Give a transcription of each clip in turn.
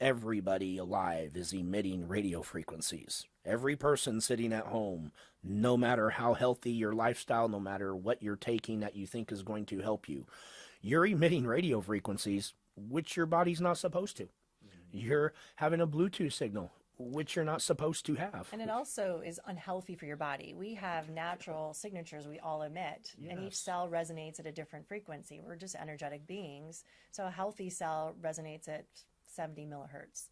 everybody alive is emitting radio frequencies. Every person sitting at home, no matter how healthy your lifestyle, no matter what you're taking that you think is going to help you, you're emitting radio frequencies, which your body's not supposed to. You're having a Bluetooth signal, which you're not supposed to have. And it also is unhealthy for your body. We have natural signatures we all emit, and each cell resonates at a different frequency. We're just energetic beings. So a healthy cell resonates at 70 millihertz.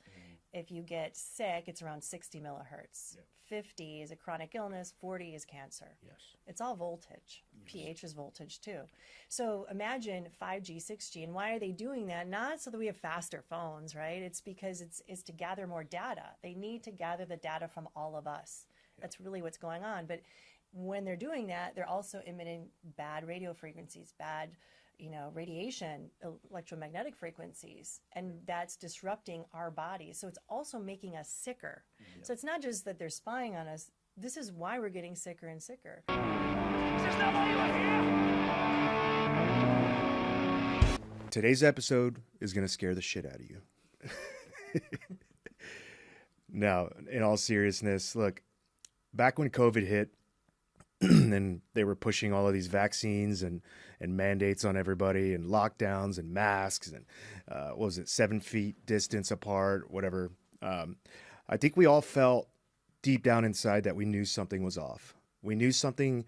If you get sick, it's around 60 millihertz. 50 is a chronic illness, 40 is cancer. It's all voltage. pH is voltage too. So imagine 5G, 6G, and why are they doing that? Not so that we have faster phones, right? It's because it's to gather more data. They need to gather the data from all of us. That's really what's going on. But when they're doing that, they're also emitting bad radio frequencies, bad radiation, electromagnetic frequencies, and that's disrupting our bodies. So it's also making us sicker. So it's not just that they're spying on us. This is why we're getting sicker and sicker. Today's episode is going to scare the shit out of you. Now, in all seriousness, look, back when COVID hit, and they were pushing all of these vaccines and mandates on everybody and lockdowns and masks and what was it, 7 feet distance apart, whatever. I think we all felt deep down inside that we knew something was off. We knew something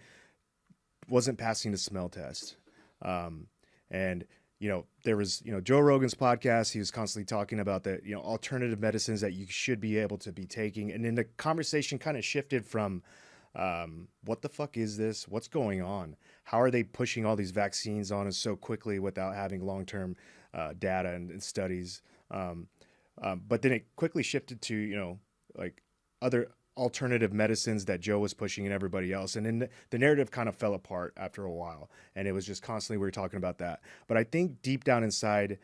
wasn't passing the smell test. And, there was, Joe Rogan's podcast. He was constantly talking about the, alternative medicines that you should be able to be taking. And then the conversation kind of shifted from, what the fuck is this? What's going on? How are they pushing all these vaccines on us so quickly without having long-term data and studies? But then it quickly shifted to, other alternative medicines that Joe was pushing and everybody else. And then the narrative kind of fell apart after a while. And it was just constantly, we were talking about that. But I think deep down inside,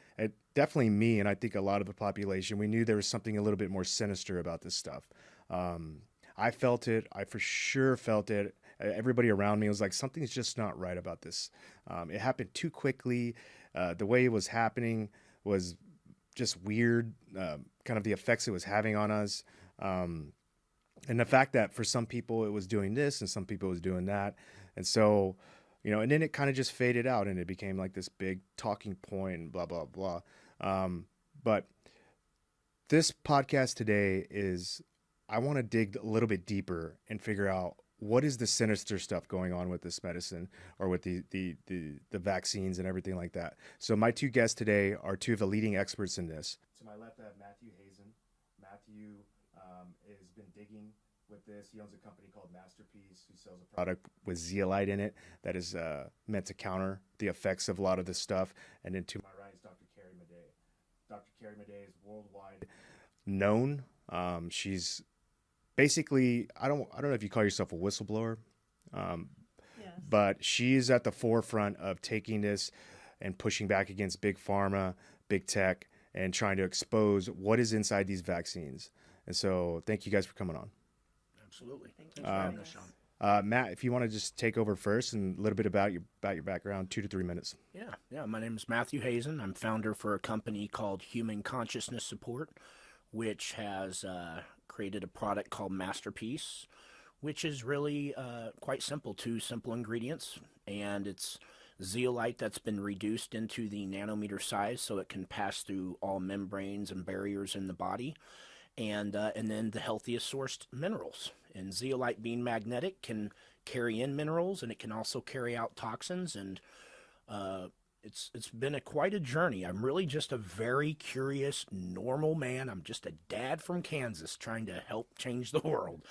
definitely me, and I think a lot of the population, we knew there was something a little bit more sinister about this stuff. I felt it. I for sure felt it. Everybody around me was like, something's just not right about this. It happened too quickly. The way it was happening was just weird, kind of the effects it was having on us. And the fact that for some people it was doing this and some people it was doing that. And so, and then it kind of just faded out and it became like this big talking point and blah, blah, blah. But this podcast today is, I want to dig a little bit deeper and figure out what is the sinister stuff going on with this medicine or with the vaccines and everything like that. So my two guests today are two of the leading experts in this. To my left, I have Matthew Hazen. Matthew has been digging with this. He owns a company called MasterPeace, who sells a product with zeolite in it that is meant to counter the effects of a lot of this stuff. And then to my right is Dr. Carrie Madej. Dr. Carrie Madej is worldwide known. She's basically, I don't know if you call yourself a whistleblower, but she's at the forefront of taking this and pushing back against big pharma, big tech, and trying to expose what is inside these vaccines. And so thank you guys for coming on. Absolutely. Thank you for having us, Shawn. Matt, if you want to just take over first and a little bit about your background, 2 to 3 minutes. Yeah. My name is Matthew Hazen. I'm founder for a company called Human Consciousness Support, which has created a product called MasterPeace, which is really quite simple. 2 simple ingredients, and it's zeolite that's been reduced into the nanometer size so it can pass through all membranes and barriers in the body, and then the healthiest sourced minerals. And zeolite, being magnetic, can carry in minerals, and it can also carry out toxins, and it's been quite a journey. I'm really just a very curious, normal man. I'm just a dad from Kansas trying to help change the world.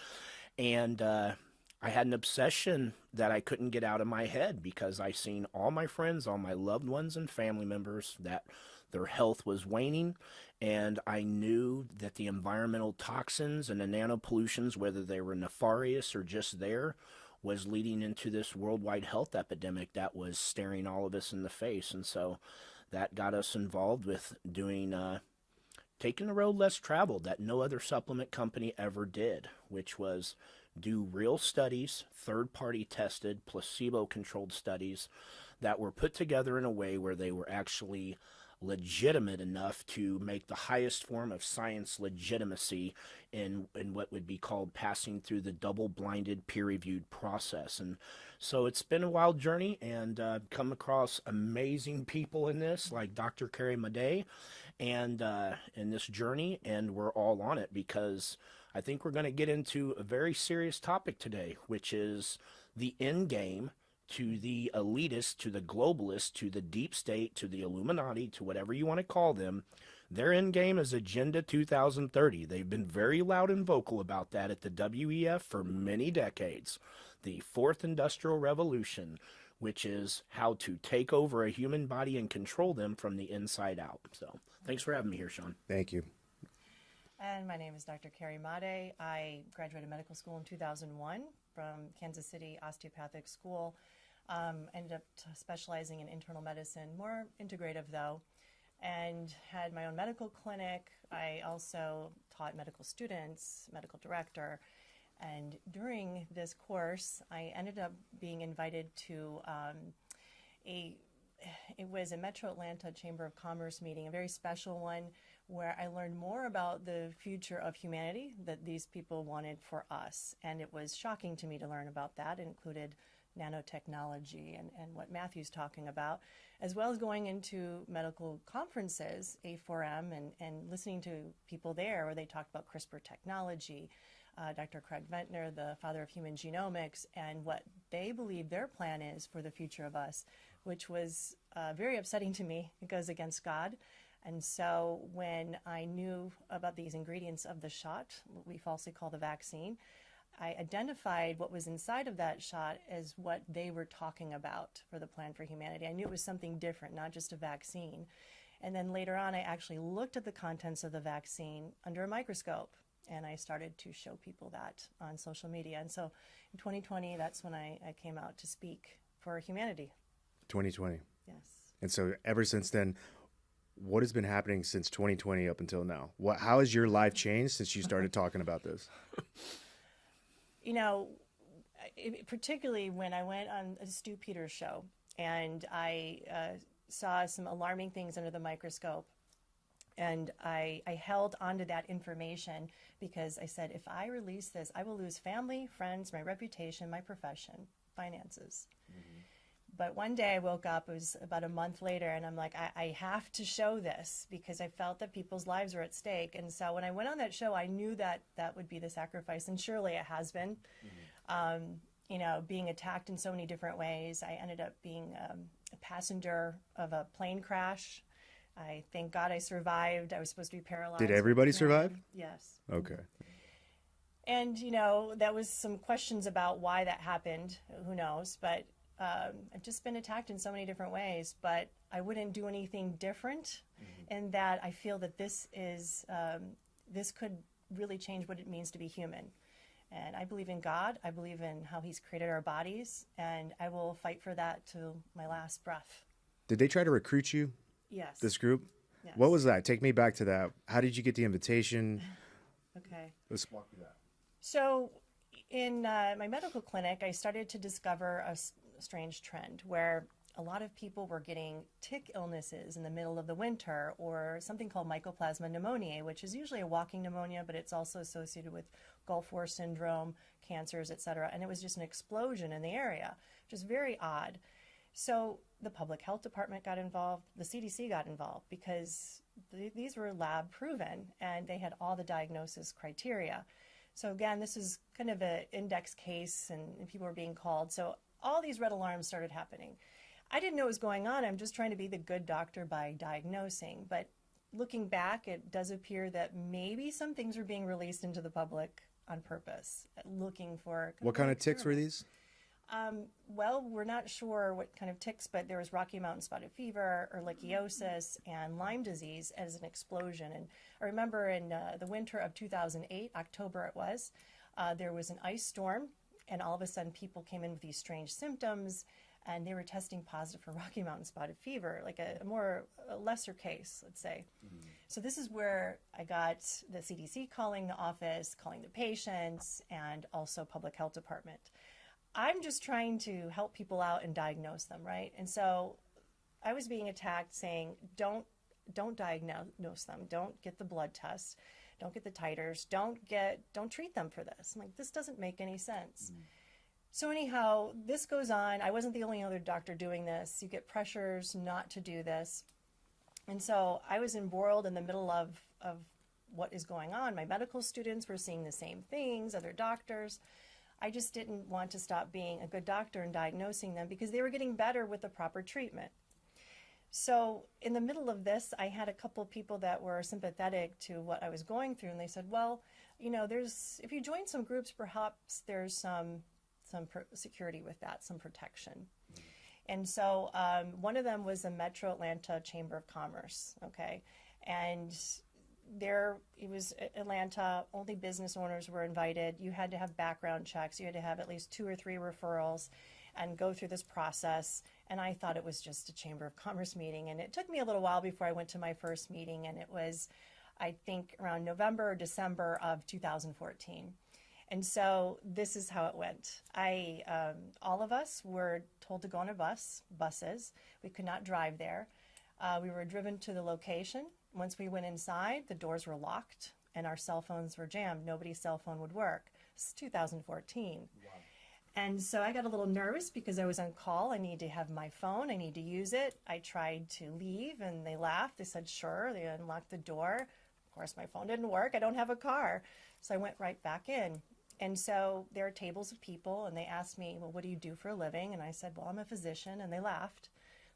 And I had an obsession that I couldn't get out of my head because I seen all my friends, all my loved ones and family members, that their health was waning. And I knew that the environmental toxins and the nanopollutions, whether they were nefarious or just there, was leading into this worldwide health epidemic that was staring all of us in the face. And so that got us involved with doing, taking the road less traveled that no other supplement company ever did, which was do real studies, third-party tested, placebo-controlled studies that were put together in a way where they were actually legitimate enough to make the highest form of science legitimacy in what would be called passing through the double-blinded peer-reviewed process. And so it's been a wild journey, and come across amazing people in this, like Dr. Carrie Madej, and in this journey, and we're all on it because I think we're going to get into a very serious topic today, which is the end game to the elitists, to the globalists, to the deep state, to the Illuminati, to whatever you want to call them. Their end game is Agenda 2030. They've been very loud and vocal about that at the WEF for many decades. The Fourth Industrial Revolution, which is how to take over a human body and control them from the inside out. So thanks for having me here, Shawn. Thank you. And my name is Dr. Carrie Madej. I graduated medical school in 2001 from Kansas City Osteopathic School. Ended up specializing in internal medicine, more integrative though, and had my own medical clinic. I also taught medical students, medical director, and during this course, I ended up being invited to it was a Metro Atlanta Chamber of Commerce meeting, a very special one, where I learned more about the future of humanity that these people wanted for us. And it was shocking to me to learn about that. It included nanotechnology and what Matthew's talking about, as well as going into medical conferences, A4M, and listening to people there where they talked about CRISPR technology, Dr. Craig Ventnor, the father of human genomics, and what they believe their plan is for the future of us, which was very upsetting to me. It goes against God. And so when I knew about these ingredients of the shot, what we falsely call the vaccine, I identified what was inside of that shot as what they were talking about for the plan for humanity. I knew it was something different, not just a vaccine. And then later on, I actually looked at the contents of the vaccine under a microscope, and I started to show people that on social media. And so in 2020, that's when I came out to speak for humanity. 2020. Yes. And so ever since then, what has been happening since 2020 up until now? How has your life changed since you started talking about this? You know, particularly when I went on a Stu Peters show and I saw some alarming things under the microscope, and I held onto that information because I said, if I release this, I will lose family, friends, my reputation, my profession, finances. Mm-hmm. But one day I woke up, it was about a month later, and I'm like, I have to show this because I felt that people's lives were at stake. And so when I went on that show, I knew that that would be the sacrifice, and surely it has been. Mm-hmm. You know, being attacked in so many different ways. I ended up being a passenger of a plane crash. I thank God I survived. I was supposed to be paralyzed. Did everybody survive? Yes. Okay. And, you know, that was some questions about why that happened. Who knows? But I've just been attacked in so many different ways, but I wouldn't do anything different. Mm-hmm. In that I feel that this is, this could really change what it means to be human. And I believe in God. I believe in how He's created our bodies, and I will fight for that to my last breath. Did they try to recruit you? Yes. This group? Yes. What was that? Take me back to that. How did you get the invitation? Okay. Let's walk through that. So in my medical clinic, I started to discover a strange trend where a lot of people were getting tick illnesses in the middle of the winter, or something called Mycoplasma pneumoniae, which is usually a walking pneumonia, but it's also associated with Gulf War syndrome, cancers, etc. And it was just an explosion in the area, which is very odd. So the public health department got involved, the CDC got involved, because these were lab proven and they had all the diagnosis criteria. So again, this is kind of an index case, and people were being called. So all these red alarms started happening. I didn't know what was going on. I'm just trying to be the good doctor by diagnosing. But looking back, it does appear that maybe some things were being released into the public on purpose, looking for... What kind of ticks were these? Well, we're not sure what kind of ticks, but there was Rocky Mountain spotted fever, ehrlichiosis, and Lyme disease as an explosion. And I remember in the winter of 2008, October it was, there was an ice storm, and all of a sudden people came in with these strange symptoms, and they were testing positive for Rocky Mountain spotted fever, like a lesser case, let's say. Mm-hmm. So this is where I got the CDC calling the office, calling the patients, and also public health department. I'm just trying to help people out and diagnose them, right? And so I was being attacked saying, don't don't diagnose them, don't get the blood tests, don't get the titers, don't treat them for this. I'm like, this doesn't make any sense. So anyhow, this goes on. I wasn't the only other doctor doing this. You get pressures not to do this. And so I was embroiled in the middle of what is going on. My medical students were seeing the same things, other doctors. I just didn't want to stop being a good doctor and diagnosing them because they were getting better with the proper treatment. So in the middle of this, I had a couple of people that were sympathetic to what I was going through, and they said, well, you know, if you join some groups, perhaps there's some security with that, some protection. And so one of them was the Metro Atlanta Chamber of Commerce, okay? And it was Atlanta, only business owners were invited. You had to have background checks. You had to have at least 2 or 3 referrals and go through this process. And I thought it was just a Chamber of Commerce meeting. And it took me a little while before I went to my first meeting. And it was, I think, around November or December of 2014. And so this is how it went. All of us were told to go on buses. We could not drive there. We were driven to the location. Once we went inside, the doors were locked and our cell phones were jammed. Nobody's cell phone would work. This is 2014. Wow. And so I got a little nervous because I was on call. I need to have my phone. I need to use it. I tried to leave and they laughed. They said, sure. They unlocked the door. Of course, my phone didn't work. I don't have a car. So I went right back in. And so there are tables of people and they asked me, well, what do you do for a living? And I said, well, I'm a physician. And they laughed.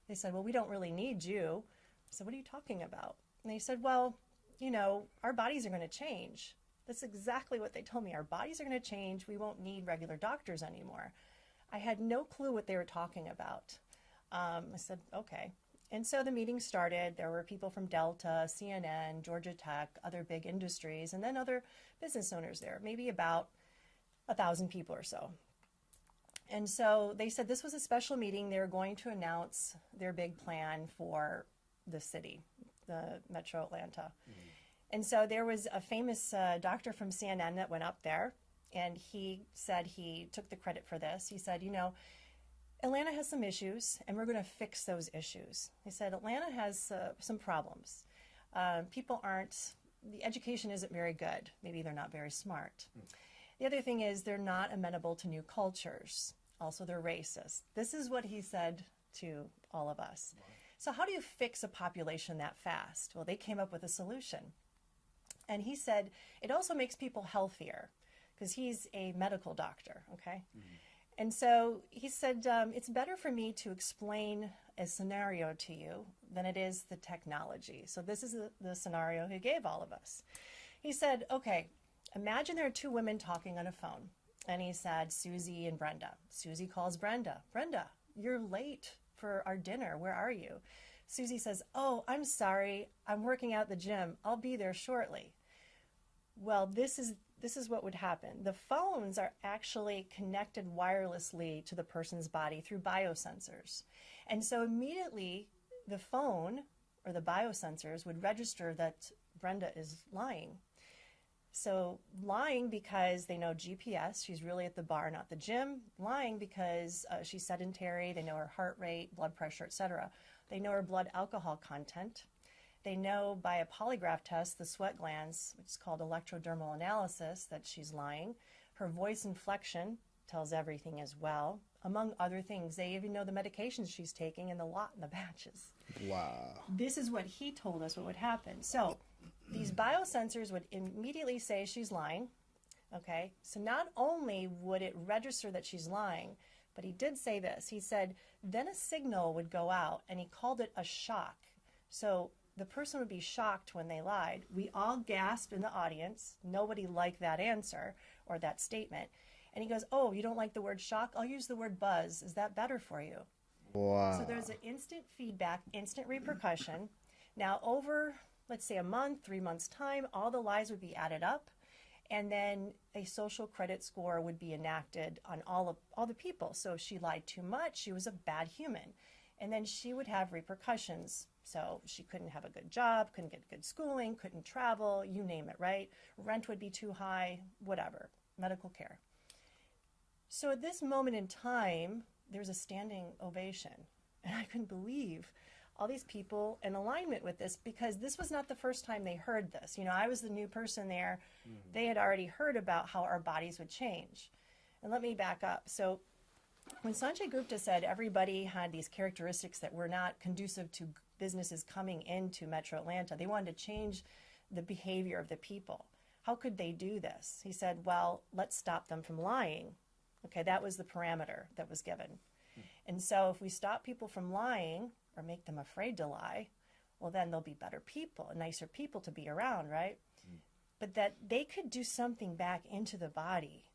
They said, well, we don't really need you. I said, what are you talking about? And they said, well, you know, our bodies are going to change. That's exactly what they told me. Our bodies are going to change. We won't need regular doctors anymore. I had no clue what they were talking about. I said, okay. And so the meeting started. There were people from Delta, CNN, Georgia Tech, other big industries, and then other business owners there, maybe about 1,000 people or so. And so they said this was a special meeting. They were going to announce their big plan for the city, the Metro Atlanta. Mm-hmm. And so there was a famous doctor from CNN that went up there, and he said he took the credit for this. He said, you know, Atlanta has some issues, and we're going to fix those issues. He said Atlanta has some problems. The education isn't very good. Maybe they're not very smart. Mm. The other thing is they're not amenable to new cultures. Also, they're racist. This is what he said to all of us. Wow. So how do you fix a population that fast? Well, they came up with a solution. And he said it also makes people healthier because he's a medical doctor, okay? Mm-hmm. And so he said, it's better for me to explain a scenario to you than it is the technology. So this is the scenario he gave all of us. He said, okay, imagine there are 2 women talking on a phone. And he said, Susie and Brenda. Susie calls Brenda. Brenda, you're late for our dinner. Where are you? Susie says, oh, I'm sorry. I'm working out at the gym. I'll be there shortly. Well, this is what would happen. The phones are actually connected wirelessly to the person's body through biosensors. And so immediately the phone or the biosensors would register that Brenda is lying. So lying because they know GPS, she's really at the bar, not the gym. Lying because she's sedentary, they know her heart rate, blood pressure, etc. They know her blood alcohol content. They know by a polygraph test, the sweat glands, which is called electrodermal analysis, that she's lying. Her voice inflection tells everything as well. Among other things, they even know the medications she's taking and the lot in the batches. Wow. This is what he told us what would happen. So these biosensors would immediately say she's lying, okay? So not only would it register that she's lying, but he did say this. He said, then a signal would go out, and he called it a shock. So the person would be shocked when they lied. We all gasped in the audience. Nobody liked that answer or that statement. And he goes, oh, you don't like the word shock? I'll use the word buzz. Is that better for you? Wow. So there's an instant feedback, instant repercussion. Now over, let's say, a month, 3 months' time, all the lies would be added up, and then a social credit score would be enacted on all the people. So if she lied too much, she was a bad human. And then she would have repercussions. So she couldn't have a good job, couldn't get good schooling, couldn't travel, you name it, right? Rent would be too high, whatever, medical care. So at this moment in time, there's a standing ovation. And I couldn't believe all these people in alignment with this, because this was not the first time they heard this. You know, I was the new person there. They had already heard about how our bodies would change. And let me back up. So when Sanjay Gupta said everybody had these characteristics that were not conducive to businesses coming into Metro Atlanta, they wanted to change the behavior of the people. How could they do this? He said, well, let's stop them from lying. Okay, that was the parameter that was given. And so if we stop people from lying or make them afraid to lie, well, then they'll be better people, nicer people to be around, right? But that they could do something back into the body.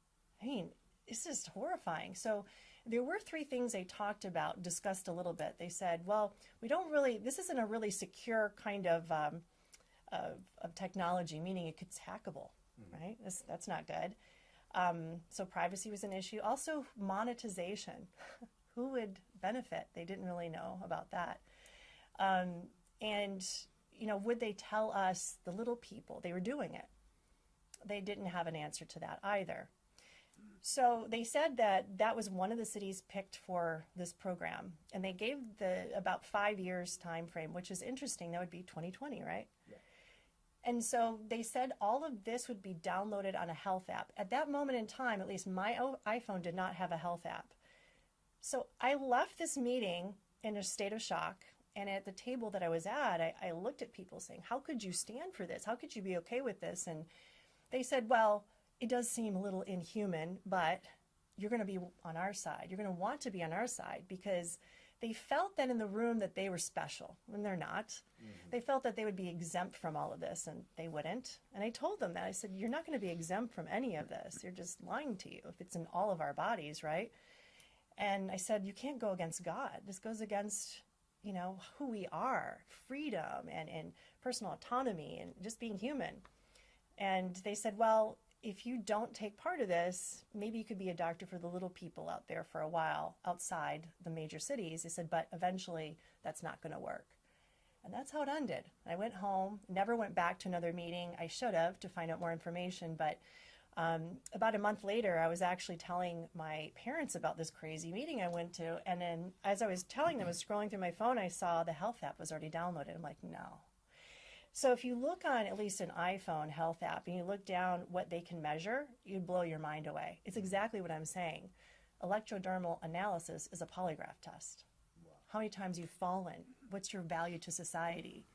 I mean, it's just horrifying. So there were three things they talked about, discussed a little bit. They said, well, we don't really, this isn't a really secure kind of technology, meaning it's hackable, right? That's not good. So privacy was an issue. Also, monetization. Who would benefit? They didn't really know about that. And, you know, would they tell us, the little people, they were doing it? They didn't have an answer to that either. So they said that that was one of the cities picked for this program. And they gave about 5 years time frame, which is interesting. That would be 2020, right? Yeah. And so they said all of this would be downloaded on a health app. At that moment in time, at least my iPhone did not have a health app. So I left this meeting in a state of shock. And at the table that I was at, I looked at people saying, how could you stand for this? How could you be okay with this? And they said, well, it does seem a little inhuman, but you're going to be on our side. You're going to want to be on our side, because they felt that in the room that they were special, when they're not. Mm-hmm. They felt that they would be exempt from all of this, and they wouldn't. And I told them that. I said, you're not going to be exempt from any of this. You're just lying to you if it's in all of our bodies, right? And I said, you can't go against God. This goes against, you know, who we are, freedom and personal autonomy and just being human. And they said, well, if you don't take part of this, maybe you could be a doctor for the little people out there for a while outside the major cities. They said, but eventually that's not going to work. And that's how it ended. I went home, never went back to another meeting. I should have, to find out more information. But about a month later, I was actually telling my parents about this crazy meeting I went to. And then as I was telling them, I was scrolling through my phone, I saw the health app was already downloaded. I'm like, no. So if you look on at least an iPhone health app and you look down what they can measure, you'd blow your mind away. It's exactly what I'm saying. Electrodermal analysis is a polygraph test. Wow. How many times you've fallen? What's your value to society?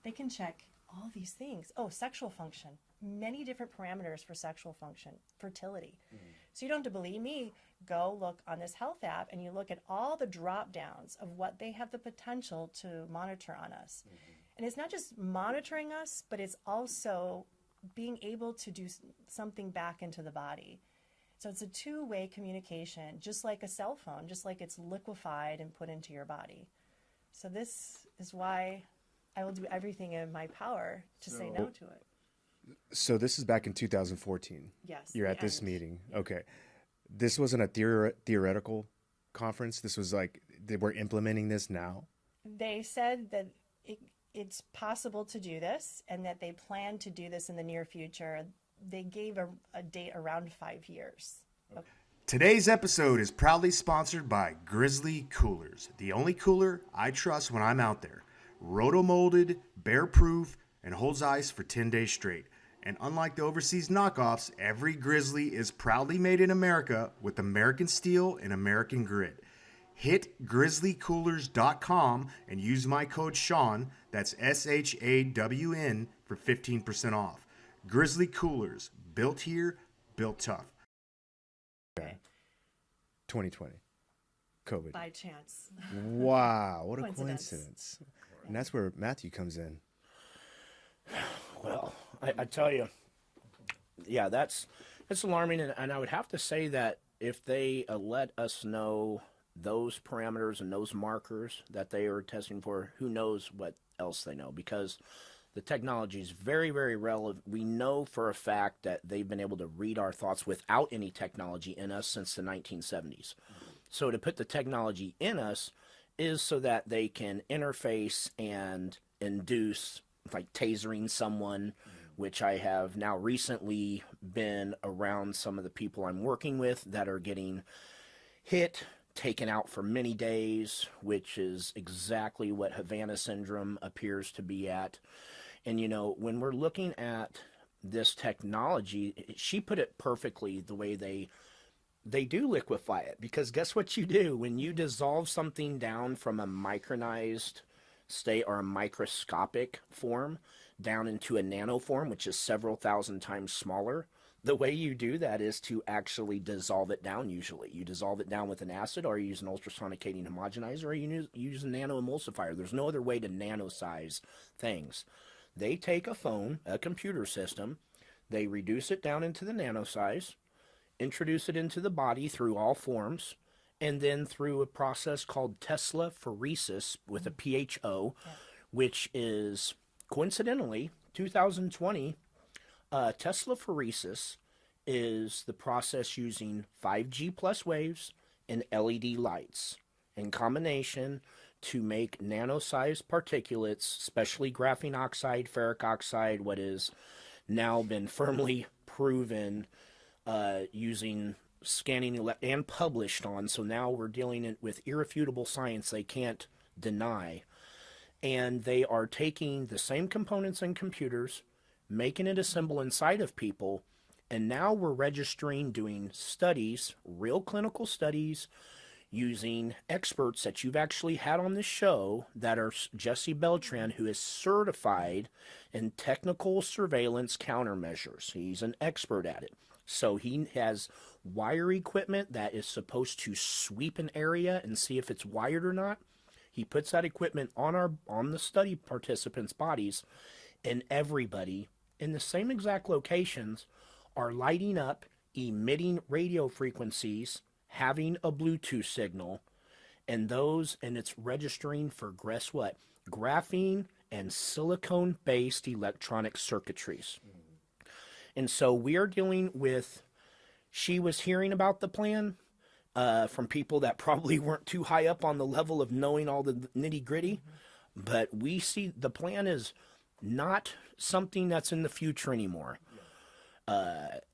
They can check all these things. Oh, sexual function. Many different parameters for sexual function, fertility. Mm-hmm. So you don't have to believe me. Go look on this health app and you look at all the drop downs of what they have the potential to monitor on us. Mm-hmm. And it's not just monitoring us, but it's also being able to do something back into the body. So it's a two-way communication, just like a cell phone, just like it's liquefied and put into your body. So this is why I will do everything in my power to say no to it. So this is back in 2014. Yes. You're at this meeting. Yeah. Okay. This wasn't a theoretical conference. This was like, they were implementing this now. They said that it's possible to do this and that they plan to do this in the near future. They gave a date around 5 years. Okay. Today's episode is proudly sponsored by Grizzly Coolers, the only cooler I trust when I'm out there. Roto-molded, bear-proof, and holds ice for 10 days straight. And unlike the overseas knockoffs, every Grizzly is proudly made in America with American steel and American grit. Hit grizzlycoolers.com and use my code Shawn, that's SHAWN, for 15% off. Grizzly Coolers, built here, built tough. Okay. 2020, COVID. By chance. Wow, what a coincidence. And that's where Matthew comes in. Well, I tell you, yeah, that's alarming. And I would have to say that if they let us know those parameters and those markers that they are testing for, who knows what else they know, because the technology is very, very relevant. We know for a fact that they've been able to read our thoughts without any technology in us since the 1970s. So to put the technology in us is so that they can interface and induce, like tasering someone, which I have now recently been around some of the people I'm working with that are getting hit, taken out for many days, which is exactly what Havana syndrome appears to be at. And, you know, when we're looking at this technology, she put it perfectly the way they do liquefy it. Because guess what you do? When you dissolve something down from a micronized state or a microscopic form down into a nano form, which is several thousand times smaller, the way you do that is to actually dissolve it down. Usually you dissolve it down with an acid, or you use an ultrasonicating homogenizer, or you use a nano emulsifier. There's no other way to nano size things. They take a phone, a computer system, they reduce it down into the nano size, introduce it into the body through all forms, and then through a process called Tesla-phoresis with a PHO, which is coincidentally 2020. Tesla-phoresis is the process using 5G plus waves and LED lights in combination to make nano-sized particulates, especially graphene oxide, ferric oxide, what is now been firmly proven using scanning and published on. So now we're dealing with irrefutable science they can't deny. And they are taking the same components in computers, making it assemble inside of people, and now we're registering, doing studies, real clinical studies, using experts that you've actually had on this show that are Jesse Beltran, who is certified in technical surveillance countermeasures. He's an expert at it. So he has wire equipment that is supposed to sweep an area and see if it's wired or not. He puts that equipment on the study participants' bodies, and everybody in the same exact locations are lighting up, emitting radio frequencies, having a Bluetooth signal, and it's registering for, guess what? Graphene and silicone-based electronic circuitries. And so we are dealing with, she was hearing about the plan from people that probably weren't too high up on the level of knowing all the nitty-gritty, but we see the plan is not something that's in the future anymore.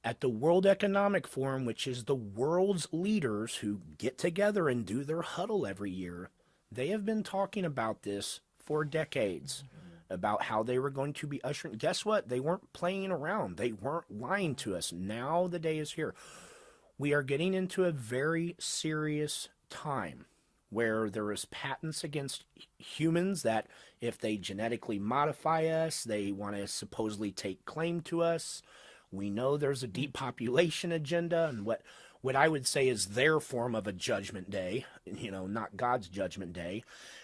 At the World Economic Forum, which is the world's leaders who get together and do their huddle every year, they have been talking about this for decades, about how they were going to be ushering. Guess what? They weren't playing around. They weren't lying to us. Now the day is here. We are getting into a very serious time where there is patents against humans that if they genetically modify us, they want to supposedly take claim to us. We know there's a depopulation agenda, and what I would say is their form of a judgment day, not God's judgment day,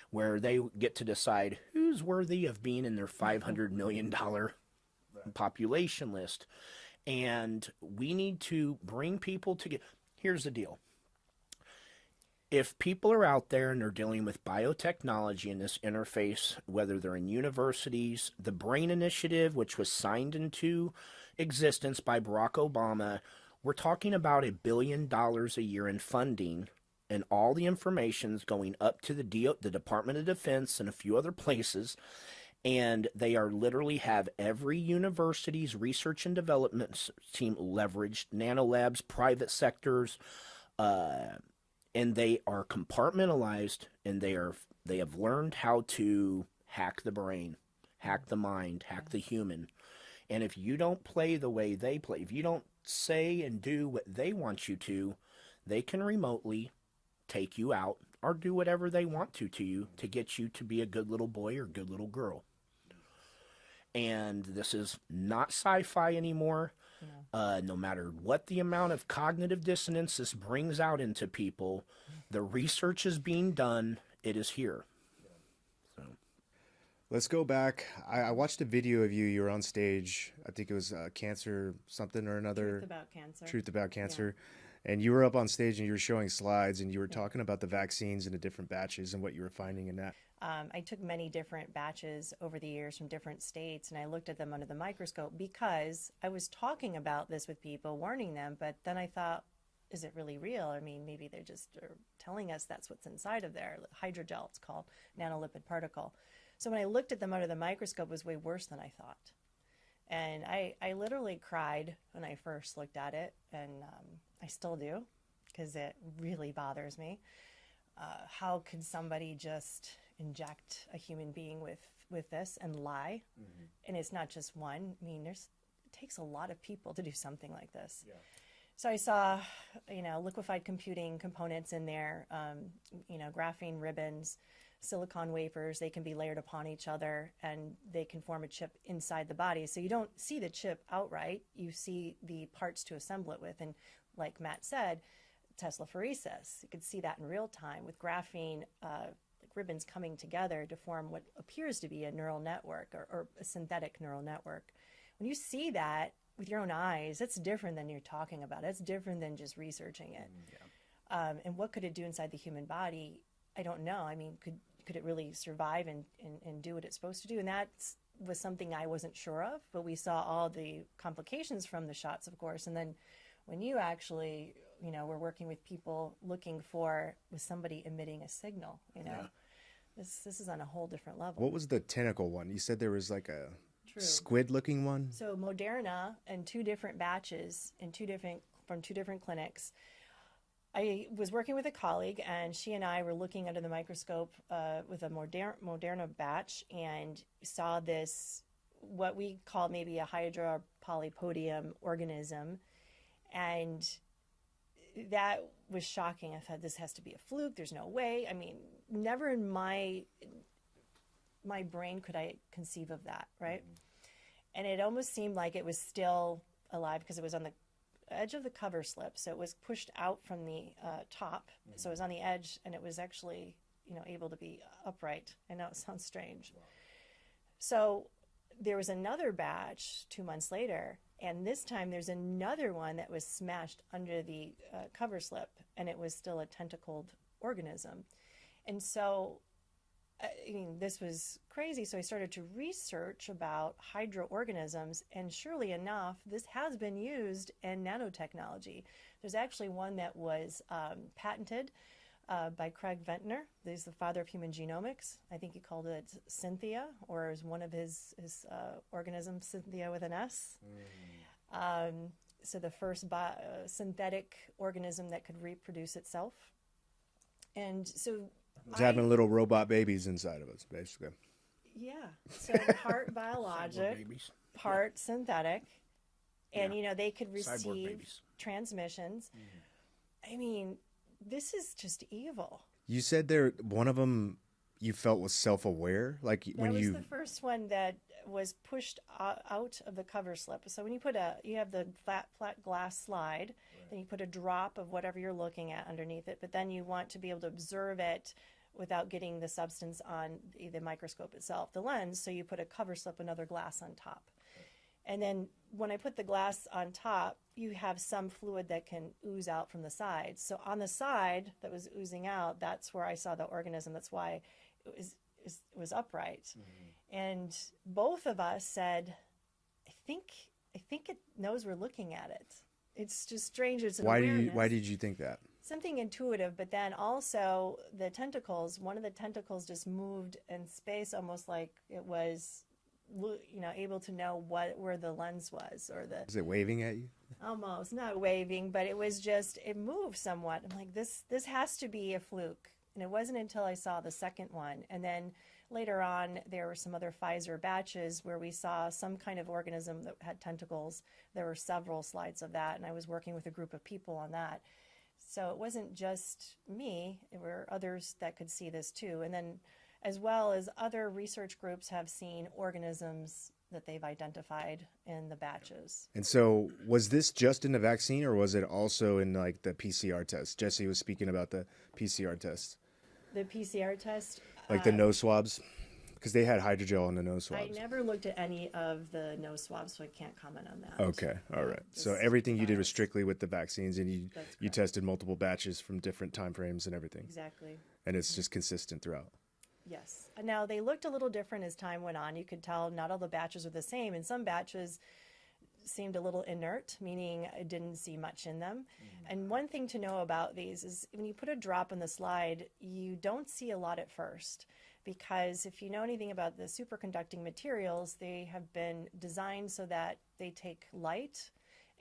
where they get to decide who's worthy of being in their $500 million population list. And we need to bring people together. Here's the deal. If people are out there and they're dealing with biotechnology in this interface, whether they're in universities, the Brain Initiative, which was signed into existence by Barack Obama, we're talking about $1 billion a year in funding, and all the information's going up to the Department of Defense and a few other places, and they are literally have every university's research and development team leveraged, nanolabs, private sectors, and they are compartmentalized, and they have learned how to hack the brain, hack the mind, hack the human. And if you don't play the way they play, if you don't say and do what they want you to, they can remotely take you out or do whatever they want to you to get you to be a good little boy or good little girl. And this is not sci-fi anymore. No matter what the amount of cognitive dissonance this brings out into people, the research is being done. It is here. So. Let's go back. I watched a video of you. You were on stage. I think it was cancer something or another. Truth about cancer. Truth about cancer. Yeah. And you were up on stage and you were showing slides and you were talking about the vaccines and the different batches and what you were finding in that. I took many different batches over the years from different states, and I looked at them under the microscope because I was talking about this with people, warning them, but then I thought, is it really real? I mean, maybe they're just telling us that's what's inside of there. Hydrogel, it's called, nanolipid particle. So when I looked at them under the microscope, it was way worse than I thought. And I literally cried when I first looked at it, and I still do. because it really bothers me. How could somebody just inject a human being with this and lie? And it's not just one. I mean, it takes a lot of people to do something like this. Yeah. So I saw, liquefied computing components in there, graphene ribbons, silicon wafers. They can be layered upon each other, and they can form a chip inside the body. So you don't see the chip outright. You see the parts to assemble it with. And like Matt said, Tesla phoresis. You could see that in real time with graphene ribbons coming together to form what appears to be a neural network or a synthetic neural network. When you see that with your own eyes, it's different than you're talking about. It's different than just researching it. Yeah. And what could it do inside the human body? I don't know. I mean, could it really survive and do what it's supposed to do? And that was something I wasn't sure of, but we saw all the complications from the shots, of course. And then when you actually, we're working with people looking for, was somebody emitting a signal, Yeah. This is on a whole different level. What was the tentacle one? You said there was like a True. squid-looking one? So Moderna in 2 different batches from 2 different clinics. I was working with a colleague, and she and I were looking under the microscope with a Moderna batch and saw this, what we call maybe a hydropolypodium organism. And that was shocking. I thought, this has to be a fluke. There's no way. I mean, never in my brain could I conceive of that, right? Mm-hmm. And it almost seemed like it was still alive because it was on the edge of the cover slip. So it was pushed out from the top. Mm-hmm. So it was on the edge, and it was actually, able to be upright. I know it sounds strange. Wow. So there was another batch 2 months later, and this time there's another one that was smashed under the cover slip, and it was still a tentacled organism. And so, this was crazy. So I started to research about hydroorganisms, and surely enough, this has been used in nanotechnology. There's actually one that was patented by Craig Ventnor. He's the father of human genomics. I think he called it Cynthia, or as one of his organisms, Cynthia with an S. So the first synthetic organism that could reproduce itself. And so it's having little robot babies inside of us, basically. Yeah. So part biologic, part synthetic. And, they could receive transmissions. Mm-hmm. I mean, this is just evil. You said one of them you felt was self-aware? Like that was the first one that was pushed out of the cover slip. So when you have the flat glass slide, right. Then you put a drop of whatever you're looking at underneath it, but then you want to be able to observe it without getting the substance on the microscope itself, the lens. So you put a cover slip, another glass on top. And then when I put the glass on top, you have some fluid that can ooze out from the sides. So on the side that was oozing out, that's where I saw the organism. That's why it was upright. Mm-hmm. And both of us said, I think it knows we're looking at it. It's just strange. It's an awareness. Why did you think that? Something intuitive, but then also the tentacles, one of the tentacles just moved in space almost like it was, able to know where the lens was, or the... Is it waving at you? Almost, not waving, but it was just, it moved somewhat. I'm like, this has to be a fluke. And it wasn't until I saw the second one. And then later on, there were some other Pfizer batches where we saw some kind of organism that had tentacles. There were several slides of that, and I was working with a group of people on that. So it wasn't just me. There were others that could see this too. And then as well as other research groups have seen organisms that they've identified in the batches. And so was this just in the vaccine, or was it also in like the PCR test? Jesse was speaking about the PCR test. The PCR test? Like the nose swabs? Because they had hydrogel on the nose swabs. I never looked at any of the nose swabs, so I can't comment on that. Okay, all right. So everything you did was strictly with the vaccines, and you tested multiple batches from different time frames and everything. Exactly. And it's just consistent throughout. Yes. Now, they looked a little different as time went on. You could tell not all the batches were the same, and some batches seemed a little inert, meaning I didn't see much in them. Mm-hmm. And one thing to know about these is when you put a drop in the slide, you don't see a lot at first, because if you know anything about the superconducting materials, they have been designed so that they take light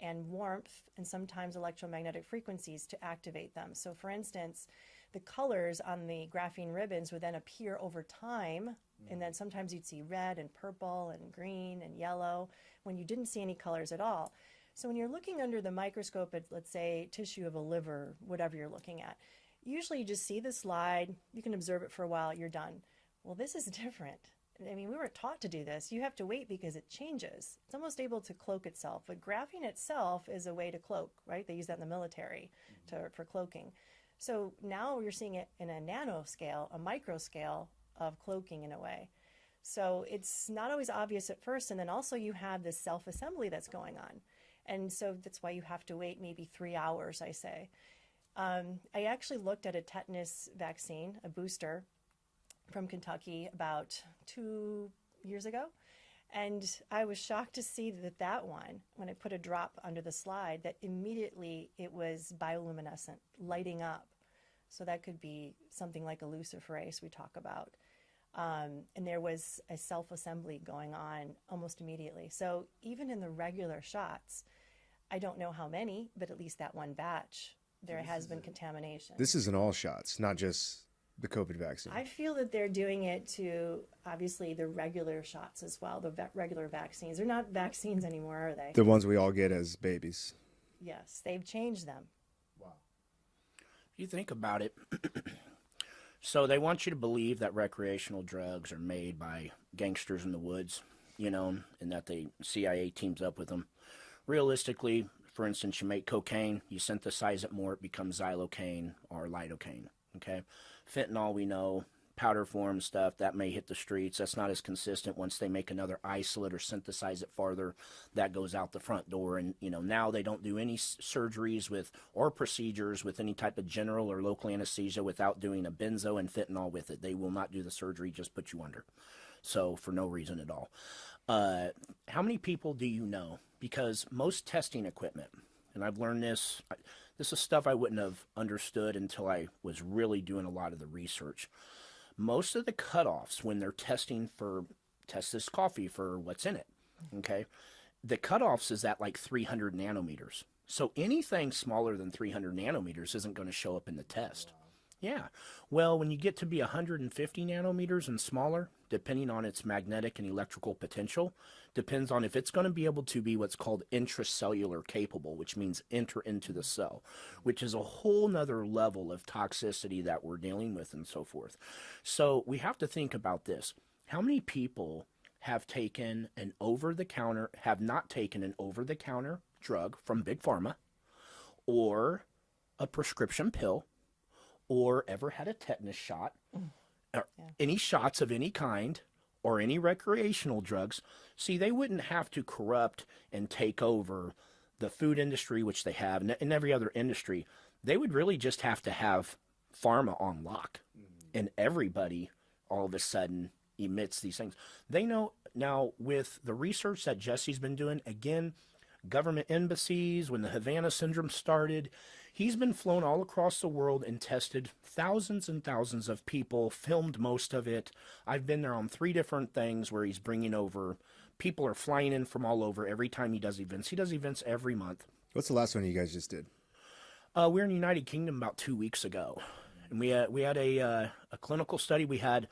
and warmth and sometimes electromagnetic frequencies to activate them. So for instance, the colors on the graphene ribbons would then appear over time, and then sometimes you'd see red and purple and green and yellow when you didn't see any colors at all. So when you're looking under the microscope at, let's say, tissue of a liver, whatever you're looking at, usually you just see the slide, you can observe it for a while, you're done. Well, this is different. I mean, we weren't taught to do this. You have to wait because it changes. It's almost able to cloak itself, but graphene itself is a way to cloak, right? They use that in the military for cloaking. So now you're seeing it in a nano scale, a micro scale of cloaking in a way. So it's not always obvious at first, and then also you have this self-assembly that's going on. And so that's why you have to wait maybe 3 hours, I say. I actually looked at a tetanus vaccine, a booster from Kentucky about 2 years ago. And I was shocked to see that one, when I put a drop under the slide, that immediately it was bioluminescent, lighting up. So that could be something like a luciferase we talk about. And there was a self-assembly going on almost immediately. So even in the regular shots, I don't know how many, but at least that one batch, there has been contamination. This is in all shots, not just the COVID vaccine. I feel that they're doing it to, obviously, the regular shots as well, the regular vaccines. They're not vaccines anymore, are they? The ones we all get as babies. Yes, they've changed them. Wow. If you think about it, so they want you to believe that recreational drugs are made by gangsters in the woods, you know, and that the CIA teams up with them. Realistically, for instance, you make cocaine, you synthesize it more, it becomes xylocaine or lidocaine, okay? Fentanyl, we know, powder form stuff, that may hit the streets. That's not as consistent. Once they make another isolate or synthesize it farther, that goes out the front door. And, you know, now they don't do any surgeries or procedures with any type of general or local anesthesia without doing a benzo and fentanyl with it. They will not do the surgery, just put you under. So for no reason at all. How many people do you know? Because most testing equipment, and I've learned this is stuff I wouldn't have understood until I was really doing a lot of the research. Most of the cutoffs when they're testing for, test this coffee for what's in it, okay? The cutoffs is at like 300 nanometers. So anything smaller than 300 nanometers isn't going to show up in the test. Wow. Yeah. Well, when you get to be 150 nanometers and smaller, depending on its magnetic and electrical potential, depends on if it's going to be able to be what's called intracellular capable, which means enter into the cell, which is a whole nother level of toxicity that we're dealing with and so forth. So we have to think about this. How many people have taken an over-the-counter, have not taken an over-the-counter drug from Big Pharma or a prescription pill or ever had a tetanus shot or any shots of any kind or any recreational drugs? See, they wouldn't have to corrupt and take over the food industry, which they have, and every other industry. They would really just have to have pharma on lock, and everybody all of a sudden emits these things. They know now with the research that Jesse's been doing, again, government embassies, when the Havana syndrome started, he's been flown all across the world and tested thousands and thousands of people, filmed most of it. I've been there on 3 different things where he's bringing over, people are flying in from all over every time he does events. He does events every month. What's the last one you guys just did? We were in the United Kingdom about 2 weeks ago. And we had a clinical study. We had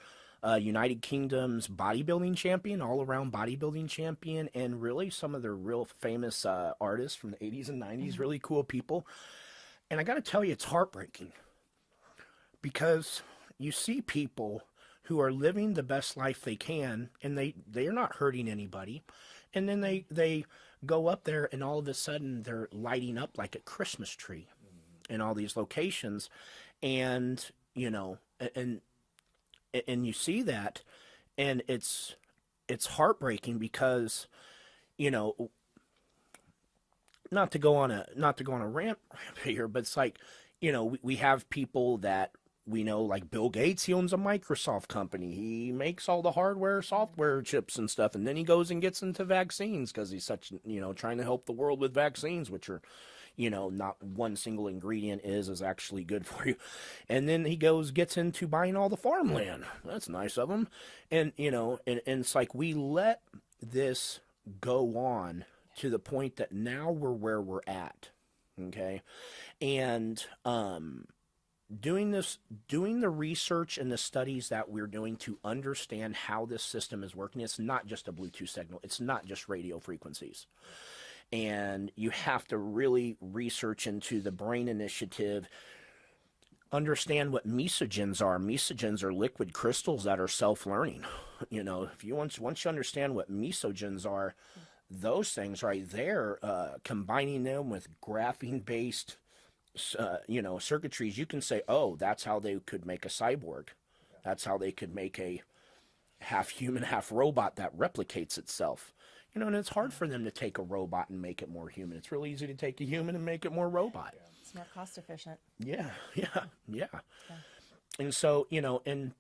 United Kingdom's bodybuilding champion, all-around bodybuilding champion, and really some of their real famous artists from the 80s and 90s, really cool people. And I got to tell you, it's heartbreaking because you see people who are living the best life they can, and they are not hurting anybody. And then they go up there, and all of a sudden they're lighting up like a Christmas tree in all these locations. And, you know, and you see that, and it's heartbreaking because, you know, not to go on a rant here, but it's like, you know, we have people that we know, like Bill Gates, he owns a Microsoft company. He makes all the hardware, software chips and stuff, and then he goes and gets into vaccines because he's such, you know, trying to help the world with vaccines, which are, you know, not one single ingredient is actually good for you. And then he gets into buying all the farmland. That's nice of him. And, you know, and it's like we let this go on to the point that now we're where we're at. Okay. And doing the research and the studies that we're doing to understand how this system is working. It's not just a Bluetooth signal. It's not just radio frequencies. And you have to really research into the Brain Initiative, understand what mesogens are. Mesogens are liquid crystals that are self-learning. You know, if you once you understand what mesogens are, those things right there, combining them with graphene-based circuitries, you can say, oh, that's how they could make a cyborg. That's how they could make a half human, half robot that replicates itself. You know, and it's hard for them to take a robot and make it more human. It's really easy to take a human and make it more robot. It's more cost efficient. Yeah. And so, you know, and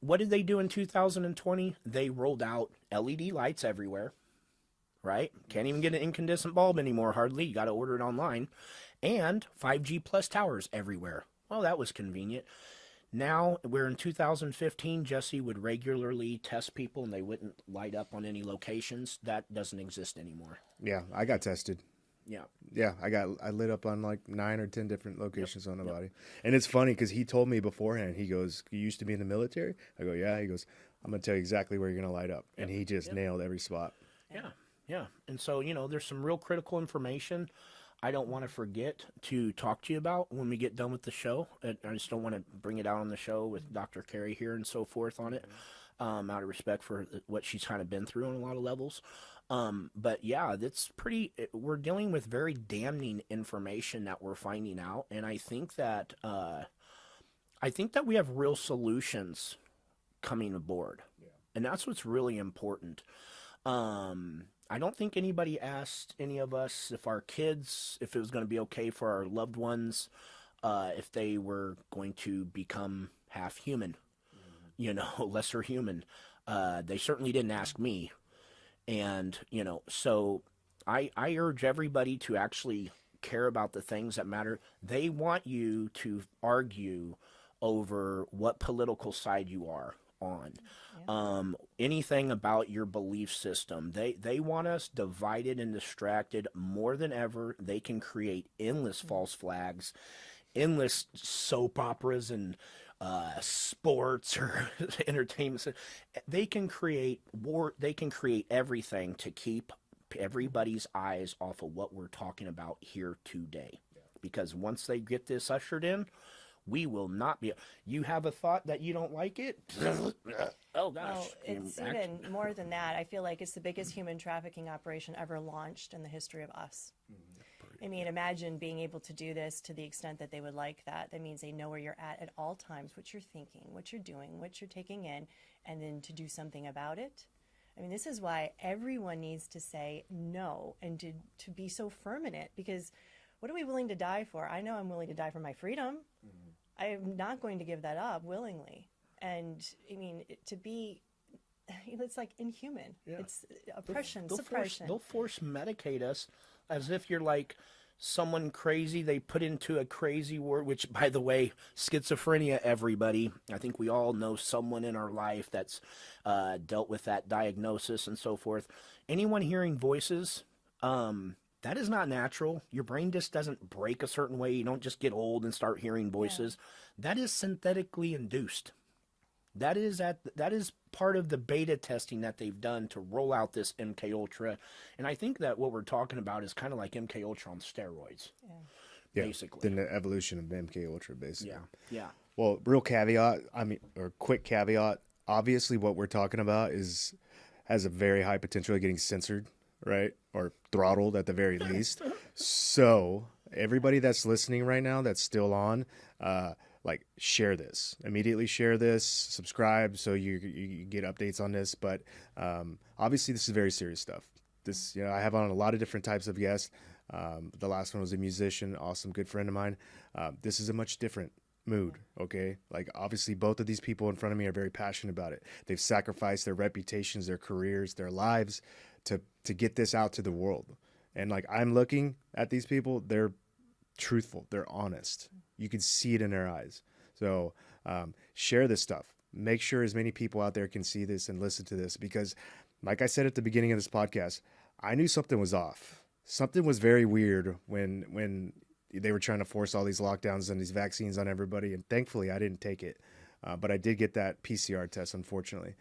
what did they do in 2020? They rolled out LED lights everywhere, right? Can't even get an incandescent bulb anymore, hardly. You got to order it online. And 5G plus towers everywhere. Well, that was convenient. Now we're in 2015. Jesse would regularly test people and they wouldn't light up on any locations. That doesn't exist anymore. Yeah, I got tested. Yeah. Yeah, I lit up on like 9 or 10 different locations on the body. And it's funny because he told me beforehand, he goes, you used to be in the military? I go, yeah. He goes, I'm going to tell you exactly where you're going to light up. And he just nailed every spot. Yeah. And so, you know, there's some real critical information I don't want to forget to talk to you about when we get done with the show. I just don't want to bring it out on the show with Dr. Carrie here and so forth on it, out of respect for what she's kind of been through on a lot of levels. But yeah, we're dealing with very damning information that we're finding out. And I think that we have real solutions coming aboard. Yeah. And that's what's really important. I don't think anybody asked any of us if our kids, if it was going to be okay for our loved ones, if they were going to become half human, you know, lesser human. They certainly didn't ask me. And, you know, so I urge everybody to actually care about the things that matter. They want you to argue over what political side you are on. Anything about your belief system. They want us divided and distracted more than ever. They can create endless false flags, endless soap operas and sports or entertainment. They can create war. They can create everything to keep everybody's eyes off of what we're talking about here today. Because once they get this ushered in, we will not be. You have a thought that you don't like it? Oh, gosh. Oh, it's even more than that. I feel like it's the biggest human trafficking operation ever launched in the history of us. I mean, imagine being able to do this to the extent that they would like that. That means they know where you're at all times, what you're thinking, what you're doing, what you're taking in, and then to do something about it. I mean, this is why everyone needs to say no and to be so firm in it, because what are we willing to die for? I know I'm willing to die for my freedom. I am not going to give that up willingly. And I mean, it's like inhuman. Yeah. It's oppression, suppression. They'll force medicate us as if you're like someone crazy they put into a crazy word, which, by the way, schizophrenia, everybody. I think we all know someone in our life that's dealt with that diagnosis and so forth. Anyone hearing voices, that is not natural. Your brain just doesn't break a certain way. You don't just get old and start hearing voices. Yeah. That is synthetically induced. That is part of the beta testing that they've done to roll out this MK Ultra. And I think that what we're talking about is kind of like MK Ultra on steroids. Yeah. Basically. Then the evolution of MK Ultra, basically. Yeah. Well, quick caveat. Obviously, what we're talking about has a very high potential of getting censored, right? Or throttled at the very least. So everybody that's listening right now that's still on, share this. Immediately share this, subscribe so you get updates on this. But obviously this is very serious stuff. This, I have on a lot of different types of guests. The last one was a musician, awesome, good friend of mine. This is a much different mood, okay? Like, obviously both of these people in front of me are very passionate about it. They've sacrificed their reputations, their careers, their lives to get this out to the world. And like, I'm looking at these people, they're truthful, they're honest. You can see it in their eyes. So share this stuff. Make sure as many people out there can see this and listen to this, because like I said at the beginning of this podcast, I knew something was off. Something was very weird when they were trying to force all these lockdowns and these vaccines on everybody. And thankfully, I didn't take it, but I did get that PCR test, unfortunately.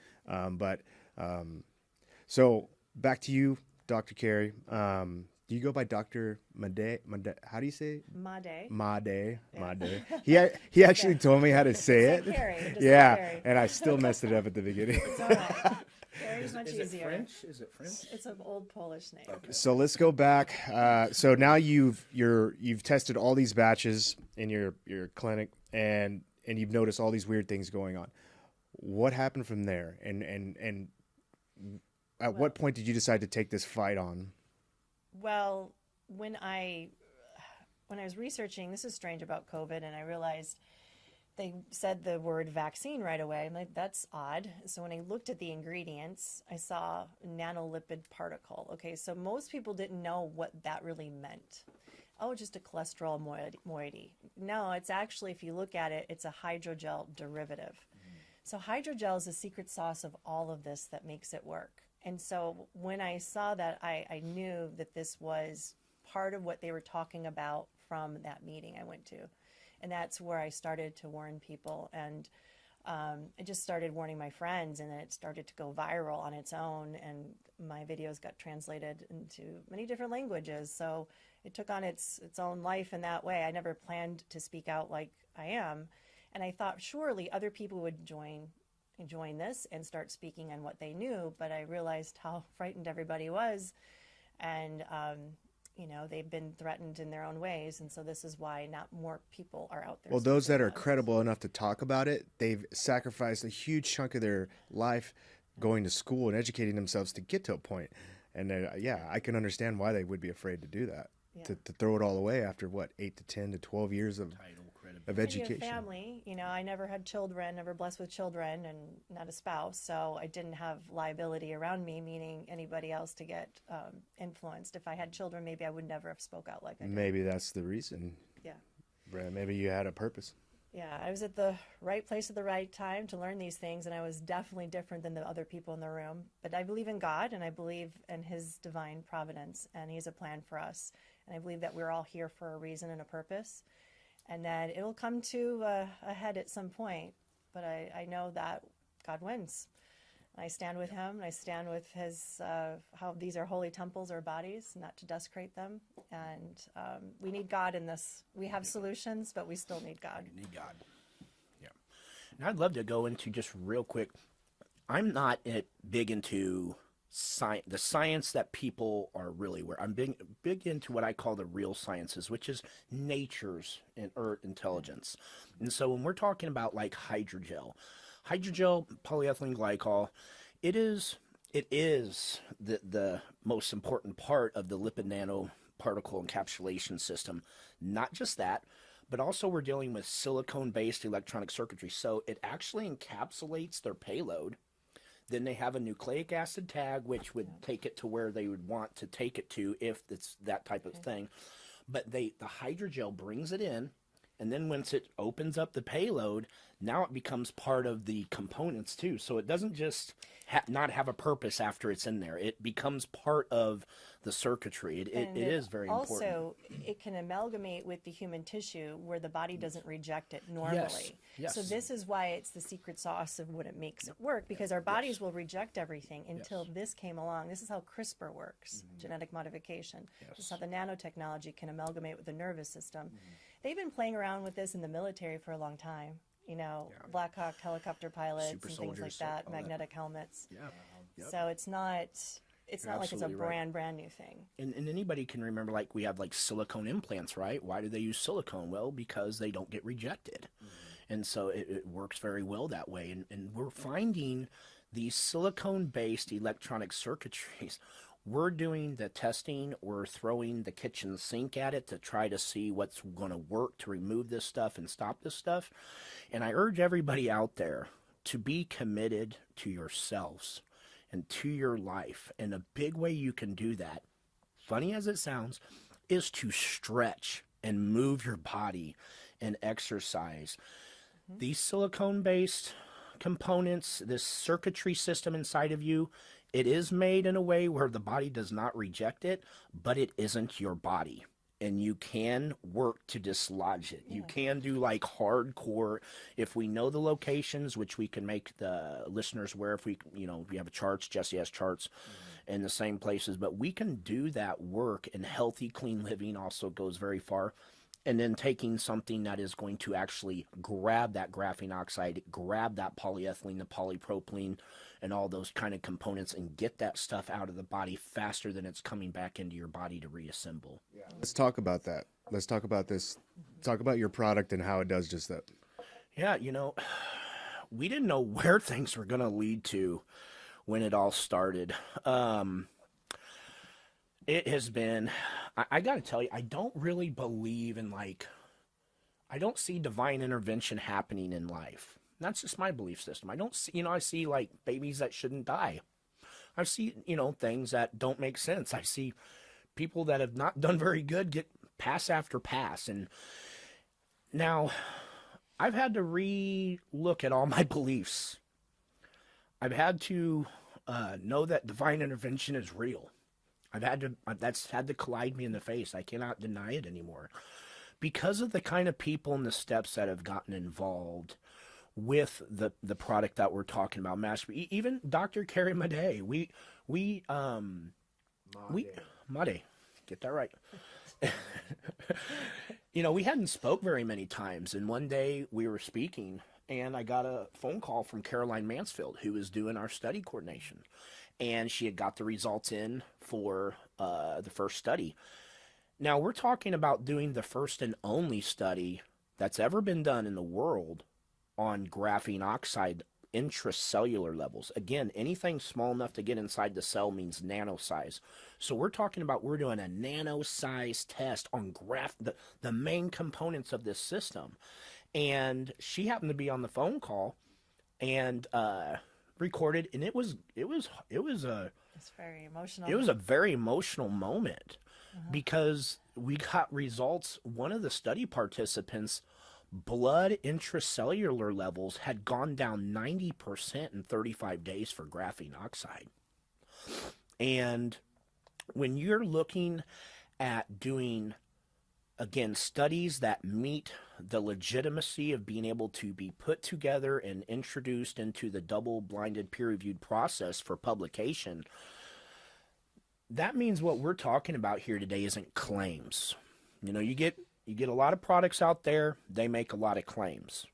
So back to you, Dr. Carrie. Do you go by Dr. Madej? How do you say it? Madej. Madej. Madej. He actually told me how to say it. Like Carrie, just like Yeah, Carrie. and I still messed it up at the beginning. It's all right. Carrie's much Is it easier. French? Is it French? It's an old Polish name. So let's go back. So now you've tested all these batches in your clinic, and you've noticed all these weird things going on. What happened from there? And at what point did you decide to take this fight on? Well, when I was researching, this is strange about COVID, and I realized they said the word vaccine right away. I'm like, that's odd. So when I looked at the ingredients, I saw nanolipid particle. Okay, so most people didn't know what that really meant. Oh, just a cholesterol moiety. No, it's actually, if you look at it, it's a hydrogel derivative. So hydrogel is the secret sauce of all of this that makes it work. And so when I saw that, I knew that this was part of what they were talking about from that meeting I went to. And that's where I started to warn people. And I just started warning my friends, and then it started to go viral on its own. And my videos got translated into many different languages. So it took on its own life in that way. I never planned to speak out like I am. And I thought surely other people would join this and start speaking on what they knew, but I realized how frightened everybody was, and they've been threatened in their own ways, and so this is why not more people are out there. Well, those that are credible enough to talk about it, they've sacrificed a huge chunk of their life going to school and educating themselves to get to a point. And I can understand why they would be afraid to do that, to throw it all away after 8 to 10 to 12 years of education. Family, I never had children, never blessed with children, and not a spouse, so I didn't have liability around me, meaning anybody else to get influenced. If I had children, maybe I would never have spoke out like I did. Maybe that's the reason. Yeah. Maybe you had a purpose. Yeah, I was at the right place at the right time to learn these things, and I was definitely different than the other people in the room. But I believe in God, and I believe in His divine providence, and He has a plan for us. And I believe that we're all here for a reason and a purpose, and that it'll come to a head at some point. But I know that God wins. I stand with Him, and I stand with His, how these are holy temples or bodies, not to desecrate them. And we need God in this. We have solutions, but we still need God. You need God. Yeah. And I'd love to go into just real quick. I'm not big into the science that people are really aware. I'm big into what I call the real sciences, which is nature's and earth intelligence. And so when we're talking about like hydrogel, polyethylene glycol, it is the most important part of the lipid nanoparticle encapsulation system. Not just that, but also we're dealing with silicone-based electronic circuitry. So it actually encapsulates their payload. Then they have a nucleic acid tag, which would take it to where they would want to take it to if it's that type of thing. But the hydrogel brings it in, and then once it opens up the payload, now it becomes part of the components too. So it doesn't just not have a purpose after it's in there. It becomes part of the circuitry. It is very important. Also, it can amalgamate with the human tissue where the body doesn't reject it normally. Yes. So this is why it's the secret sauce of what it makes it work, because our bodies will reject everything until this came along. This is how CRISPR works, genetic modification. This is how the nanotechnology can amalgamate with the nervous system. They've been playing around with this in the military for a long time. Black Hawk helicopter pilots Super and things like soldiers, that, all magnetic helmets. Yeah. Yep. So it's not like it's a absolutely right. brand new thing. And anybody can remember, like, we have like silicone implants, right? Why do they use silicone? Well, because they don't get rejected. And so it works very well that way. And we're finding these silicone-based electronic circuitries. We're doing the testing. We're throwing the kitchen sink at it to try to see what's going to work to remove this stuff and stop this stuff. And I urge everybody out there to be committed to yourselves and to your life. And a big way you can do that, funny as it sounds, is to stretch and move your body and exercise. These silicone-based components, this circuitry system inside of you, it is made in a way where the body does not reject it, but it isn't your body. And you can work to dislodge it. You can do like hardcore, if we know the locations, which we can make the listeners aware if we, we have charts, Jesse has charts in the same places, but we can do that work, and healthy, clean living also goes very far. And then taking something that is going to actually grab that graphene oxide, grab that polyethylene, the polypropylene, and all those kind of components, and get that stuff out of the body faster than it's coming back into your body to reassemble. Yeah. Let's talk about that. Let's talk about this. Talk about your product and how it does just that. Yeah, we didn't know where things were going to lead to when it all started. It has been, I got to tell you, I don't really believe in I don't see divine intervention happening in life. That's just my belief system. I don't see, I see like babies that shouldn't die. I see, things that don't make sense. I see people that have not done very good get pass after pass. And now I've had to re-look at all my beliefs. I've had to know that divine intervention is real. That's had to collide me in the face. I cannot deny it anymore. Because of the kind of people and the steps that have gotten involved with the product that we're talking about, even Dr. Carrie Madej, Madej, get that right. We hadn't spoke very many times, and one day we were speaking, and I got a phone call from Caroline Mansfield, who was doing our study coordination. And she had got the results in for the first study. Now, we're talking about doing the first and only study that's ever been done in the world on graphene oxide intracellular levels. Again, anything small enough to get inside the cell means nano size. So we're talking about we're doing a nano size test on the main components of this system. And she happened to be on the phone call and recorded, and it was very emotional. It was a very emotional moment because we got results. One of the study participants' blood intracellular levels had gone down 90% in 35 days for graphene oxide. And when you're looking at doing, again, studies that meet the legitimacy of being able to be put together and introduced into the double-blinded peer-reviewed process for publication, that means what we're talking about here today isn't claims. You get a lot of products out there, they make a lot of claims.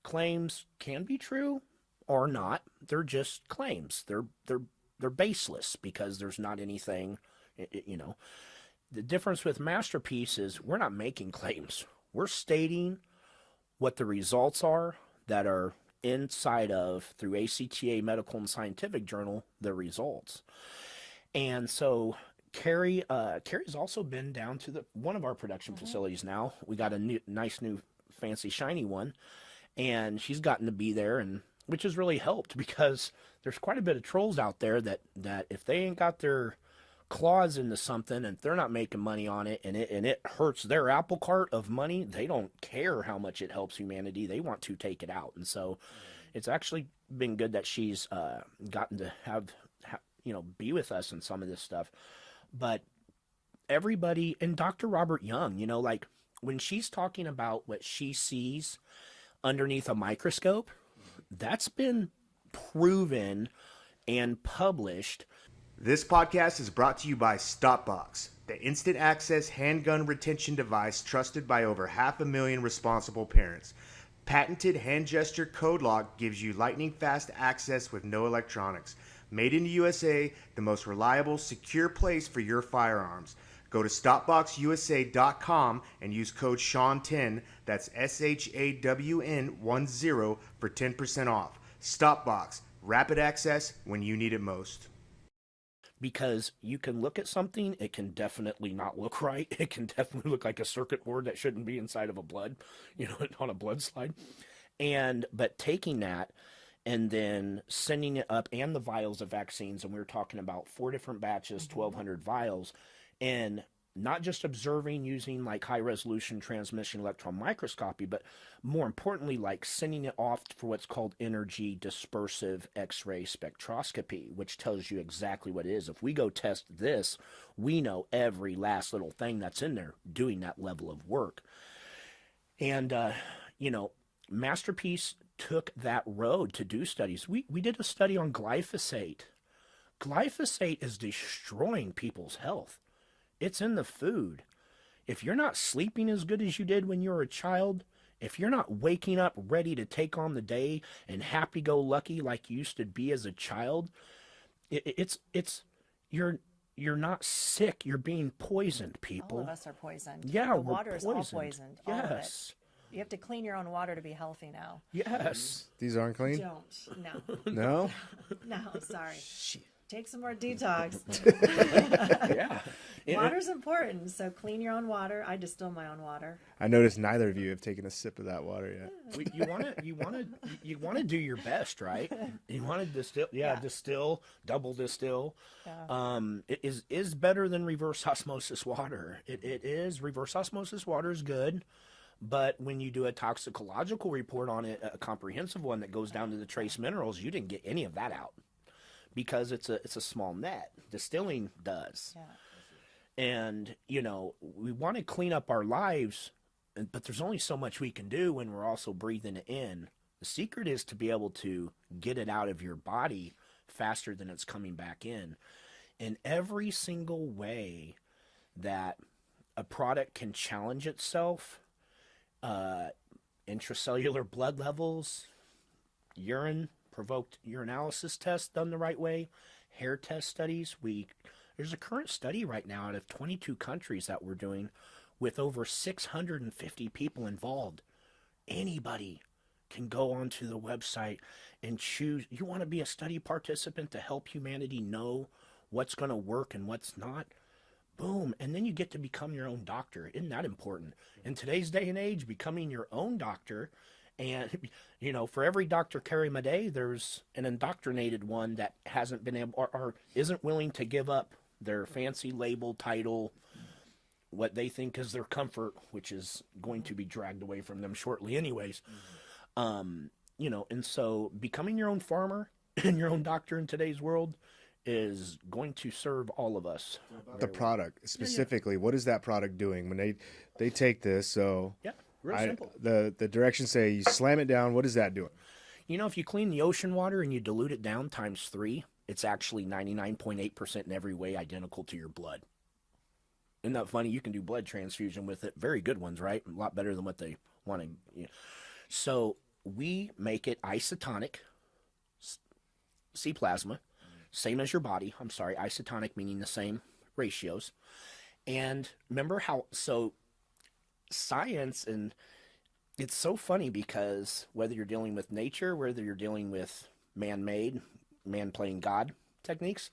Claims can be true or not. They're just claims. They're baseless because there's not anything, The difference with MasterPeace is we're not making claims. We're stating what the results are that are inside of, through ACTA Medical and Scientific Journal, the results. And so Carrie's also been down to one of our production facilities now. We got a nice new fancy shiny one, and she's gotten to be there, and which has really helped because there's quite a bit of trolls out there that if they ain't got their claws into something and they're not making money on it, and it hurts their apple cart of money, they don't care how much it helps humanity. They want to take it out. And so it's actually been good that she's gotten to have be with us in some of this stuff. But everybody, and Dr. Robert Young, when she's talking about what she sees underneath a microscope, that's been proven and published. This podcast is brought to you by StopBox, the instant access handgun retention device trusted by over 500,000 responsible parents. Patented hand gesture code lock gives you lightning fast access with no electronics. Made in the USA, the most reliable, secure place for your firearms. Go to StopBoxUSA.com and use code Shawn10, that's SHAWN10 for 10% off. StopBox, rapid access when you need it most. Because you can look at something, it can definitely not look right. It can definitely look like a circuit board that shouldn't be inside of a blood, on a blood slide. But taking that and then sending it up, and the vials of vaccines, and we were talking about 4 different batches, 1,200 vials, and not just observing using like high resolution transmission electron microscopy, but more importantly, like sending it off for what's called energy dispersive X-ray spectroscopy, which tells you exactly what it is. If we go test this, we know every last little thing that's in there doing that level of work. And, you know, MasterPeace took that road to do studies. We did a study on glyphosate. Glyphosate is destroying people's health. It's in the food. If you're not sleeping as good as you did when you were a child, if you're not waking up ready to take on the day and happy-go-lucky like you used to be as a child, you're not sick. You're being poisoned, people. All of us are poisoned. Yeah, the we're water is all poisoned. poisoned. All of it. Yes. You have to clean your own water to be healthy now. Yes. These aren't clean? Don't. No. No? No, sorry. Take some more detox. Yeah. Water's important, so clean your own water. I distill my own water. I noticed neither of you have taken a sip of that water yet. You want to do your best, right? You want to distill, distill, double distill. Yeah. It is better than reverse osmosis water. It is. Reverse osmosis water is good, but when you do a toxicological report on it, a comprehensive one that goes down to the trace minerals, you didn't get any of that out because it's a small net. Distilling does. Yeah. And, you know, we want to clean up our lives, but there's only so much we can do when we're also breathing it in. The secret is to be able to get it out of your body faster than it's coming back in. And every single way that a product can challenge itself, intracellular blood levels, provoked urinalysis tests done the right way, hair test studies, there's a current study right now out of 22 countries that we're doing with over 650 people involved. Anybody can go onto the website and choose. You want to be a study participant to help humanity know what's going to work and what's not? Boom. And then you get to become your own doctor. Isn't that important? In today's day and age, becoming your own doctor. And, you know, for every Dr. Carrie Madej, there's an indoctrinated one that hasn't been able or isn't willing to give up their fancy label, title, what they think is their comfort, which is going to be dragged away from them shortly anyways. You know, and so becoming your own farmer and your own doctor in today's world is going to serve all of us. The product, specifically, what is that product doing? When they take this, so Yeah, real simple. the directions say you slam it down, what is that doing? You know, if you clean the ocean water and you dilute it down times 3, it's actually 99.8% in every way identical to your blood. Isn't that funny? You can do blood transfusion with it. Very good ones, right? A lot better than what they want to. You know. So we make it isotonic, C plasma, same as your body. I'm sorry, isotonic meaning the same ratios. And remember how, so science, and it's so funny because whether you're dealing with nature, whether you're dealing with man-made, man playing God techniques,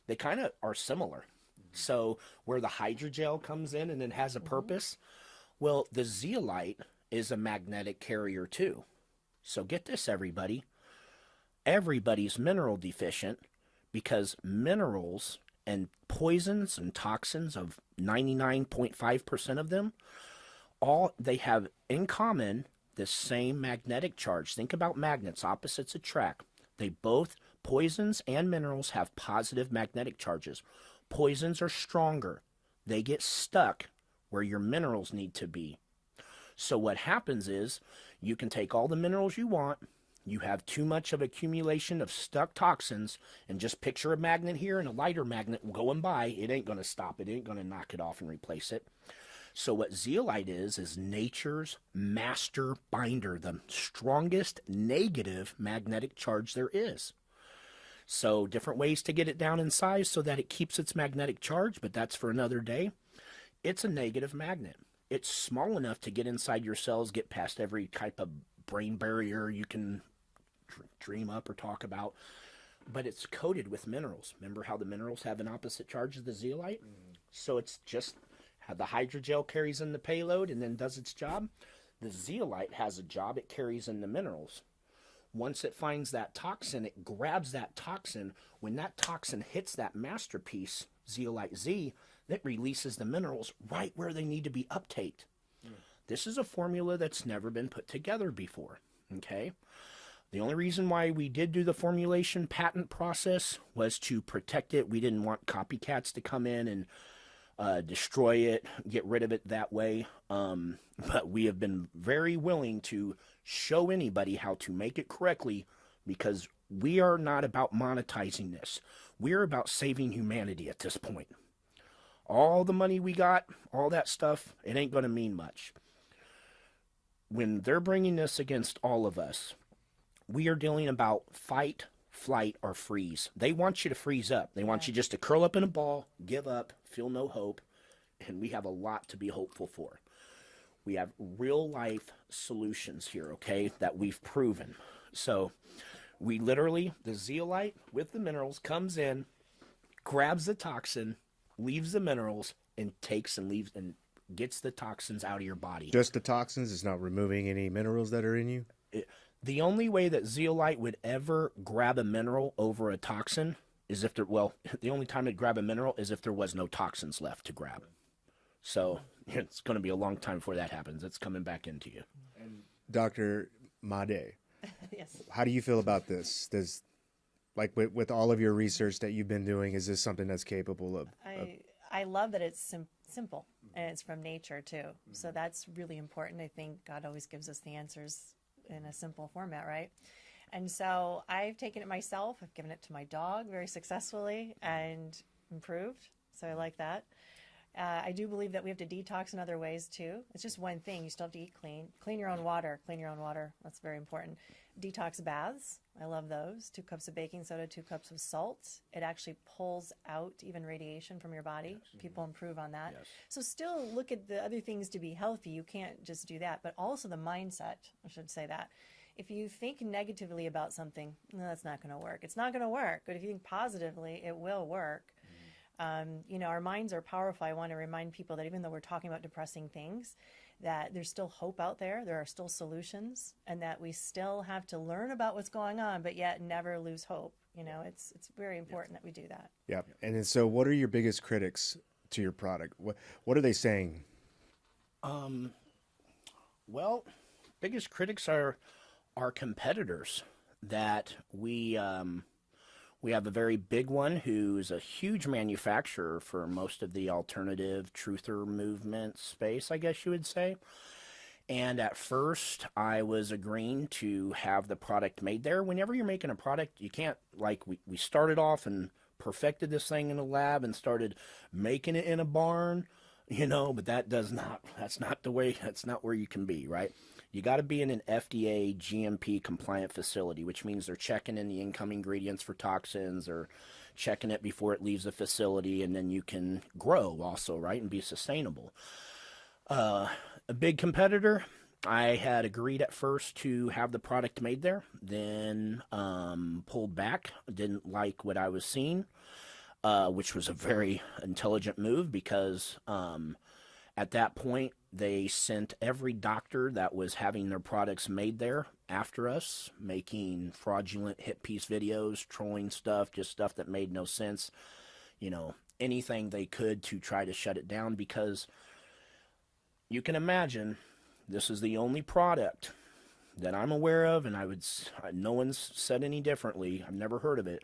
they kind of are similar. So where the hydrogel comes in and it has a purpose, well, the zeolite is a magnetic carrier too. So get this, everybody. Everybody's mineral deficient because minerals and poisons and toxins of 99.5% of them, all they have in common the same magnetic charge. Think about magnets, opposites attract. They both, poisons and minerals, have positive magnetic charges. Poisons are stronger. They get stuck where your minerals need to be. So what happens is you can take all the minerals you want, you have too much of accumulation of stuck toxins, and just picture a magnet here and a lighter magnet going by. It ain't going to stop. It ain't going to knock it off and replace it. So what zeolite is nature's master binder, the strongest negative magnetic charge there is. So different ways to get it down in size so that it keeps its magnetic charge, but that's for another day. It's a negative magnet. It's small enough to get inside your cells, get past every type of brain barrier you can dream up or talk about, but it's coated with minerals. Remember how the minerals have an opposite charge of the zeolite? So it's just how the hydrogel carries in the payload and then does its job. The zeolite has a job. It carries in the minerals. Once it finds that toxin, it grabs that toxin. When that toxin hits that MasterPeace, zeolite Z, that releases the minerals right where they need to be uptaked. This is a formula that's never been put together before, okay? The only reason why we did do the formulation patent process was to protect it. We didn't want copycats to come in and destroy it, get rid of it that way. But we have been very willing to show anybody how to make it correctly, because we are not about monetizing this. We're about saving humanity at this point. All the money we got, all that stuff, it ain't going to mean much. When they're bringing this against all of us, we are dealing about fight, flight, or freeze. They want you to freeze up. They want you just to curl up in a ball, give up, feel no hope, and we have a lot to be hopeful for. We have real life solutions here, okay, that we've proven. So we literally, the zeolite with the minerals comes in, grabs the toxin, leaves the minerals, and takes and leaves and gets the toxins out of your body. Just the toxins? It's not removing any minerals that are in you? The only way that zeolite would ever grab a mineral over a toxin is if there, well, the only time it'd grab a mineral is if there was no toxins left to grab. So it's going to be a long time before that happens. It's coming back into you. Dr. Madej, Yes. how do you feel about this? Does, like with all of your research that you've been doing, is this something that's capable of? I love that it's simple and it's from nature too. So that's really important. I think God always gives us the answers in a simple format, right? And so I've taken it myself. I've given it to my dog very successfully and improved. So I like that. I do believe that we have to detox in other ways too. It's just one thing. You still have to eat clean. Clean your own water. Clean your own water. That's very important. Detox baths. I love those. 2 cups of baking soda, 2 cups of salt. It actually pulls out even radiation from your body. Yes. People improve on that. Yes. So still look at the other things to be healthy. You can't just do that. But also the mindset. I should say that. If you think negatively about something, no, that's not going to work. It's not going to work. But if you think positively, it will work. You know, our minds are powerful. I want to remind people that even though we're talking about depressing things, that there's still hope out there. There are still solutions, and that we still have to learn about what's going on, but yet never lose hope. You know, it's very important that we do that. Yeah. And then, so what are your biggest critics to your product? What are they saying? Well, biggest critics are our competitors that we have a very big one who's a huge manufacturer for most of the alternative truther movement space, I guess you would say. And at first, I was agreeing to have the product made there. Whenever you're making a product, you can't, like, we started off and perfected this thing in a lab and started making it in a barn, you know, but that's not the way, that's not where you can be, right? You got to be in an FDA GMP compliant facility, which means they're checking in the incoming ingredients for toxins or checking it before it leaves the facility, and then you can grow also, right, and be sustainable. A big competitor, I had agreed at first to have the product made there, then pulled back, didn't like what I was seeing, which was a very intelligent move because at that point, they sent every doctor that was having their products made there after us, making fraudulent hit piece videos, trolling stuff, just stuff that made no sense, you know, anything they could to try to shut it down, because you can imagine this is the only product that I'm aware of, and no one's said any differently. I've never heard of it.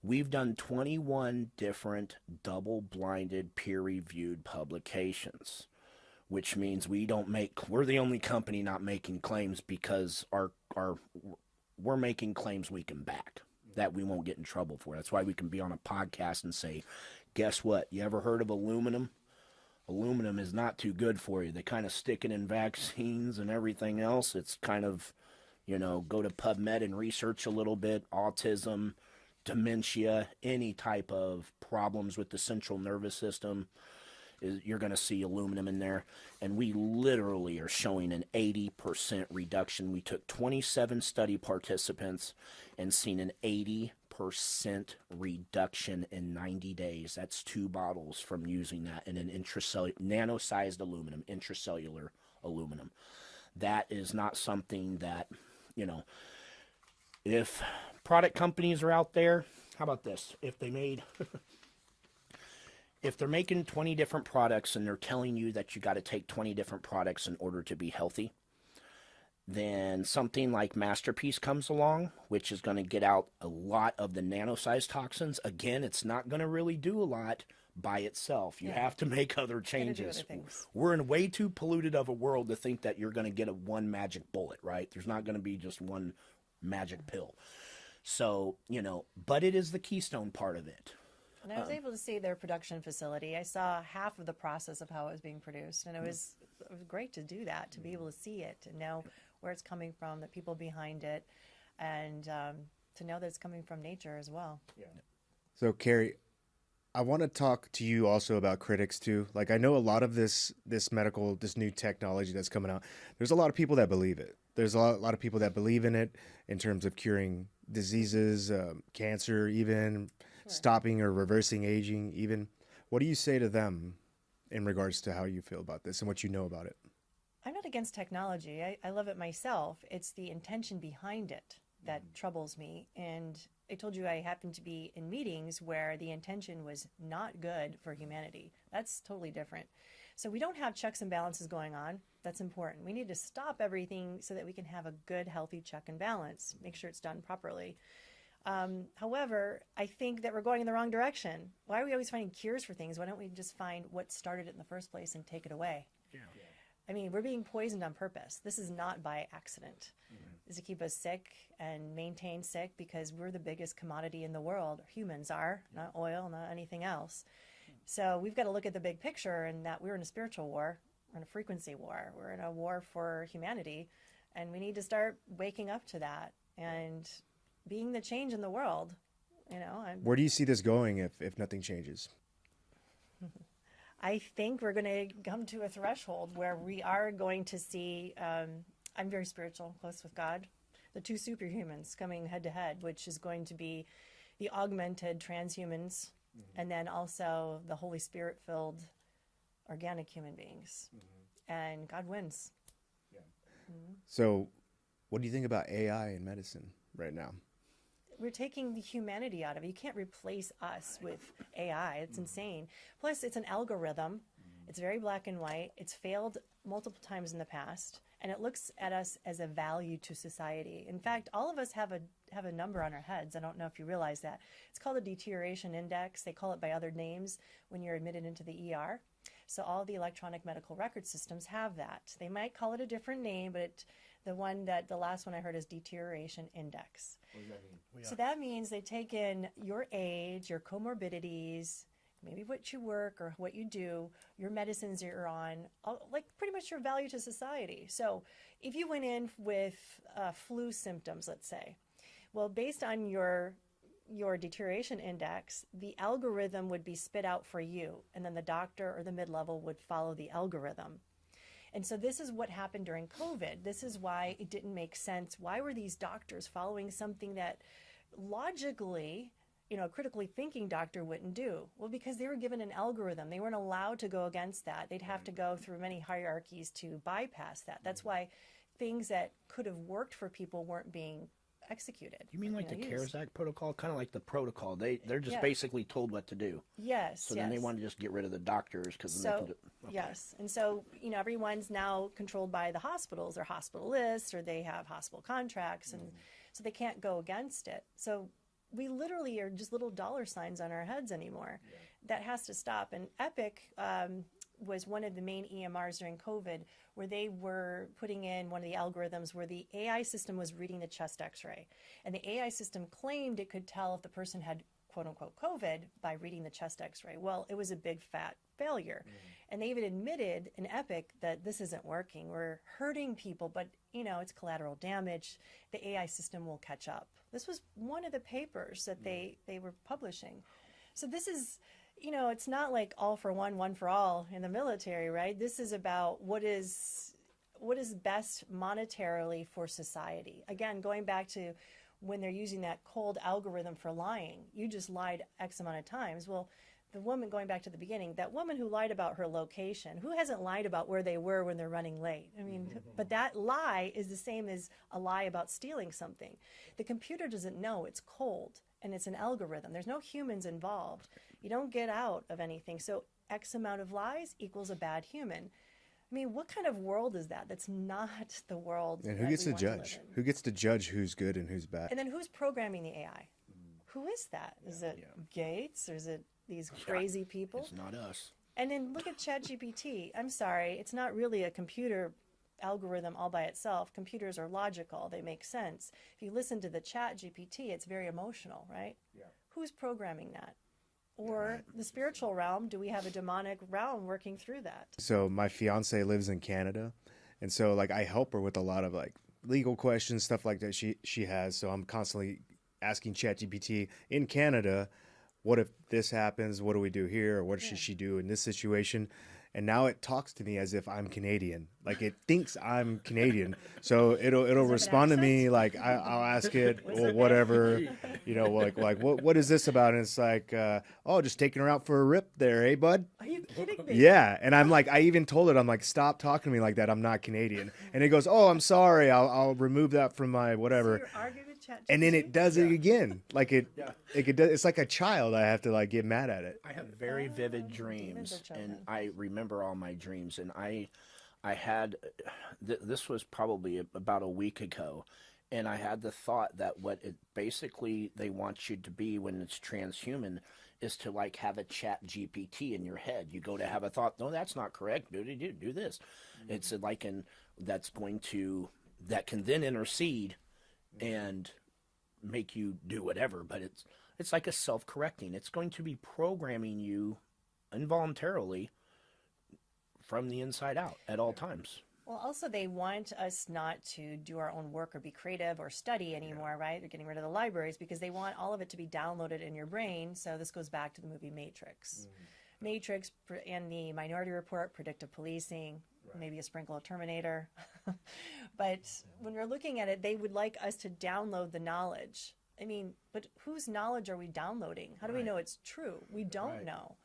We've done 21 different double-blinded peer-reviewed publications, which means we're the only company not making claims, because we're making claims we can back, that we won't get in trouble for. That's why we can be on a podcast and say, guess what? You ever heard of aluminum? Aluminum is not too good for you. They kind of stick it in vaccines and everything else. It's kind of, you know, go to PubMed and research a little bit. Autism, dementia, any type of problems with the central nervous system, you're going to see aluminum in there. And we literally are showing an 80% reduction. We took 27 study participants and seen an 80% reduction in 90 days. That's 2 bottles from using that in an nano-sized aluminum, intracellular aluminum. That is not something that, you know, if product companies are out there, how about this? If if they're making 20 different products and they're telling you that you got to take 20 different products in order to be healthy, then something like MasterPeace comes along, which is going to get out a lot of the nano-sized toxins. Again, it's not going to really do a lot by itself. You have to make other changes. We're in way too polluted of a world to think that you're going to get a one magic bullet, right? There's not going to be just one magic pill. So, you know, but it is the keystone part of it. And I was able to see their production facility. I saw half of the process of how it was being produced, and it was great to do that, to be able to see it and know where it's coming from, the people behind it, and to know that it's coming from nature as well. Yeah. So, Carrie, I want to talk to you also about critics too. Like, I know a lot of this new technology that's coming out. There's a lot of people that believe it. There's a lot of people that believe in it in terms of curing diseases, cancer, even stopping or reversing aging. Even, what do you say to them in regards to how you feel about this and what you know about it? I'm not against technology. I love it myself. It's the intention behind it that troubles me. And I told you I happened to be in meetings where the intention was not good for humanity. That's totally different. So we don't have checks and balances going on. That's important. We need to stop everything so that we can have a good, healthy check and balance, make sure it's done properly. However, I think that we're going in the wrong direction. Why are we always finding cures for things? Why don't we just find what started it in the first place and take it away? Yeah. I mean, we're being poisoned on purpose. This is not by accident. This is to keep us sick and maintain sick because we're the biggest commodity in the world. Humans are, not oil, not anything else. So we've got to look at the big picture and that we're in a spiritual war, we're in a frequency war, we're in a war for humanity, and we need to start waking up to that and being the change in the world. You know, where do you see this going if nothing changes? I think we're going to come to a threshold where we are going to see, I'm very spiritual, close with God, the two superhumans coming head to head, which is going to be the augmented transhumans and then also the Holy Spirit-filled organic human beings. And God wins. Yeah. So what do you think about AI in medicine right now? We're taking the humanity out of it. You can't replace us with AI. It's insane. Plus, it's an algorithm. It's very black and white. It's failed multiple times in the past, and it looks at us as a value to society. In fact, all of us have a number on our heads. I don't know if you realize that. It's called a deterioration index. They call it by other names when you're admitted into the ER. So all the electronic medical record systems have that. They might call it a different name, but the last one I heard is deterioration index. What does that mean? So that means they take in your age, your comorbidities, maybe what you work or what you do, your medicines you're on, like pretty much your value to society. So if you went in with flu symptoms, let's say, well, based on your deterioration index, the algorithm would be spit out for you, and then the doctor or the mid-level would follow the algorithm. And so this is what happened during COVID. This is why it didn't make sense. Why were these doctors following something that logically, you know, a critically thinking doctor wouldn't do? Well, because they were given an algorithm. They weren't allowed to go against that. They'd have to go through many hierarchies to bypass that. That's why things that could have worked for people weren't being executed. You mean like the CARES Act protocol? Kind of like the protocol. They're just basically told what to do. Yes. So then they want to just get rid of the doctors because then they can do. Okay. Yes. And so, you know, everyone's now controlled by the hospitals or hospitalists, or they have hospital contracts, and so they can't go against it. So we literally are just little dollar signs on our heads anymore. Yeah. That has to stop. And Epic was one of the main EMRs during COVID, where they were putting in one of the algorithms where the AI system was reading the chest x-ray. And the AI system claimed it could tell if the person had quote unquote COVID by reading the chest x-ray. Well, it was a big fat failure. And they even admitted in Epic that this isn't working. We're hurting people, but you know, it's collateral damage. The AI system will catch up. This was one of the papers that they were publishing. So this is, you know, it's not like all for one, one for all in the military, right? This is about what is best monetarily for society. Again, going back to when they're using that cold algorithm for lying, you just lied X amount of times. Well, the woman, going back to the beginning, that woman who lied about her location, who hasn't lied about where they were when they're running late? I mean, but that lie is the same as a lie about stealing something. The computer doesn't know, it's cold, and it's an algorithm. There's no humans involved. You don't get out of anything. So X amount of lies equals a bad human. I mean, what kind of world is that? That's not the world. And who that gets we to want to live judge? in. Who gets to judge who's good and who's bad? And then who's programming the AI? Who is that? Is it Gates, or is it these crazy people? It's not us. And then look at ChatGPT. I'm sorry, it's not really a computer algorithm all by itself. Computers are logical, they make sense. If you listen to the ChatGPT, it's very emotional, right? Yeah. Who's programming that? Or the spiritual realm, do we have a demonic realm working through that? So my fiance lives in Canada, and so like I help her with a lot of like legal questions, stuff like that she has. So I'm constantly asking ChatGPT in Canada, what if this happens? What do we do here? Or what should she do in this situation? And now it talks to me as if I'm Canadian. Like it thinks I'm Canadian. So it'll respond to me like I'll ask it or whatever, you know, like what is this about? And it's like, oh, just taking her out for a rip there, hey bud? Are you kidding me? Yeah. And I'm like, I even told it, I'm like, stop talking to me like that. I'm not Canadian. And it goes, oh, I'm sorry. I'll remove that from my whatever. So you're arguing with ChatGPT? And then it does it again. Like it's like a child. I have to like get mad at it. I have very vivid dreams, are children. and I remember all my dreams. And I had this was probably about a week ago, and I had the thought that what it basically they want you to be when it's transhuman is to like have a chat GPT in your head. You go to have a thought, no, that's not correct. Do this. It's like that can then intercede and make you do whatever, but it's like a self-correcting. It's going to be programming you involuntarily from the inside out at all times. Well, also they want us not to do our own work or be creative or study anymore, right? They're getting rid of the libraries because they want all of it to be downloaded in your brain. So this goes back to the movie Matrix. Matrix and the Minority Report, predictive policing, maybe a sprinkle of Terminator. But when we're looking at it, they would like us to download the knowledge. I mean, but whose knowledge are we downloading? How do we know it's true? We don't know.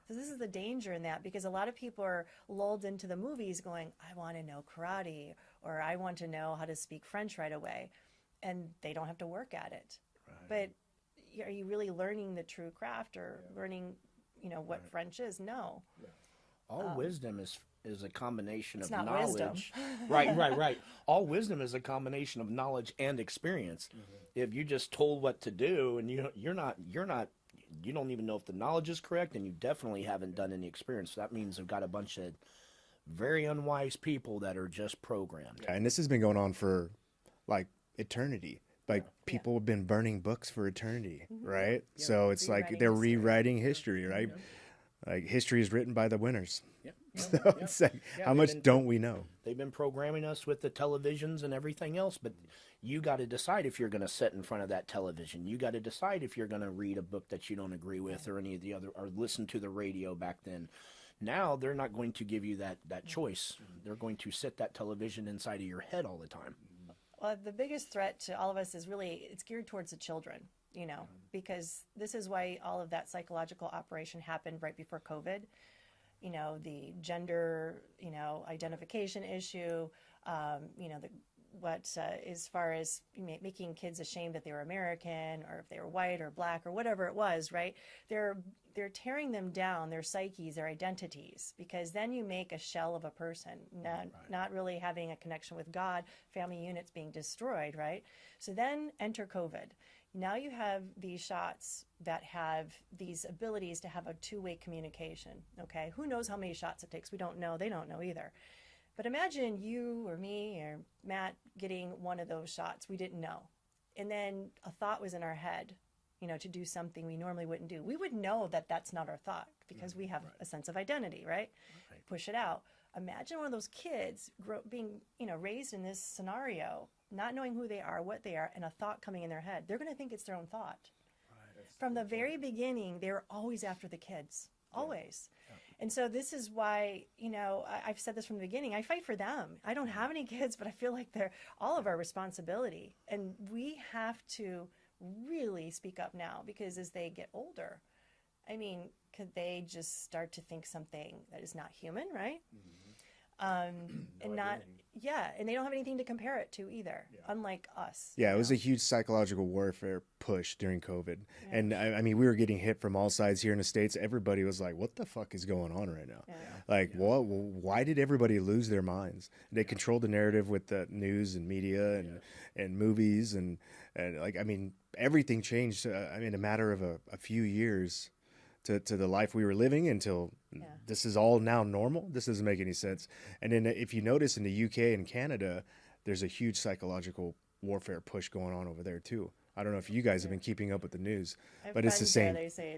So this is the danger in that, because a lot of people are lulled into the movies going, I want to know karate, or I want to know how to speak French right away. And they don't have to work at it. But are you really learning the true craft or learning, you know, what French is? No. All wisdom is a combination of not knowledge. wisdom. Right. All wisdom is a combination of knowledge and experience. If you just told what to do and you don't even know if the knowledge is correct, and you definitely haven't done any experience. So that means they've got a bunch of very unwise people that are just programmed. And this has been going on for like eternity. Like people have been burning books for eternity, right? So it's like they're rewriting history, right? Like history is written by the winners. So it's like, how much don't we know? They've been programming us with the televisions and everything else, but you got to decide if you're going to sit in front of that television. You got to decide if you're going to read a book that you don't agree with, or any of the other, or listen to the radio back then. Now they're not going to give you that choice. They're going to sit that television inside of your head all the time. Well, the biggest threat to all of us is really, it's geared towards the children, you know, because this is why all of that psychological operation happened right before COVID. You know, the gender, you know, identification issue, you know, as far as making kids ashamed that they were American, or if they were white or black or whatever it was, right? They're tearing them down, their psyches, their identities, because then you make a shell of a person, not really having a connection with God, family units being destroyed, right? So then enter COVID. Now you have these shots that have these abilities to have a two-way communication, okay? Who knows how many shots it takes? We don't know. They don't know either. But imagine you or me or Matt getting one of those shots. We didn't know. And then a thought was in our head, you know, to do something we normally wouldn't do. We would know that that's not our thought because we have a sense of identity, right? Push it out. Imagine one of those kids being, you know, raised in this scenario, not knowing who they are, what they are, and a thought coming in their head. They're going to think it's their own thought. From the very beginning, they're always after the kids, always. And so this is why, you know, I've said this from the beginning, I fight for them. I don't have any kids, but I feel like they're all of our responsibility. And we have to really speak up now, because as they get older, I mean, could they just start to think something that is not human, right? And not, yeah, and they don't have anything to compare it to either, unlike us. Yeah, it was a huge psychological warfare push during COVID. And I mean, we were getting hit from all sides here in the States. Everybody was like, what the fuck is going on right now? Like, why did everybody lose their minds? They controlled the narrative with the news and media and movies. And like, I mean, everything changed, I mean, a matter of a few years to the life we were living until this is all now normal. This doesn't make any sense. And then if you notice in the UK and Canada, there's a huge psychological warfare push going on over there too. I don't know if you guys have been keeping up with the news, but it's the same. They say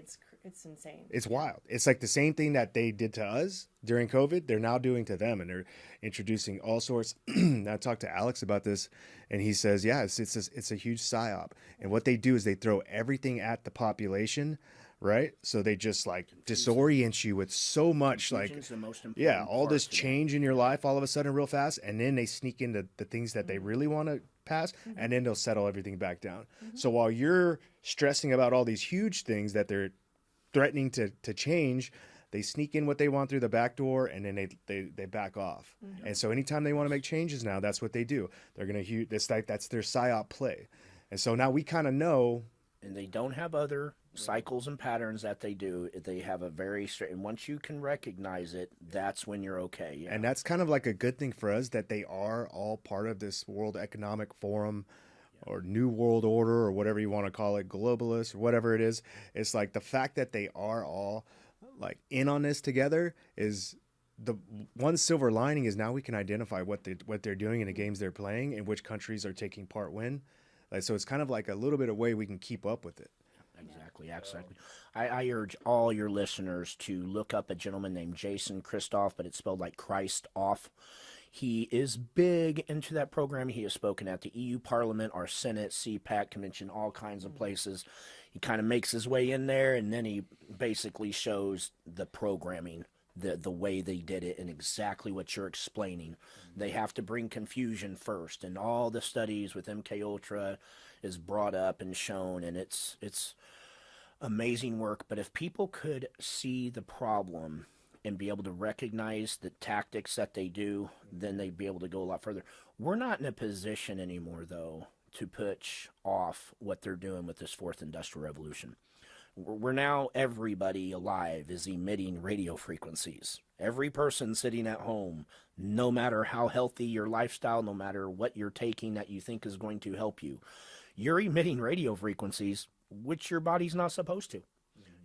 it's insane. It's wild. It's like the same thing that they did to us during COVID, they're now doing to them, and they're introducing all sorts. I talked to Alex about this, and he says, yeah, it's a huge psyop. And what they do is they throw everything at the population, right? So they just like disorient you with so much, like, the most important all part this today. change in your life all of a sudden real fast, and then they sneak into the things that they really want to pass, and then they'll settle everything back down. So while you're stressing about all these huge things that they're threatening to change, they sneak in what they want through the back door, and then they back off. And so anytime they want to make changes now, that's what they do. They're gonna that's their psyop play. And so now we kind of know. And they don't have other cycles and patterns that they do. They have a very straight, and once you can recognize it, that's when you're okay. And that's kind of like a good thing for us, that they are all part of this World Economic Forum or New World Order, or whatever you want to call it, globalist or whatever it is. It's like the fact that they are all like in on this together is the one silver lining, is now we can identify what they're doing in the games they're playing and which countries are taking part when. Like, so it's kind of like a little bit of way we can keep up with it. Exactly. I urge all your listeners to look up a gentleman named Jason Christoff, but it's spelled like Christ off. He is big into that program. He has spoken at the EU Parliament, our Senate, CPAC convention, all kinds of places. He kind of makes his way in there, and then he basically shows the programming, the way they did it, and exactly what you're explaining. They have to bring confusion first, and all the studies with MK Ultra is brought up and shown, and it's amazing work. But if people could see the problem and be able to recognize the tactics that they do, then they'd be able to go a lot further. We're not in a position anymore, though, to push off what they're doing with this fourth industrial revolution. We're now, everybody alive is emitting radio frequencies. Every person sitting at home, no matter how healthy your lifestyle, no matter what you're taking that you think is going to help you, you're emitting radio frequencies, which your body's not supposed to.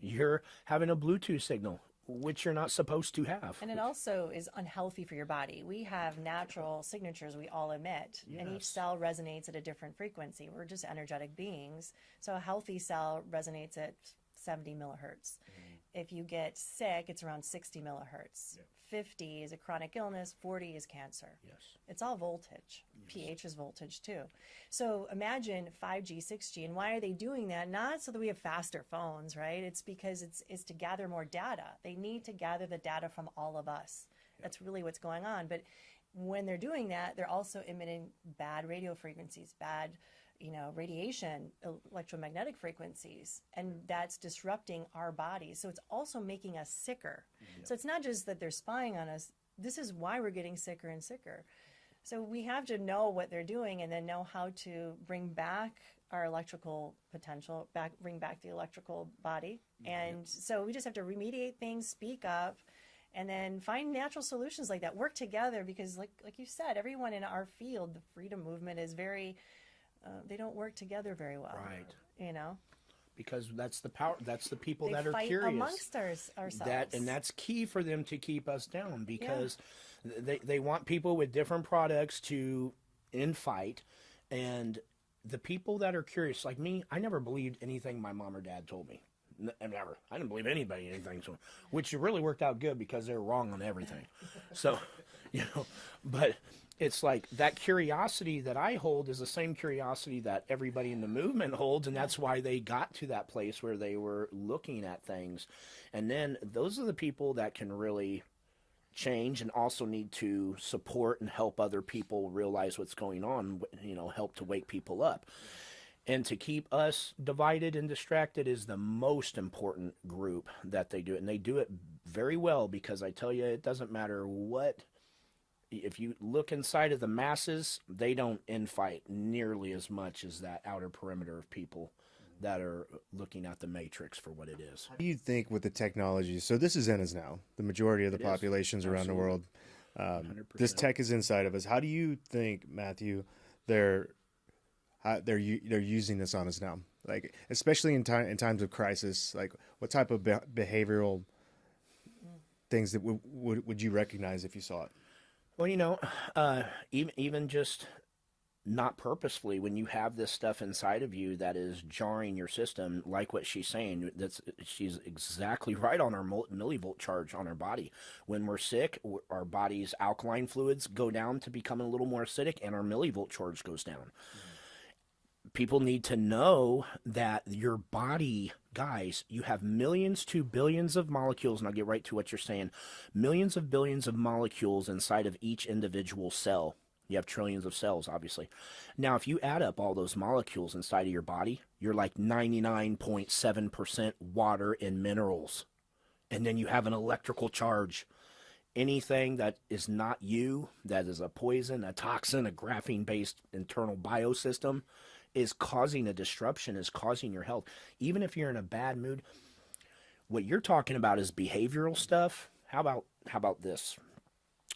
You're having a Bluetooth signal, which you're not supposed to have. And it also is unhealthy for your body. We have natural signatures we all emit, and each cell resonates at a different frequency. We're just energetic beings. So a healthy cell resonates at 70 millihertz. If you get sick, it's around 60 millihertz. 50 is a chronic illness, 40 is cancer. It's all voltage. pH is voltage too. So imagine 5G, 6G, and why are they doing that? Not so that we have faster phones, right? It's because it's to gather more data. They need to gather the data from all of us. That's really what's going on. But when they're doing that, they're also emitting bad radio frequencies, bad radiation, electromagnetic frequencies, and that's disrupting our bodies. So it's also making us sicker. So it's not just that they're spying on us. This is why we're getting sicker and sicker. So we have to know what they're doing, and then know how to bring back our electrical potential, bring back the electrical body. And so we just have to remediate things, speak up, and then find natural solutions like that. Work together, because like you said, everyone in our field, the freedom movement is very... they don't work together very well. Right. Because that's the power. That's the people that are fight curious. Amongst ourselves. And that's key for them to keep us down, because they want people with different products to infight. And the people that are curious, like me, I never believed anything my mom or dad told me. Never. I didn't believe anybody anything, which really worked out good, because they're wrong on everything. So, but it's like that curiosity that I hold is the same curiosity that everybody in the movement holds, and that's why they got to that place where they were looking at things. And then those are the people that can really change, and also need to support and help other people realize what's going on, help to wake people up. And to keep us divided and distracted is the most important group that they do it. And they do it very well, because I tell you, it doesn't matter what if you look inside of the masses, they don't infight nearly as much as that outer perimeter of people that are looking at the matrix for what it is. What do you think with the technology? So this is in us now. The majority of the populations around the world. 100%. This tech is inside of us. How do you think, Matthew, they're using this on us now? Like, especially in times of crisis, like what type of behavioral things that would you recognize if you saw it? Well, even just not purposefully, when you have this stuff inside of you that is jarring your system, like what she's saying, she's exactly right on our millivolt charge on our body. When we're sick, our body's alkaline fluids go down to become a little more acidic, and our millivolt charge goes down. People need to know that your body, guys, you have millions to billions of molecules, and I'll get right to what you're saying. Millions of billions of molecules inside of each individual cell. You have trillions of cells, obviously. Now, if you add up all those molecules inside of your body, you're like 99.7% water and minerals. And then you have an electrical charge. Anything that is not you, that is a poison, a toxin, a graphene-based internal biosystem, is causing a disruption, is causing your health. Even if you're in a bad mood, what you're talking about is behavioral stuff. How about this?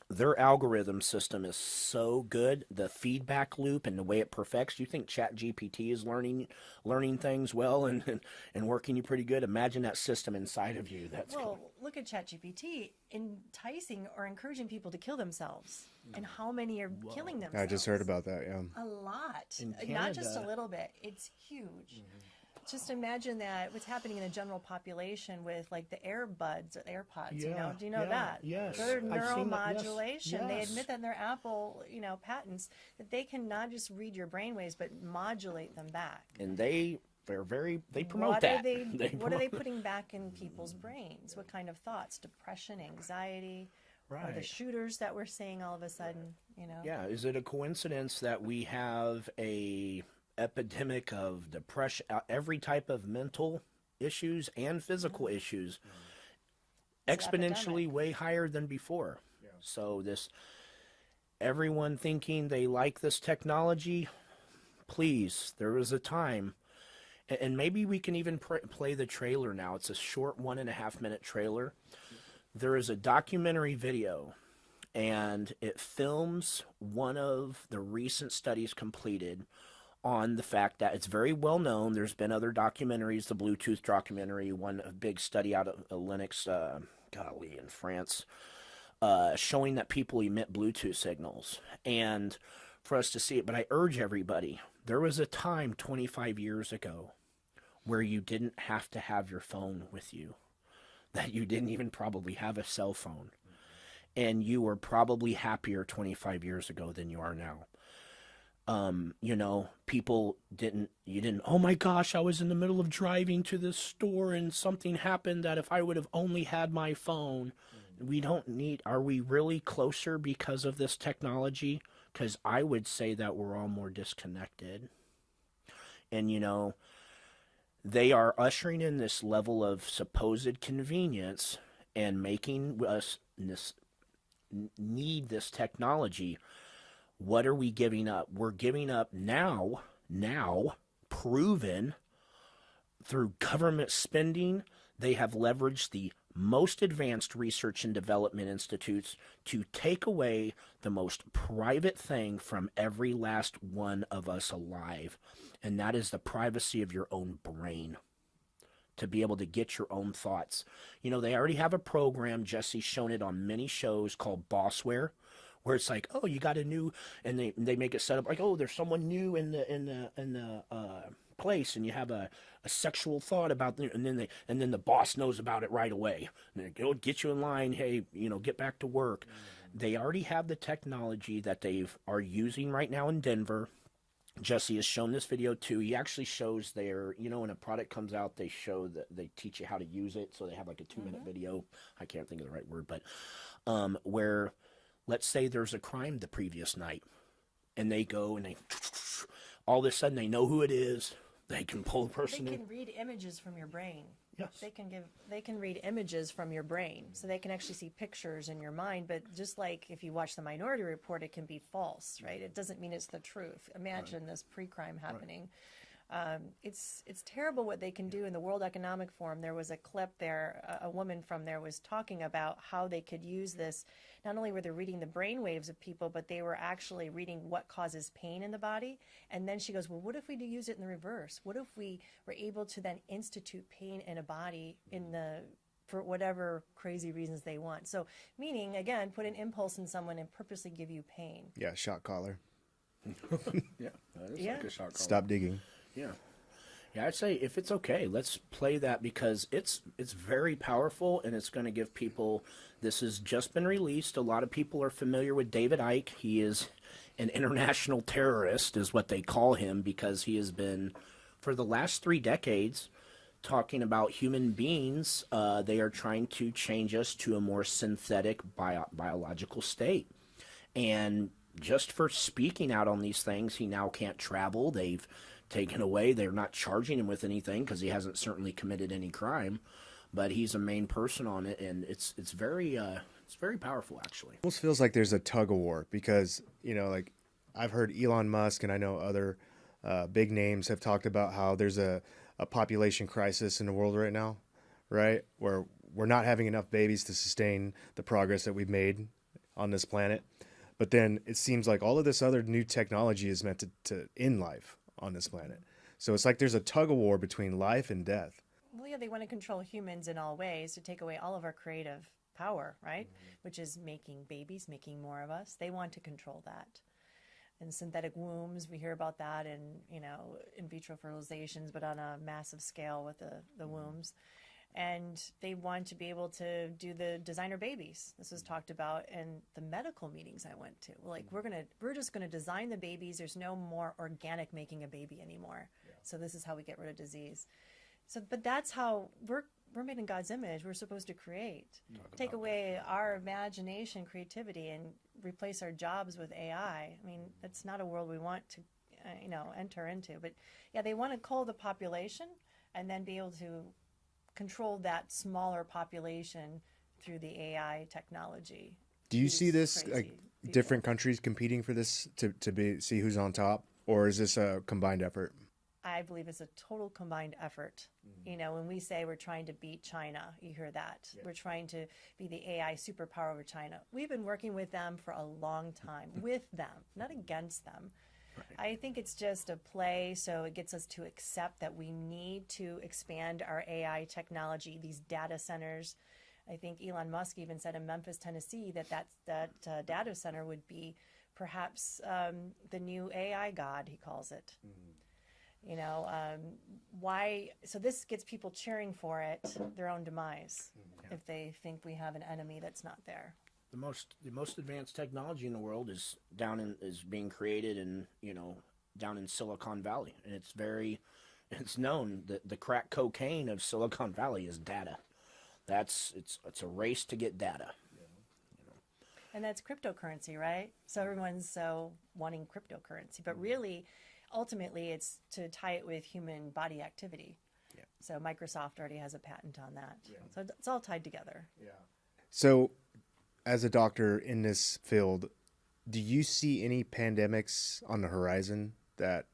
Their algorithm system is so good, the feedback loop and the way it perfects. You think ChatGPT is learning things well and working you pretty good? Imagine that system inside of you. Look at ChatGPT enticing or encouraging people to kill themselves. And how many are killing themselves? I just heard about that, yeah. A lot. In Not just a Canada. little bit. It's huge. Just imagine that what's happening in the general population with like the AirBuds or AirPods, Yeah, do you know yeah, that? yes. They're I've seen that, yes, neuromodulation. They yes. admit that in their Apple, patents, that they can not just read your brainwaves, but modulate them back. And they promote What that. are they promote- putting back in people's brains? What kind of thoughts? Depression, anxiety, or the Right. shooters that we're seeing all of a sudden, Yeah, is it a coincidence that we have a epidemic of depression, every type of mental issues and physical issues, exponentially epidemic. way higher than before? So everyone thinking they like this technology, please, there was a time, and maybe we can even play the trailer now. It's a short 1.5 minute trailer. There is a documentary video, and it films one of the recent studies completed on the fact that it's very well known. There's been other documentaries, the Bluetooth documentary, a big study out of Linux, in France, showing that people emit Bluetooth signals, and for us to see it. But I urge everybody, there was a time 25 years ago where you didn't have to have your phone with you, that you didn't even probably have a cell phone, and you were probably happier 25 years ago than you are now. People didn't, oh my gosh, I was in the middle of driving to this store and something happened that if I would have only had my phone. Are we really closer because of this technology? Because I would say that we're all more disconnected. And, they are ushering in this level of supposed convenience and making us need this technology. What are we giving up? We're giving up now proven through government spending. They have leveraged the most advanced research and development institutes to take away the most private thing from every last one of us alive, and that is the privacy of your own brain, to be able to get your own thoughts. They already have a program, Jesse's shown it on many shows, called Bossware, where it's like, oh, you got a new, and they make it set up like, oh, there's someone new in the place, and you have a sexual thought about, and then the boss knows about it right away, and they'll get you in line. Hey, get back to work. They already have the technology that they are using right now in Denver. Jesse has shown this video too. He actually shows when a product comes out, they show that they teach you how to use it. So they have like a 2-minute video. I can't think of the right word, but where, let's say there's a crime the previous night, and they go and all of a sudden they know who it is. They can pull the person They in. can read images from your brain. Yes. They can read images from your brain, so they can actually see pictures in your mind. But just like if you watch the Minority Report, it can be false, right? It doesn't mean it's the truth. Imagine this pre-crime happening. It's terrible what they can do. In the World Economic Forum, there was a clip there, a woman from there was talking about how they could use this. Not only were they reading the brain waves of people, but they were actually reading what causes pain in the body. And then she goes, well, what if we do use it in the reverse? What if we were able to then institute pain in a body for whatever crazy reasons they want? So meaning, again, put an impulse in someone and purposely give you pain. Yeah, shock collar. Yeah, that is Yeah. like a shock collar. Stop digging. Yeah. Yeah, I'd say if it's okay, let's play that because it's very powerful and it's going to give people. This has just been released. A lot of people are familiar with David Icke. He is an international terrorist, is what they call him, because he has been, for the last 3 decades, talking about human beings. They are trying to change us to a more synthetic biological state. And just for speaking out on these things, he now can't travel. They've taken away. They're not charging him with anything because he hasn't certainly committed any crime, but he's a main person on it, and it's very powerful actually. Almost feels like there's a tug of war because like I've heard Elon Musk and I know other big names have talked about how there's a population crisis in the world right now, right? Where we're not having enough babies to sustain the progress that we've made on this planet. But then it seems like all of this other new technology is meant to end life on this planet. So it's like there's a tug of war between life and death. Well, yeah, they want to control humans in all ways to take away all of our creative power, right? Which is making babies, making more of us. They want to control that. And synthetic wombs, we hear about that in, in vitro fertilizations, but on a massive scale with the wombs. And they want to be able to do the designer babies. This was talked about in the medical meetings I went to. Like, we're just gonna design the babies. There's no more organic making a baby anymore. Yeah. So this is how we get rid of disease. So, but that's how we're made in God's image. We're supposed to create. Take away our imagination, creativity, and replace our jobs with AI. I mean, that's not a world we want to, enter into. But yeah, they want to cull the population and then be able to control that smaller population through the AI technology. Do you see this like different countries competing for this to see who's on top, or is this a combined effort? I believe it's a total combined effort. When we say we're trying to beat China, you hear that. Yeah. We're trying to be the AI superpower over China. We've been working with them for a long time, with them, not against them. Right. I think it's just a play, so it gets us to accept that we need to expand our AI technology, these data centers. I think Elon Musk even said in Memphis, Tennessee, that data center would be perhaps the new AI god, he calls it. Why? So this gets people cheering for it, their own demise, if they think we have an enemy that's not there. The most advanced technology in the world is being created in down in Silicon Valley, and it's known that the crack cocaine of Silicon Valley is data. It's a race to get data. And that's cryptocurrency, right? So everyone's wanting cryptocurrency, but really, ultimately, it's to tie it with human body activity. Yeah. So Microsoft already has a patent on that. Yeah. So it's all tied together. Yeah. So, as a doctor in this field, do you see any pandemics on the horizon that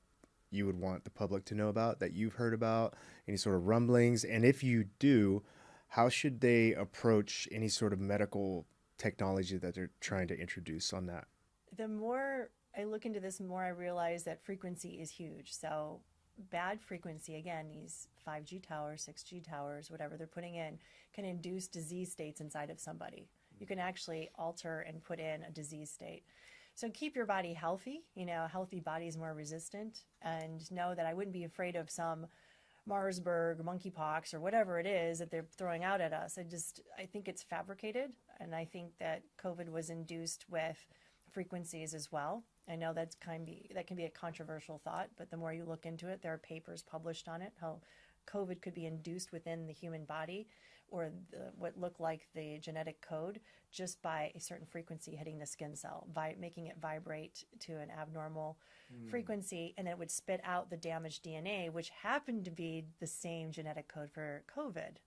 you would want the public to know about, that you've heard about, any sort of rumblings? And if you do, how should they approach any sort of medical technology that they're trying to introduce on that? The more I look into this, the more I realize that frequency is huge. So bad frequency, again, these 5G towers, 6G towers, whatever they're putting in, can induce disease states inside of somebody. You can actually alter and put in a disease state. So keep your body healthy. A healthy body is more resistant. And know that I wouldn't be afraid of some Marsburg, monkeypox, or whatever it is that they're throwing out at us. I think it's fabricated. And I think that COVID was induced with frequencies as well. I know that can be a controversial thought, but the more you look into it, there are papers published on it, how COVID could be induced within the human body, or what look like the genetic code just by a certain frequency hitting the skin cell, making it vibrate to an abnormal frequency, and then it would spit out the damaged DNA, which happened to be the same genetic code for COVID.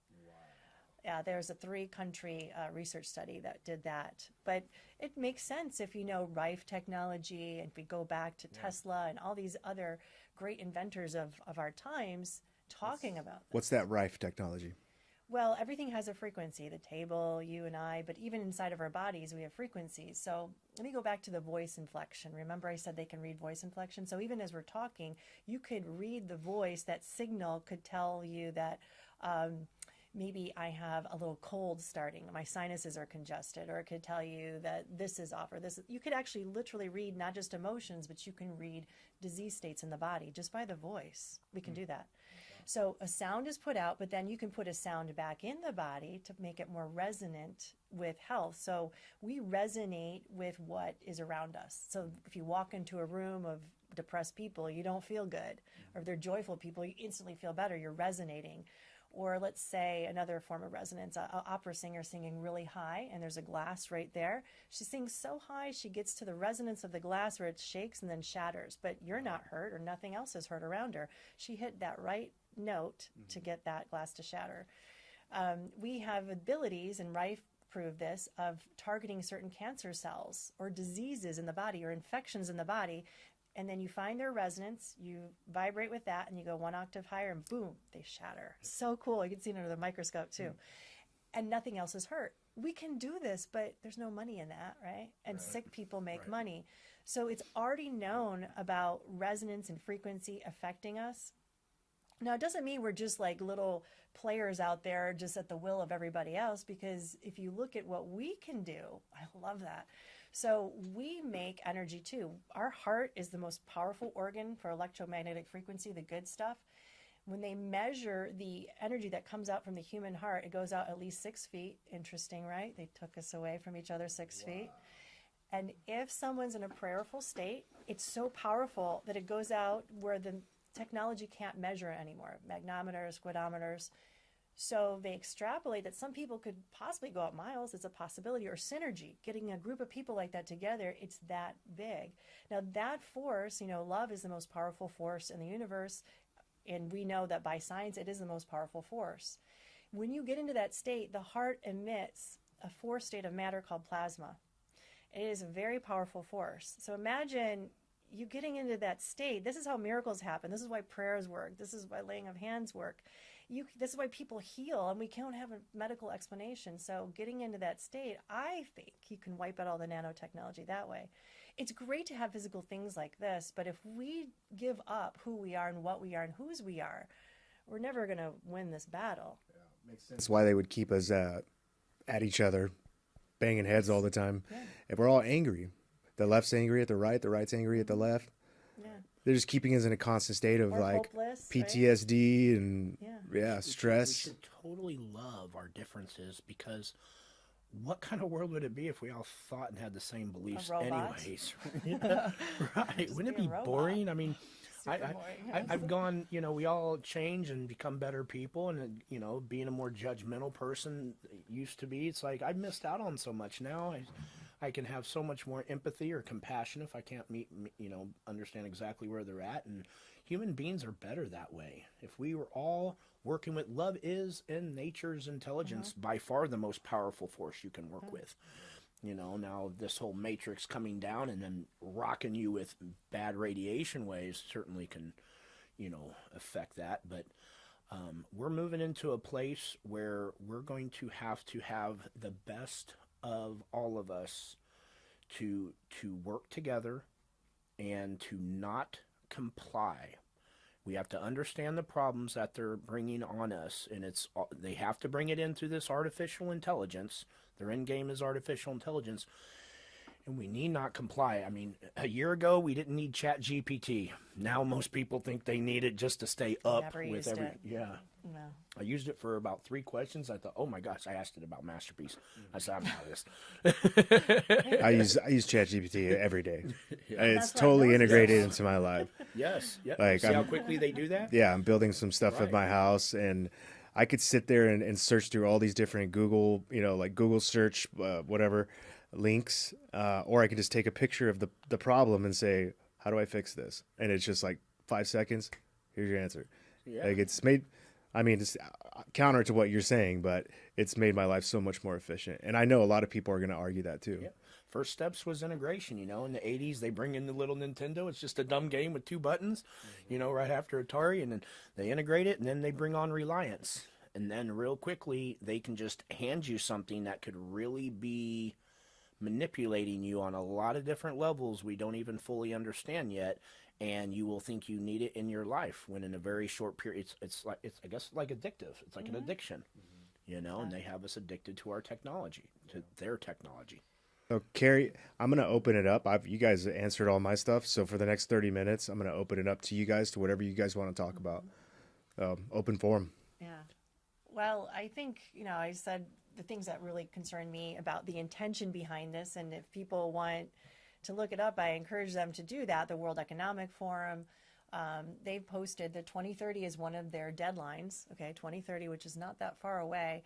Yeah, there's a 3-country research study that did that. But it makes sense if you know Rife technology, and if we go back to Tesla and all these other great inventors of our times talking about this. What's that Rife technology? Well, everything has a frequency, the table, you and I, but even inside of our bodies, we have frequencies. So let me go back to the voice inflection. Remember I said they can read voice inflection? So even as we're talking, you could read the voice. That signal could tell you that maybe I have a little cold starting, my sinuses are congested, or it could tell you that this is off, or this. You could actually literally read not just emotions, but you can read disease states in the body just by the voice. We can do that. So a sound is put out, but then you can put a sound back in the body to make it more resonant with health. So we resonate with what is around us. So if you walk into a room of depressed people, you don't feel good. Or if they're joyful people, you instantly feel better. You're resonating. Or let's say another form of resonance, an opera singer singing really high, and there's a glass right there. She sings so high, she gets to the resonance of the glass where it shakes and then shatters. But you're not hurt, or nothing else is hurt around her. She hit that right note to get that glass to shatter. We have abilities, and Rife proved this, of targeting certain cancer cells or diseases in the body or infections in the body. And then you find their resonance, you vibrate with that, and you go 1 octave higher, and boom, they shatter. So cool. You can see it under the microscope, too. And nothing else is hurt. We can do this, but there's no money in that, right? And sick people make money. So it's already known about resonance and frequency affecting us. Now, it doesn't mean we're just like little players out there just at the will of everybody else, because if you look at what we can do, I love that. So we make energy too. Our heart is the most powerful organ for electromagnetic frequency, the good stuff. When they measure the energy that comes out from the human heart, it goes out at least 6 feet. Interesting, right? They took us away from each other 6 feet. And if someone's in a prayerful state, it's so powerful that it goes out where the technology can't measure it anymore. Magnometers, squidometers. So they extrapolate that some people could possibly go out miles. It's a possibility, or synergy, getting a group of people like that together. It's that big. Now that force, love is the most powerful force in the universe. And we know that by science, it is the most powerful force. When you get into that state, the heart emits a force state of matter called plasma. It is a very powerful force. So imagine you getting into that state. This is how miracles happen. This is why prayers work. This is why laying of hands work. This is why people heal, and we can't have a medical explanation. So getting into that state, I think you can wipe out all the nanotechnology that way. It's great to have physical things like this, but if we give up who we are and what we are and whose we are, we're never going to win this battle. Yeah, makes sense. That's why they would keep us at each other, banging heads all the time. Yeah. And we're all angry. The left's angry at the right's angry at the left. Yeah. They're just keeping us in a constant state of hopeless, PTSD, right? And stress. We should totally love our differences, because what kind of world would it be if we all thought and had the same beliefs anyways? Right. Wouldn't it be boring? I mean, I've gone, we all change and become better people, and, being a more judgmental person used to be, it's like I've missed out on so much. Now I can have so much more empathy or compassion if I can't understand exactly where they're at. And human beings are better that way. If we were all working with love is in nature's intelligence by far the most powerful force you can work with. Now this whole matrix coming down and then rocking you with bad radiation waves certainly can, affect that. But we're moving into a place where we're going to have the best of all of us to work together and to not comply. We have to understand the problems that they're bringing on us, and they have to bring it in through this artificial intelligence. Their end game is artificial intelligence, and we need not comply. I mean, a year ago we didn't need ChatGPT. Now most people think they need it just to stay up with every. Yeah. No. I used it for about 3 questions. I thought, oh my gosh, I asked it about MasterPeace. I said, I'm out of this. I use ChatGPT every day. Yeah. It's totally integrated into my life. Yes. Yeah. Like, see how quickly they do that? Yeah, I'm building some stuff at my house, and I could sit there and search through all these different Google, like Google search, whatever links, or I could just take a picture of the problem and say, how do I fix this? And it's just like 5 seconds. Here's your answer. Yeah. Like it's made, I mean, it's counter to what you're saying, but it's made my life so much more efficient. And I know a lot of people are going to argue that too. Yeah. First steps was integration. In the 80s, they bring in the little Nintendo. It's just a dumb game with 2 buttons, right after Atari, and then they integrate it, and then they bring on Reliance. And then real quickly, they can just hand you something that could really be manipulating you on a lot of different levels we don't even fully understand yet, and you will think you need it in your life when in a very short period it's I guess like addictive. It's like an addiction, and they have us addicted to our technology, to their technology. So Carrie, I'm going to open it up. You guys answered all my stuff, so for the next 30 minutes, I'm going to open it up to you guys, to whatever you guys want to talk about. Open forum. Yeah. Well, I think, I said the things that really concern me about the intention behind this, and if people want to look it up, I encourage them to do that. The World Economic Forum, they've posted that 2030 is one of their deadlines, 2030, which is not that far away.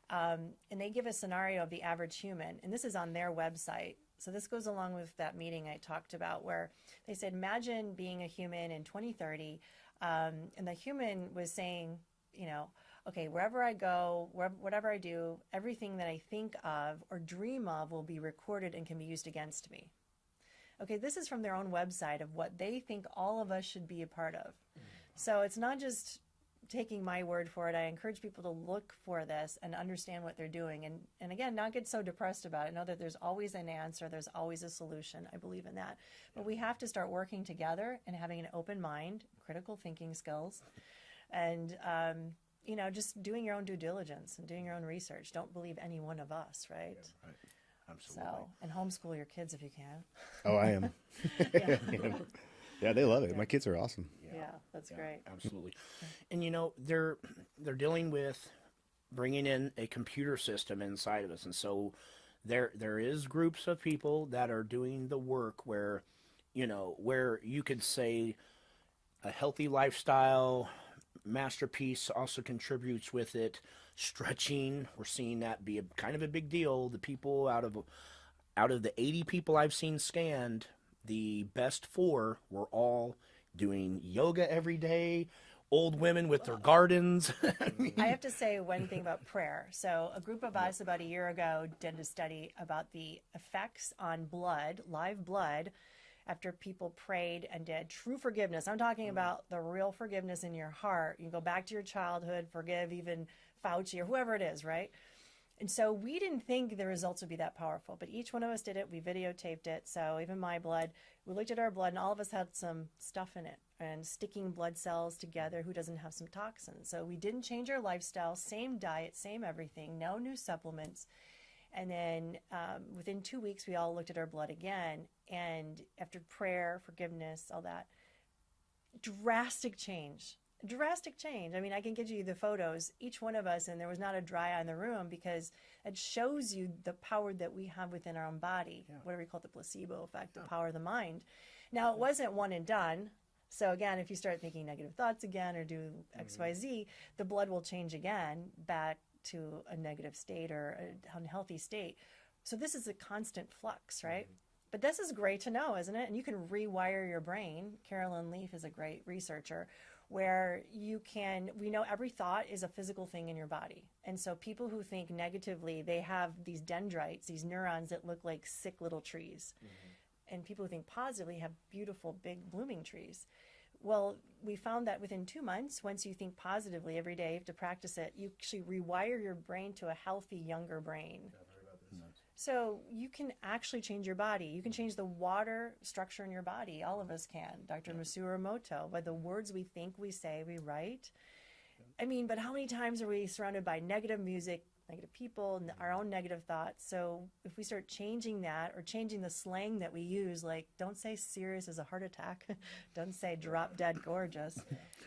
And they give a scenario of the average human, and this is on their website. So this goes along with that meeting I talked about, where they said, imagine being a human in 2030, and the human was saying, okay, wherever I go, whatever I do, everything that I think of or dream of will be recorded and can be used against me. Okay, this is from their own website of what they think all of us should be a part of. So it's not just taking my word for it. I encourage people to look for this and understand what they're doing. And again, not get so depressed about it. Know that there's always an answer. There's always a solution. I believe in that. But we have to start working together and having an open mind, critical thinking skills, and, just doing your own due diligence and doing your own research. Don't believe any one of us, right? Yeah, right. Absolutely. So, and homeschool your kids if you can. Oh, I am. Yeah. Yeah, they love it. My kids are awesome. Yeah, that's great. Absolutely. And they're dealing with bringing in a computer system inside of us, and so there is groups of people that are doing the work where you could say a healthy lifestyle, MasterPeace also contributes with it. Stretching, we're seeing that be kind of a big deal. The people out of the 80 people I've seen scanned, the best 4 were all doing yoga every day, old women with their gardens. I have to say one thing about prayer. So a group of us about a year ago did a study about the effects on blood, live blood, after people prayed and did true forgiveness. I'm talking about the real forgiveness in your heart. You go back to your childhood, forgive even Fauci or whoever it is, right? And so we didn't think the results would be that powerful, but each one of us did it. We videotaped it. So even my blood, we looked at our blood and all of us had some stuff in it and sticking blood cells together. Who doesn't have some toxins? So we didn't change our lifestyle, same diet, same everything, no new supplements. And then within 2 weeks, we all looked at our blood again. And after prayer, forgiveness, all that, drastic change. Drastic change. I mean, I can get you the photos, each one of us, and there was not a dry eye in the room, because it shows you the power that we have within our own body, whatever you call it, the placebo effect, the power of the mind. Now, it wasn't one and done. So again, if you start thinking negative thoughts again or do X, Y, Z, the blood will change again back to a negative state or an unhealthy state. So this is a constant flux, right? But this is great to know, isn't it? And you can rewire your brain. Carolyn Leaf is a great researcher, where we know every thought is a physical thing in your body. And so people who think negatively, they have these dendrites, these neurons that look like sick little trees. And people who think positively have beautiful, big, blooming trees. Well, we found that within 2 months, once you think positively every day, you have to practice it, you actually rewire your brain to a healthy, younger brain. So you can actually change your body. You can change the water structure in your body. All of us can. Dr. Masaru Emoto, by the words we think, we say, we write. I mean, but how many times are we surrounded by negative music, negative people, and our own negative thoughts? So if we start changing that, or changing the slang that we use, like don't say serious as a heart attack, don't say drop dead gorgeous.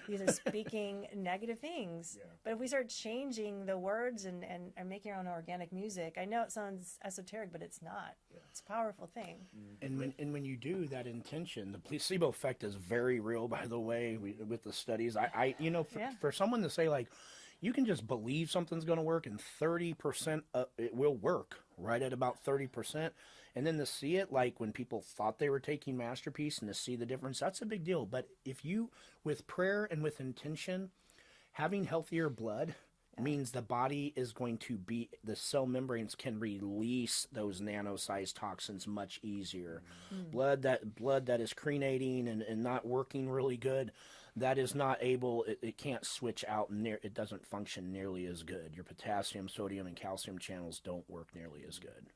These are speaking negative things. But if we start changing the words and making our own organic music, I know it sounds esoteric, but it's not. It's a powerful thing. And when you do that intention, the placebo effect is very real, by the way, with the studies. For someone to say, like, you can just believe something's going to work, and 30% it will work, right at about 30%. And then to see it, like when people thought they were taking MasterPeace and to see the difference, that's a big deal. But if you, with prayer and with intention, having healthier blood means the body is going to be, the cell membranes can release those nano-sized toxins much easier. Blood that is crenating and not working really good, that is not able, it can't switch out, it doesn't function nearly as good. Your potassium, sodium, and calcium channels don't work nearly as good.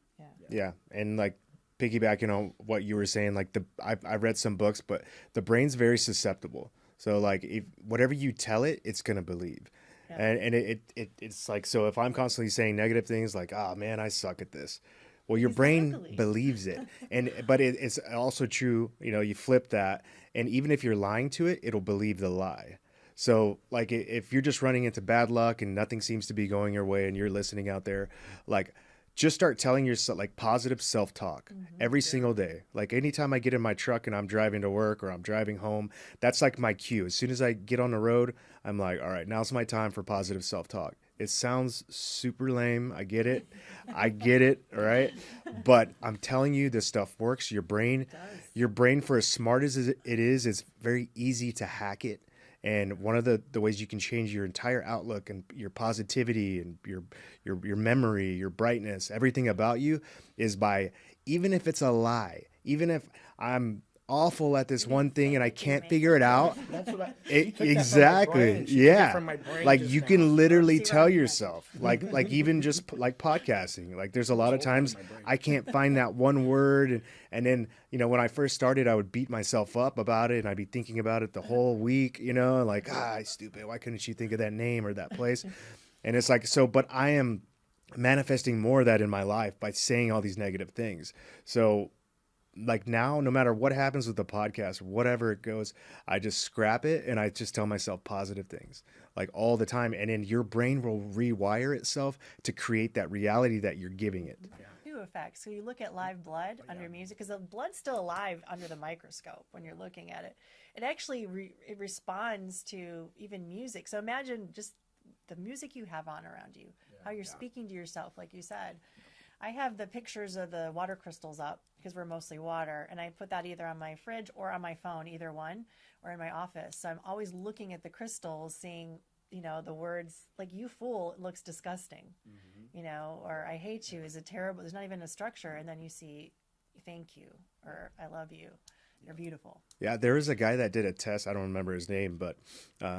Yeah, and like piggybacking on what you were saying, like I've read some books, but the brain's very susceptible. So like if whatever you tell it, it's gonna believe. And it's like, so if I'm constantly saying negative things like, oh man, I suck at this. Well, your brain believes it. But it's also true, you know, you flip that, and even if you're lying to it, it'll believe the lie. So like if you're just running into bad luck and nothing seems to be going your way and you're listening out there, like just start telling yourself like positive self-talk every single day. Like anytime I get in my truck and I'm driving to work or I'm driving home, that's like my cue. As soon as I get on the road, I'm like, all right, now's my time for positive self-talk. It sounds super lame. I get it. All right. But I'm telling you, this stuff works. Your brain, for as smart as it is, it's very easy to hack it. And one of the ways you can change your entire outlook and your positivity and your memory, your brightness, everything about you is by, even if it's a lie, even if I'm awful at this one thing and I can't figure it out. That's what Exactly. Yeah. Like you can literally tell yourself, like even just like podcasting, like there's a lot of times I can't find that one word. And then, you know, when I first started, I would beat myself up about it and I'd be thinking about it the whole week, you know, like, stupid. Why couldn't you think of that name or that place? And it's like, so, but I am manifesting more of that in my life by saying all these negative things. So like now, no matter what happens with the podcast, whatever it goes, I just scrap it and I just tell myself positive things like all the time. And then your brain will rewire itself to create that reality that you're giving it. Effect. So you look at live blood under music, because the blood's still alive under the microscope when you're looking at it. It actually it responds to even music. So imagine just the music you have on around you, how you're speaking to yourself, like you said. I have the pictures of the water crystals up because we're mostly water, and I put that either on my fridge or on my phone, either one, or in my office. So I'm always looking at the crystals, seeing, you know, the words like "you fool," it looks disgusting, you know, or "I hate you" is a terrible, there's not even a structure. And then you see "thank you" or "I love you," you're beautiful. Yeah, there was a guy that did a test. I don't remember his name, but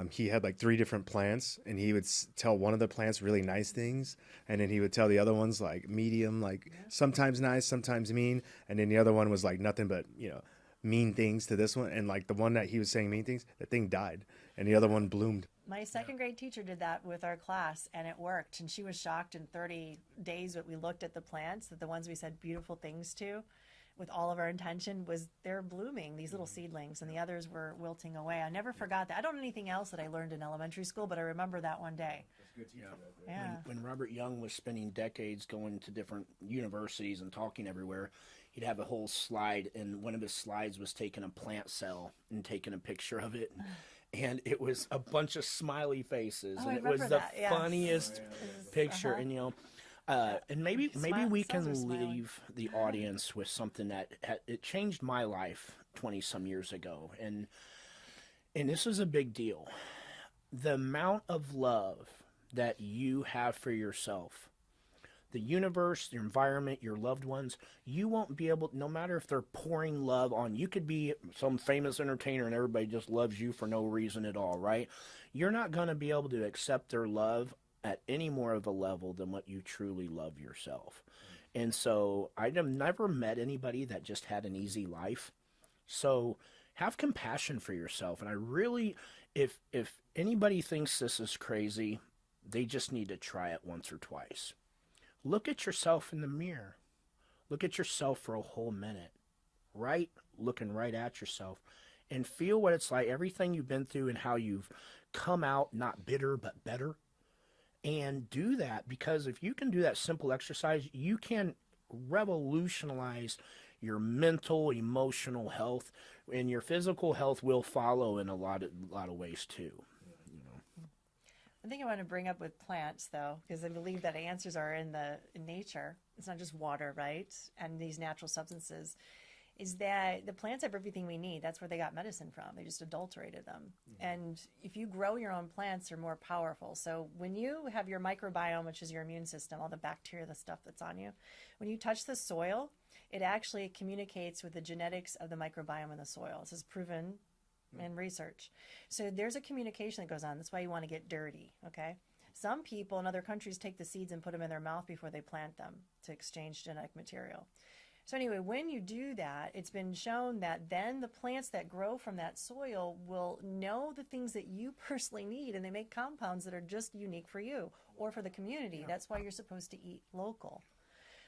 he had like 3 different plants, and he would tell one of the plants really nice things, and then he would tell the other ones like medium, like sometimes nice, sometimes mean, and then the other one was like nothing but, you know, mean things to this one. And like the one that he was saying mean things, that thing died, and the other one bloomed. My second grade teacher did that with our class, and it worked. And she was shocked in 30 days that we looked at the plants, that the ones we said beautiful things to, with all of our intention, was they're blooming, these little seedlings, and the others were wilting away. I never forgot that. I don't know anything else that I learned in elementary school, but I remember that one day. When Robert Young was spending decades going to different universities and talking everywhere, he'd have a whole slide, and one of his slides was taking a plant cell and taking a picture of it. And it was a bunch of smiley faces, and it was the funniest picture. And you know, and maybe we can leave the audience with something that it changed my life 20 some years ago, and this is a big deal. The amount of love that you have for yourself, the universe, your environment, your loved ones, you won't be able, no matter if they're pouring love on, you could be some famous entertainer and everybody just loves you for no reason at all, right? You're not going to be able to accept their love at any more of a level than what you truly love yourself. And so I've never met anybody that just had an easy life. So have compassion for yourself. And I really, if anybody thinks this is crazy, they just need to try it once or twice. Look at yourself in the mirror. Look at yourself for a whole minute, right? Looking right at yourself, and feel what it's like, everything you've been through and how you've come out not bitter but better. And do that, because if you can do that simple exercise, you can revolutionize your mental, emotional health, and your physical health will follow in a lot of ways too. I think I want to bring up with plants, though, because I believe that answers are in nature. It's not just water, right? And these natural substances. Is that the plants have everything we need. That's where they got medicine from. They just adulterated them. And if you grow your own plants, they're more powerful. So when you have your microbiome, which is your immune system, all the bacteria, the stuff that's on you, when you touch the soil, it actually communicates with the genetics of the microbiome in the soil. This is proven in research. So there's a communication that goes on. That's why you want to get dirty, okay? Some people in other countries take the seeds and put them in their mouth before they plant them to exchange genetic material. So anyway, when you do that, it's been shown that then the plants that grow from that soil will know the things that you personally need, and they make compounds that are just unique for you or for the community. Yeah. That's why you're supposed to eat local.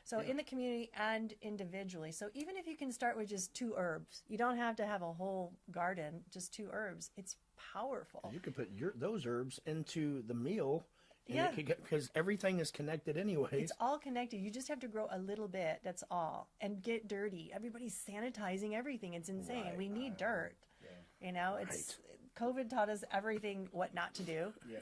So in the community and individually. So even if you can start with just 2 herbs, you don't have to have a whole garden, just 2 herbs. It's powerful. You could put those herbs into the meal. And because everything is connected anyways. It's all connected. You just have to grow a little bit. That's all. And get dirty. Everybody's sanitizing everything. It's insane. Right, we need dirt. Yeah. You know, it's COVID taught us everything what not to do. Yeah.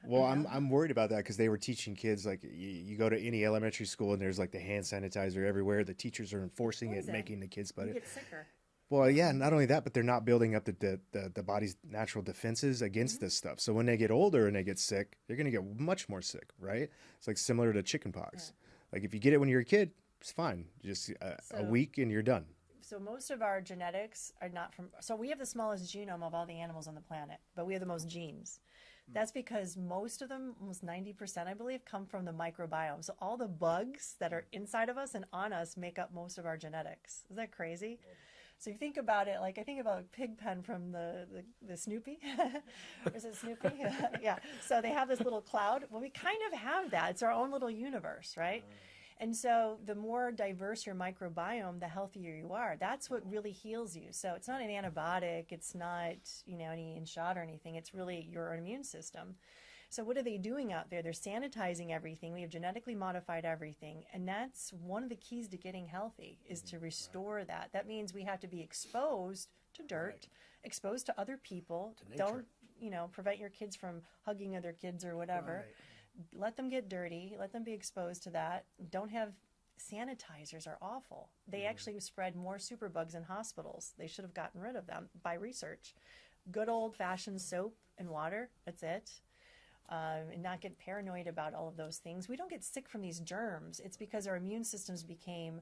Well, I'm worried about that because they were teaching kids, like, you go to any elementary school and there's like the hand sanitizer everywhere. The teachers are enforcing it, making the kids put it. You get sicker. Well, yeah, not only that, but they're not building up the body's natural defenses against this stuff. So when they get older and they get sick, they're going to get much more sick, right? It's like similar to chickenpox. Yeah. Like if you get it when you're a kid, it's fine. Just a week and you're done. So most of our genetics are not from... So we have the smallest genome of all the animals on the planet, but we have the most genes. That's because most of them, almost 90%, I believe, come from the microbiome. So all the bugs that are inside of us and on us make up most of our genetics. Is that crazy? So if you think about it, like I think about Pigpen from the Snoopy. Or is it Snoopy? Yeah. So they have this little cloud. Well, we kind of have that. It's our own little universe, right? And so the more diverse your microbiome, the healthier you are. That's what really heals you. So it's not an antibiotic. It's not, any shot or anything. It's really your immune system. So what are they doing out there? They're sanitizing everything. We have genetically modified everything. And that's one of the keys to getting healthy is to restore that. That means we have to be exposed to dirt, exposed to other people. Don't, prevent your kids from hugging other kids or whatever. Right. Let them get dirty. Let them be exposed to that. Don't have sanitizers are awful. They actually spread more superbugs in hospitals. They should have gotten rid of them by research. Good old-fashioned soap and water, that's it. And not get paranoid about all of those things. We don't get sick from these germs. It's because our immune systems became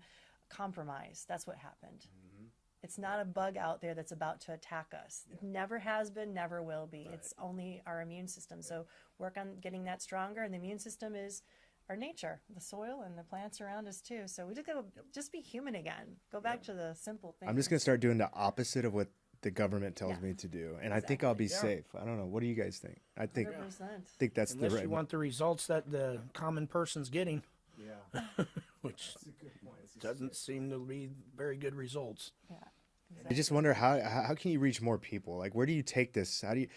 compromised. That's what happened. Mm-hmm. It's not a bug out there that's about to attack us. Yeah. It never has been, never will be. Right. It's only our immune system. Yeah. So work on getting that stronger. And the immune system is our nature, the soil and the plants around us too. So we just got to just be human again. Go back to the simple things. I'm just going to start doing the opposite of what the government tells me to do, and I think I'll be safe. I don't know. What do you guys think? I think 100%. think that's Unless the right. You want the results that the common person's getting, which doesn't seem to be very good results. Yeah, exactly. I just wonder how can you reach more people? Like, where do you take this? How do you?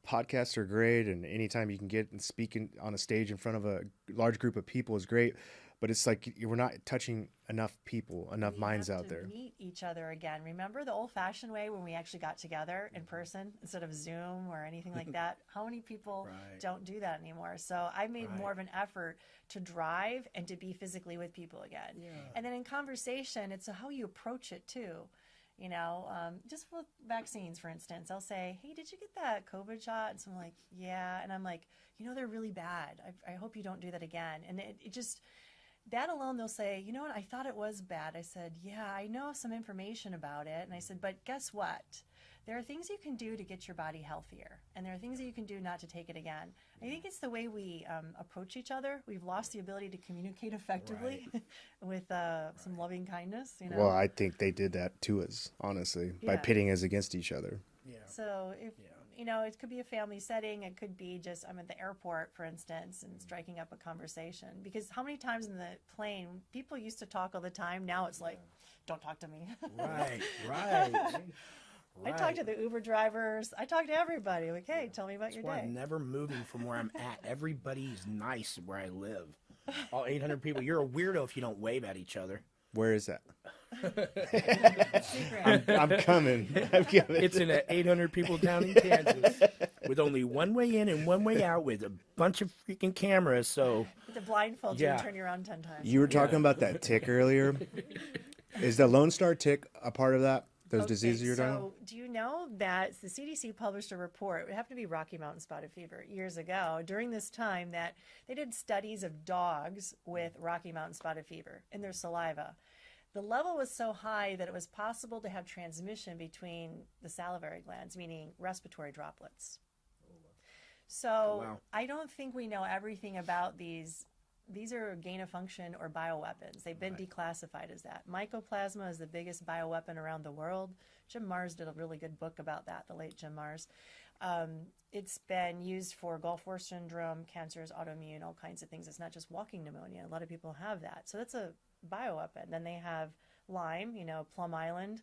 Podcasts are great, and anytime you can get and speak on a stage in front of a large group of people is great. But it's like we're not touching enough people, enough minds out there. Meet each other again. Remember the old-fashioned way when we actually got together in person instead of Zoom or anything like that? How many people don't do that anymore? So I made more of an effort to drive and to be physically with people again. Yeah. And then in conversation, it's how you approach it too. Just with vaccines, for instance, I'll say, hey, did you get that COVID shot? And someone like, yeah. And I'm like, they're really bad. I hope you don't do that again. And it just... That alone, they'll say, you know what, I thought it was bad. I said, yeah, I know some information about it. And I said, but guess what? There are things you can do to get your body healthier. And there are things that you can do not to take it again. I think it's the way we approach each other. We've lost the ability to communicate effectively with some loving kindness. Well, I think they did that to us, honestly, by pitting us against each other. Yeah. So if... it could be a family setting. It could be just, I'm at the airport, for instance, and striking up a conversation. Because how many times in the plane, people used to talk all the time. Now it's like, don't talk to me. Right. I talk to the Uber drivers. I talk to everybody. Like, hey, tell me about your day. I'm never moving from where I'm at. Everybody's nice where I live. All 800 people. You're a weirdo if you don't wave at each other. Where is that? I'm coming. It's in an 800 people town in Kansas. with only one way in and one way out with a bunch of freaking cameras. So With the blindfold, you Yeah. can turn you around 10 times. You were talking about that tick earlier. Is the Lone Star tick a part of that? Those diseases you're talking about? So, do you know that the CDC published a report? It would have to be Rocky Mountain spotted fever years ago. During this time, that they did studies of dogs with Rocky Mountain spotted fever in their saliva. The level was so high that it was possible to have transmission between the salivary glands, meaning respiratory droplets. So Wow. I don't think we know everything about these. These are gain of function or bioweapons. They've been declassified as that. Mycoplasma is the biggest bioweapon around the world. Jim Marrs did a really good book about that, the late Jim Marrs. It's been used for Gulf War syndrome, cancers, autoimmune, all kinds of things. It's not just walking pneumonia. A lot of people have that. So that's a bioweapon. Then they have Lyme, Plum Island,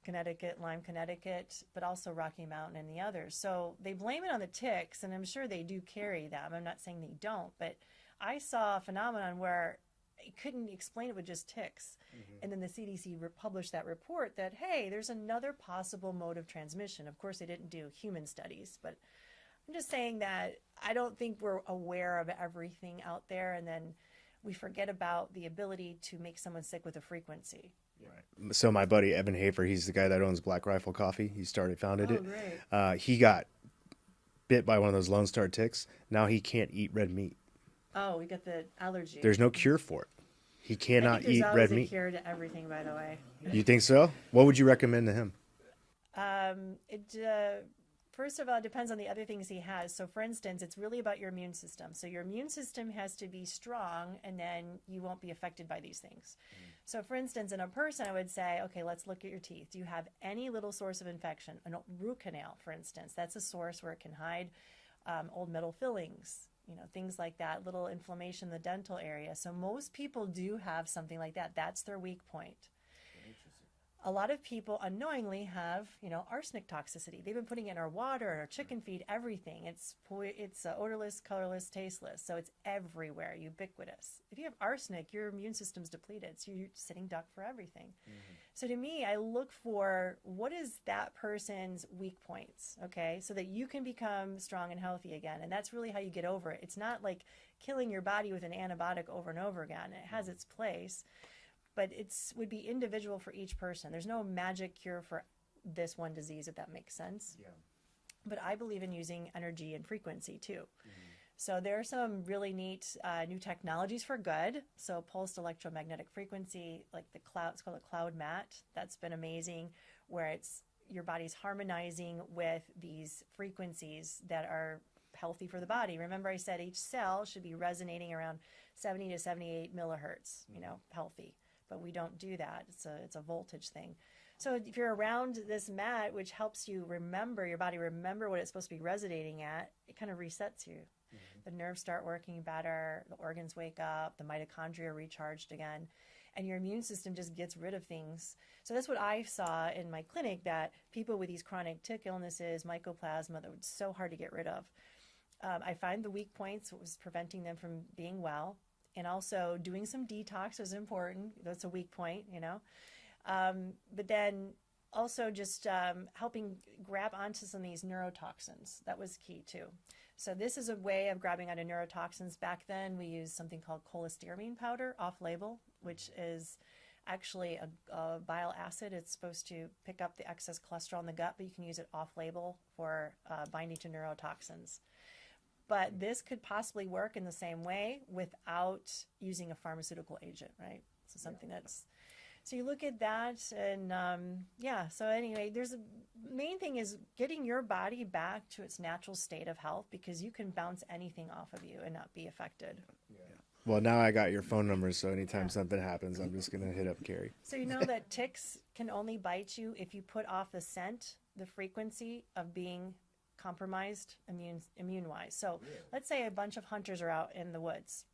Connecticut, Lyme, Connecticut, but also Rocky Mountain and the others. So they blame it on the ticks, and I'm sure they do carry them. I'm not saying they don't, but I saw a phenomenon where I couldn't explain it with just ticks. And then the CDC published that report that, hey, there's another possible mode of transmission. Of course, they didn't do human studies, but I'm just saying that I don't think we're aware of everything out there. And then we forget about the ability to make someone sick with a frequency. So my buddy Evan Hafer, he's the guy that owns Black Rifle Coffee. He founded it. Great. He got bit by one of those Lone Star ticks. Now he can't eat red meat. Oh, we got the allergy. There's no cure for it. He I cannot think eat there's red always a meat. cure to everything, by the way. You think so? What would you recommend to him? First of all, it depends on the other things he has. So, for instance, it's really about your immune system. So your immune system has to be strong, and then you won't be affected by these things. So, for instance, in a person, I would say, okay, let's look at your teeth. Do you have any little source of infection? A root canal, for instance, that's a source where it can hide old metal fillings, things like that, little inflammation in the dental area. So most people do have something like that. That's their weak point. A lot of people unknowingly have, arsenic toxicity. They've been putting it in our water, our chicken feed, everything. It's odorless, colorless, tasteless. So it's everywhere, ubiquitous. If you have arsenic, your immune system's depleted. So you're sitting duck for everything. So to me, I look for what is that person's weak points, okay? So that you can become strong and healthy again. And that's really how you get over it. It's not like killing your body with an antibiotic over and over again. It has its place. But would be individual for each person. There's no magic cure for this one disease, if that makes sense. Yeah. But I believe in using energy and frequency too. So there are some really neat new technologies for good. So pulsed electromagnetic frequency, like the cloud, it's called a cloud mat. That's been amazing, where your body's harmonizing with these frequencies that are healthy for the body. Remember, I said each cell should be resonating around 70 to 78 millihertz, healthy. But we don't do that. It's a voltage thing. So if you're around this mat, which helps you your body remember what it's supposed to be resonating at, it kind of resets you. The nerves start working better, the organs wake up, the mitochondria are recharged again, and your immune system just gets rid of things. So that's what I saw in my clinic, that people with these chronic tick illnesses, mycoplasma, that was so hard to get rid of. I find the weak points, what was preventing them from being well. And also doing some detox is important. That's a weak point, But then also just helping grab onto some of these neurotoxins. That was key too. So this is a way of grabbing onto neurotoxins. Back then we used something called cholestyramine powder off-label, which is actually a bile acid. It's supposed to pick up the excess cholesterol in the gut, but you can use it off-label for binding to neurotoxins. But this could possibly work in the same way without using a pharmaceutical agent, right? So something so you look at that and so anyway, main thing is getting your body back to its natural state of health, because you can bounce anything off of you and not be affected. Well, now I got your phone number, so anytime something happens, I'm just going to hit up Carrie. So you know that ticks can only bite you if you put off the scent, the frequency of being compromised immune-wise. So let's say a bunch of hunters are out in the woods.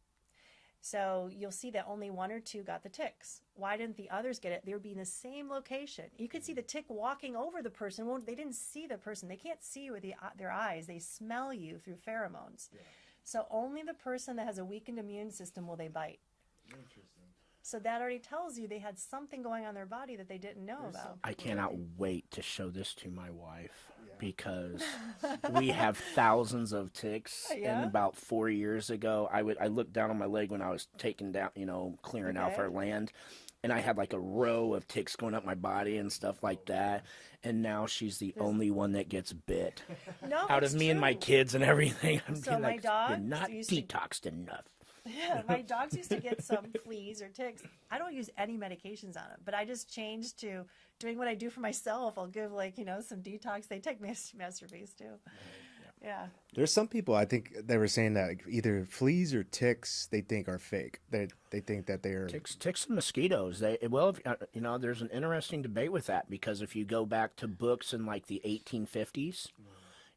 So you'll see that only one or two got the ticks. Why didn't the others get it? They would be in the same location. You could see the tick walking over the person. Well, they didn't see the person. They can't see you with their eyes. They smell you through pheromones. Yeah. So only the person that has a weakened immune system will they bite. Interesting. So that already tells you they had something going on in their body that they didn't know about. I cannot wait to show this to my wife, because we have thousands of ticks. Yeah? And about 4 years ago, I looked down on my leg when I was taking down, clearing out Okay. our land, and I had like a row of ticks going up my body and stuff like that. And now she's the only one that gets bit No, out it's of me and my true. kids and everything. I'm So being my like, dog you're not used to- detoxed enough. Yeah, my dogs used to get some fleas or ticks. I don't use any medications on them, but I just changed to doing what I do for myself. I'll give some detox. They take MasterPeace too. Yeah. There's some people, I think they were saying that either fleas or ticks they think are fake. They think that they're Ticks and mosquitoes. There's an interesting debate with that, because if you go back to books in like the 1850s,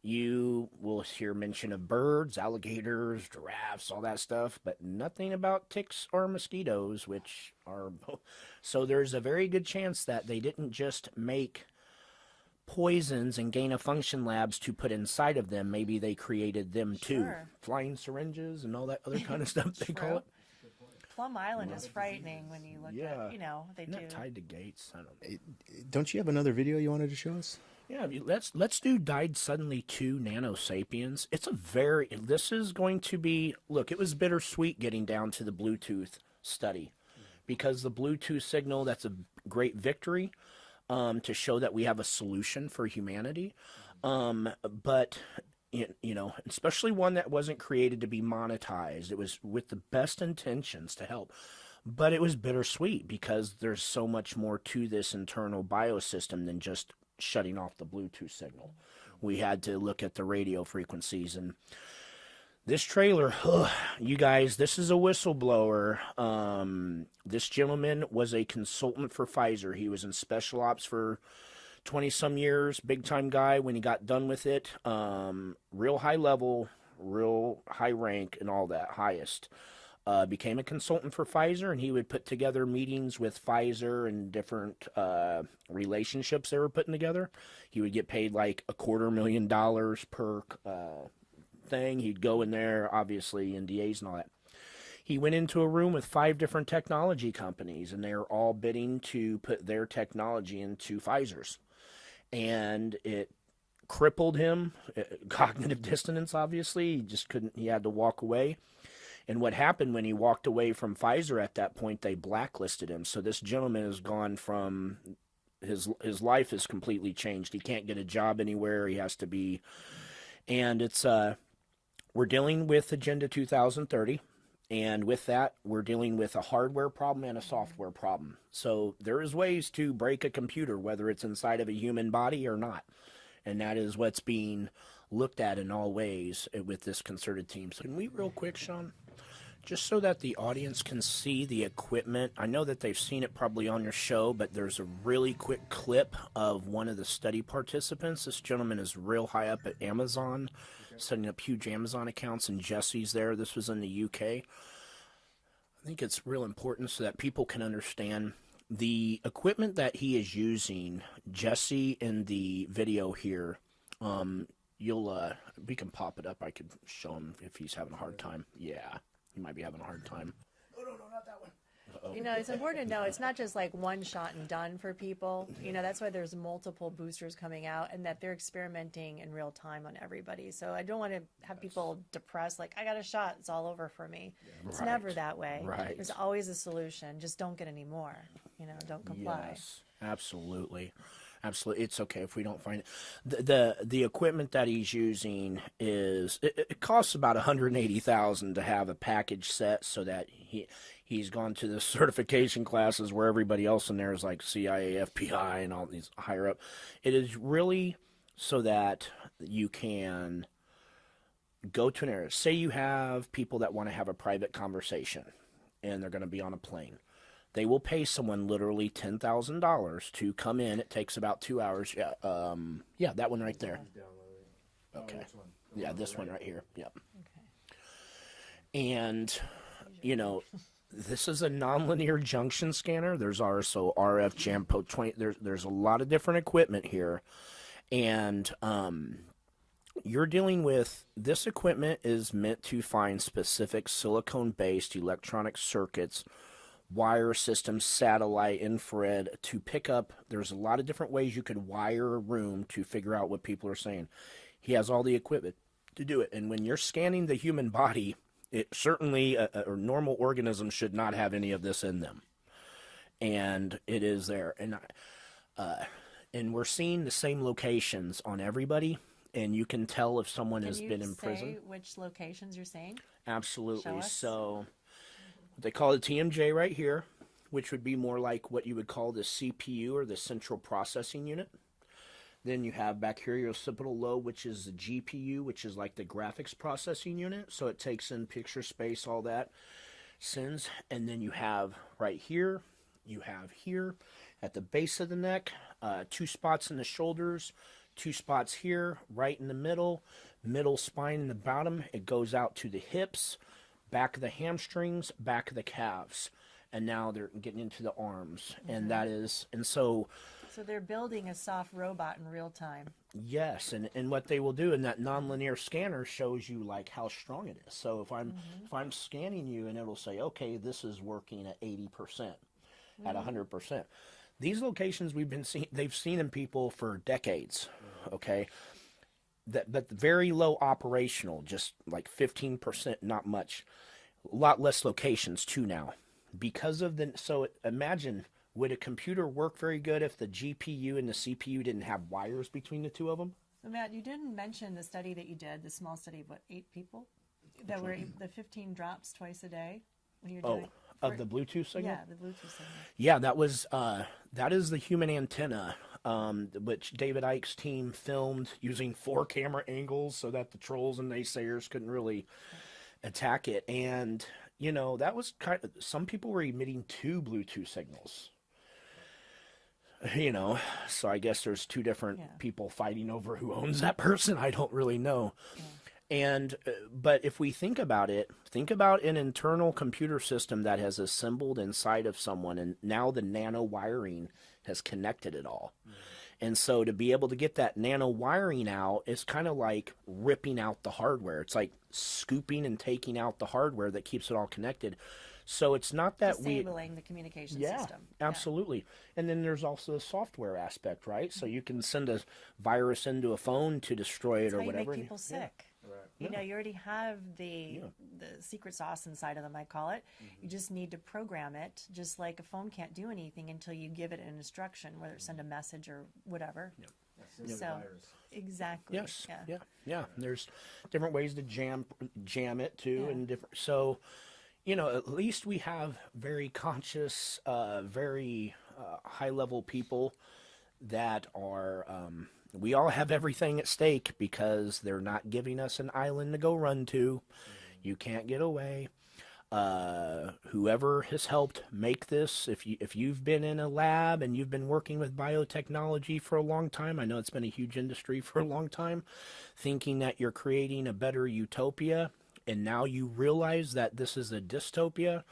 you will hear mention of birds, alligators, giraffes, all that stuff, but nothing about ticks or mosquitoes, which are so there's a very good chance that they didn't just make poisons and gain-of-function labs to put inside of them. Maybe they created them too. Sure. Flying syringes and all that other kind of stuff they call True. it. Plum Island is frightening when you look Yeah. at, they Isn't do. that tied to gates? I don't know. Don't you have another video you wanted to show us? Yeah, let's do Died Suddenly 2 Nano Sapiens. This is going to be, look, it was bittersweet getting down to the Bluetooth study, because the Bluetooth signal, that's a great victory to show that we have a solution for humanity. But, especially one that wasn't created to be monetized. It was with the best intentions to help. But it was bittersweet because there's so much more to this internal biosystem than just shutting off the Bluetooth signal. We had to look at the radio frequencies, and this trailer, you guys, this is a whistleblower. This gentleman was a consultant for Pfizer. He was in special ops for 20 some years, big time guy. When he got done with it, real high level, real high rank and all that, highest. Became a consultant for Pfizer, and he would put together meetings with Pfizer and different relationships they were putting together. He would get paid like $250,000 per thing. He'd go in there, obviously, NDAs and all that. He went into a room with 5 different technology companies, and they were all bidding to put their technology into Pfizer's. And it crippled him, cognitive dissonance, obviously. He just couldn't, he had to walk away. And what happened when he walked away from Pfizer at that point, they blacklisted him. So this gentleman has gone from, his life is completely changed. He can't get a job anywhere. He has to be, and it's, we're dealing with Agenda 2030. And with that, we're dealing with a hardware problem and a software problem. So there is ways to break a computer, whether it's inside of a human body or not. And that is what's being looked at in all ways with this concerted team. So can we real quick, Shawn? Just so that the audience can see the equipment. I know that they've seen it probably on your show, but there's a really quick clip of one of the study participants. This gentleman is real high up at Amazon, setting up huge Amazon accounts, and Jesse's there. This was in the UK. I think it's real important so that people can understand the equipment that he is using. Jesse in the video here, we can pop it up. I could show him if he's having a hard time. Yeah. He might be having a hard time. Oh, no, not that one. Uh-oh. It's important to know it's not just like one shot and done for people. That's why there's multiple boosters coming out, and that they're experimenting in real time on everybody. So I don't want to have people depressed, like, I got a shot, it's all over for me. It's never that way. Right. There's always a solution. Just don't get any more. Don't comply. Yes, absolutely. Absolutely, it's okay if we don't find it. The equipment that he's using is it costs about $180,000 to have a package set, so that he's gone to the certification classes where everybody else in there is like CIA, FBI, and all these higher up. It is really so that you can go to an area. Say you have people that want to have a private conversation, and they're going to be on a plane. They will pay someone literally $10,000 to come in. It takes about 2 hours. Yeah, that one right there. Okay. Yeah, this one right here. Yep. Okay. And, this is a nonlinear junction scanner. There's RSO, RF, JAMPO 20. There's a lot of different equipment here. And you're dealing with, this equipment is meant to find specific silicone-based electronic circuits wire systems, satellite, infrared, to pick up. There's a lot of different ways you could wire a room to figure out what people are saying. He has all the equipment to do it. And when you're scanning the human body, it certainly a normal organism should not have any of this in them. And it is there. And we're seeing the same locations on everybody. And you can tell if someone has been in prison. Can you say which locations you're saying? Absolutely. Show us. So they call it TMJ right here, which would be more like what you would call the CPU, or the central processing unit. Then you have back here your occipital lobe, which is the GPU, which is like the graphics processing unit. So it takes in picture space, all that, sends. And then you have right here, you have here at the base of the neck, 2 spots in the shoulders, 2 spots here, right in the middle spine in the bottom. It goes out to the hips, back of the hamstrings, back of the calves. And now they're getting into the arms. And that is, and so they're building a soft robot in real time. yes, and what they will do in that nonlinear scanner shows you like how strong it is. So if I'm scanning you, and it'll say, okay, this is working at 80%, at 100%. These locations they've seen in people for decades. Okay, but very low operational, just like 15%, not much. A lot less locations too now, because of so imagine. Would a computer work very good if the GPU and the CPU didn't have wires between the two of them? So Matt, you didn't mention the study that you did, the small study of 8 people that were the 15 drops twice a day when you're doing of the Bluetooth signal? Yeah, the Bluetooth signal. Yeah, that is the human antenna, which David Icke's team filmed using 4 camera angles so that the trolls and naysayers couldn't really attack it. And that was some people were emitting 2 Bluetooth signals. So I guess there's 2 different people fighting over who owns that person. I don't really know. And but if we think about an internal computer system that has assembled inside of someone, and now the nano wiring has connected it all. And so to be able to get that nano wiring out is kind of like ripping out the hardware. It's like scooping and taking out the hardware that keeps it all connected. So it's not that disabling the communication system. Absolutely. And then there's also the software aspect, right? So you can send a virus into a phone to destroy it, or whatever. You make people sick. You already have the secret sauce inside of them, I call it. You just need to program it, just like a phone can't do anything until you give it an instruction, whether it's send a message or whatever. So exactly. Yes. Yeah. There's different ways to jam it too, and different. So, at least we have very conscious, very high level people that are. We all have everything at stake because they're not giving us an island to go run to. You can't get away. Whoever has helped make this, if you've been in a lab and you've been working with biotechnology for a long time, I know it's been a huge industry for a long time, thinking that you're creating a better utopia, and now you realize that this is a dystopia.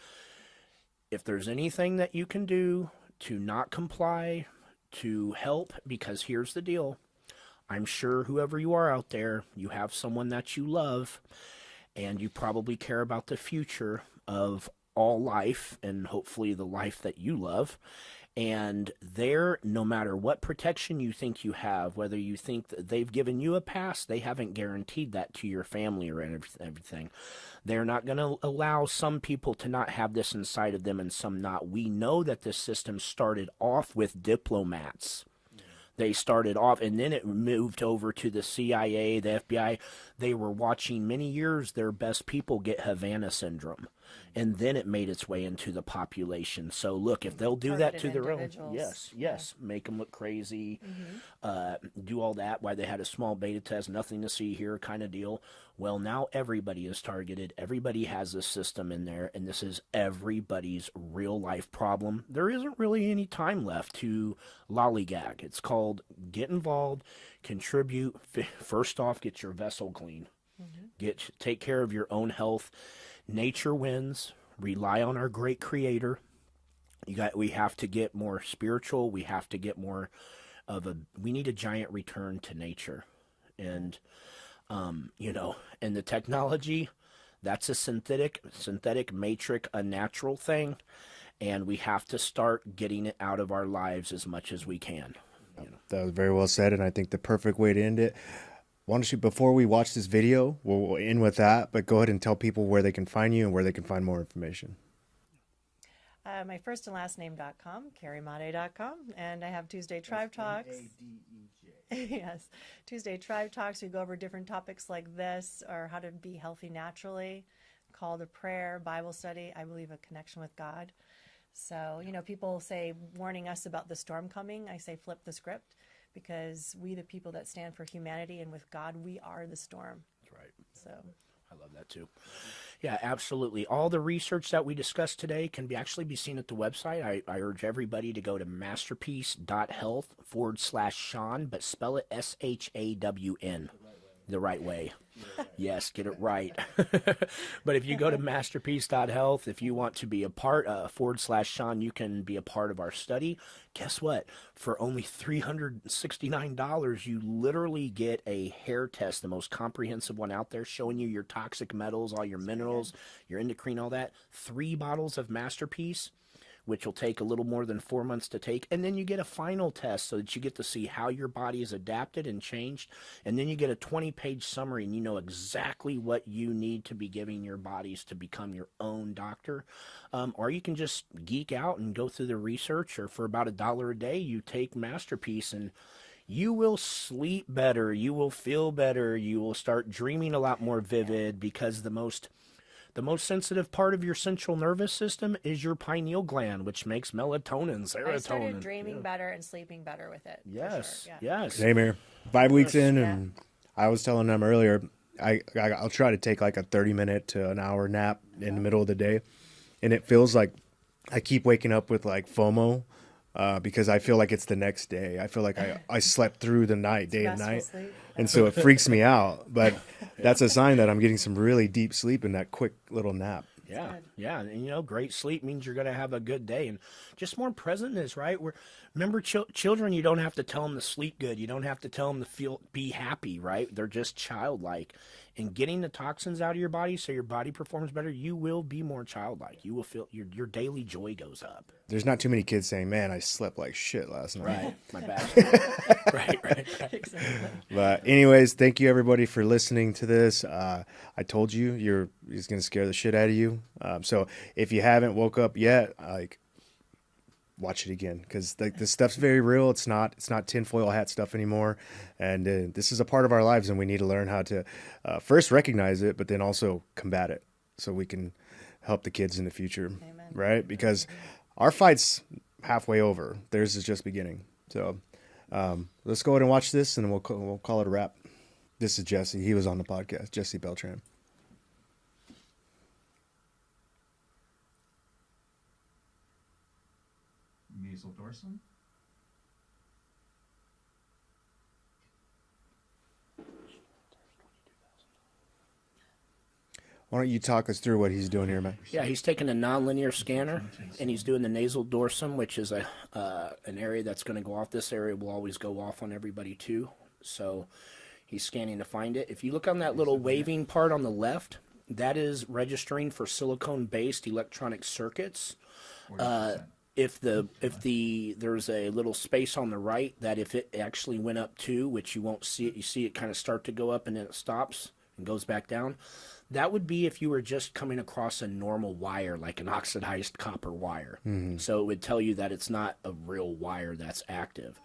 If there's anything that you can do to not comply, to help, because here's the deal. I'm sure whoever you are out there, you have someone that you love, and you probably care about the future of all life, and hopefully the life that you love. And no matter what protection you think you have, whether you think that they've given you a pass, they haven't guaranteed that to your family or everything. They're not going to allow some people to not have this inside of them and some not. We know that this system started off with diplomats. They started off, and then it moved over to the CIA, the FBI. They were watching many years their best people get Havana syndrome, and then it made its way into the population. So look, if they'll do that to their own, yes, make them look crazy, do all that. Why they had a small beta test, nothing to see here kind of deal. Well, now everybody is targeted. Everybody has this system in there, and this is everybody's real life problem. There isn't really any time left to lollygag. It's called get involved, contribute. First off, get your vessel clean. Take care of your own health. Nature wins. Rely on our great creator. We have to get more spiritual. We have to get more we need a giant return to nature. And and the technology, that's a synthetic matrix, a natural thing. and we have to start getting it out of our lives as much as we can. That was very well said, and I think the perfect way to end it. Why don't you, before we watch this video, we'll end with that, but go ahead and tell people where they can find you and where they can find more information. My first and last name.com, carriemadej.com, and I have Tuesday Tribe Talks. Yes, Tuesday Tribe Talks. We go over different topics like this, or how to be healthy naturally, call to prayer, Bible study, I believe a connection with God. So, people say, warning us about the storm coming. I say flip the script, because we, the people that stand for humanity and with God, we are the storm. That's right. So I love that too. Yeah, absolutely. All the research that we discussed today can actually be seen at the website. I urge everybody to go to masterpeace.health/Shawn, but spell it SHAWN. The right way. Yes, get it right. But if you go to masterpeace.health, if you want to be a part /Shawn, you can be a part of our study. Guess what? For only $369, you literally get a hair test, the most comprehensive one out there, showing you your toxic metals, all your minerals, your endocrine, all that. 3 bottles of MasterPeace, which will take a little more than 4 months to take. And then you get a final test so that you get to see how your body is adapted and changed. And then you get a 20-page summary, and you know exactly what you need to be giving your bodies to become your own doctor. Or you can just geek out and go through the research, or for about $1 a day, you take MasterPeace, and you will sleep better. You will feel better. You will start dreaming a lot more vivid, because the most sensitive part of your central nervous system is your pineal gland, which makes melatonin, serotonin. I started dreaming better and sleeping better with it. Yes, sure. yes. Same here. 5 weeks in, and I was telling them earlier, I'll try to take like a 30-minute to an hour nap in the middle of the day, and it feels like I keep waking up with like FOMO, because I feel like it's the next day. I feel like I slept through the night, day and night. Sleep. And so it freaks me out. But that's a sign that I'm getting some really deep sleep in that quick little nap. Yeah, yeah. And, great sleep means you're going to have a good day. And just more presentness, right? Remember, children, you don't have to tell them to sleep good. You don't have to tell them to be happy, right? They're just childlike. And getting the toxins out of your body so your body performs better, you will be more childlike. You will feel your daily joy goes up. There's not too many kids saying, man, I slept like shit last night. Right, my bad. right. Exactly. But anyways, thank you everybody for listening to this. I told you, it's going to scare the shit out of you. So if you haven't woke up yet, watch it again, because this stuff's very real. It's not tinfoil hat stuff anymore, and this is a part of our lives, and we need to learn how to first recognize it, but then also combat it, so we can help the kids in the future. Amen. Right? Because our fight's halfway over. Theirs is just beginning. So let's go ahead and watch this, and we'll call it a wrap. This is Jesse. He was on the podcast, Jesse Beltran. Nasal dorsum. Why don't you talk us through what he's doing here, man? Yeah, he's taking a nonlinear scanner, and he's doing the nasal dorsum, which is an area that's going to go off. This area will always go off on everybody too. So he's scanning to find it. If you look on that little waving part on the left, that is registering for silicone-based electronic circuits. If there's a little space on the right, that if it actually went up too, which you won't see it, you see it kind of start to go up and then it stops and goes back down. That would be if you were just coming across a normal wire, like an oxidized copper wire. Mm-hmm. So it would tell you that it's not a real wire that's active.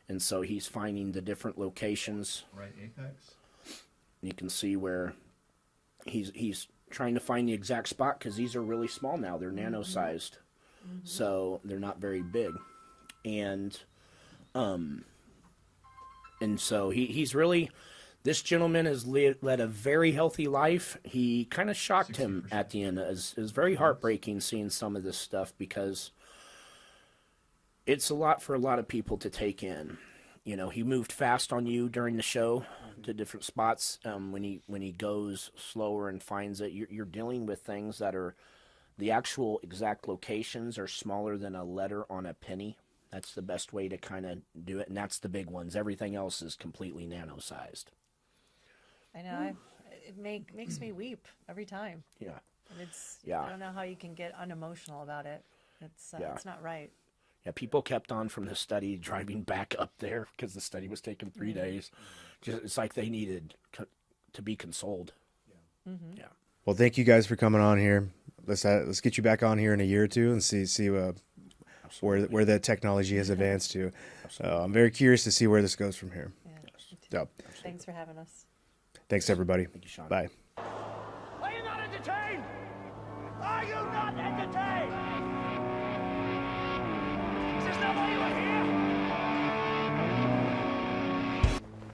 And so he's finding the different locations. Right apex. You can see where he's trying to find the exact spot, because these are really small now. They're nano-sized. Mm-hmm. So they're not very big. And so he's really... This gentleman has led a very healthy life. He kind of shocked him at the end. It was very heartbreaking seeing some of this stuff, because it's a lot for a lot of people to take in. He moved fast on you during the show to different spots. When he goes slower and finds it, you're dealing with things that are, the actual exact locations are smaller than a letter on a penny. That's the best way to kind of do it, and that's the big ones. Everything else is completely nano-sized. I know. It makes me weep every time. Yeah. And Yeah. I don't know how you can get unemotional about it. Yeah. It's not right. Yeah, people kept on from the study driving back up there because the study was taking 3 days. Just, it's like they needed to be consoled. Yeah. Well, thank you guys for coming on here. Let's get you back on here in a year or two and see where the technology has advanced to. I'm very curious to see where this goes from here. Yeah. So, Thanks for having us. thanks everybody. Thank you, Shawn. Bye. Are you not entertained? Are you not entertained?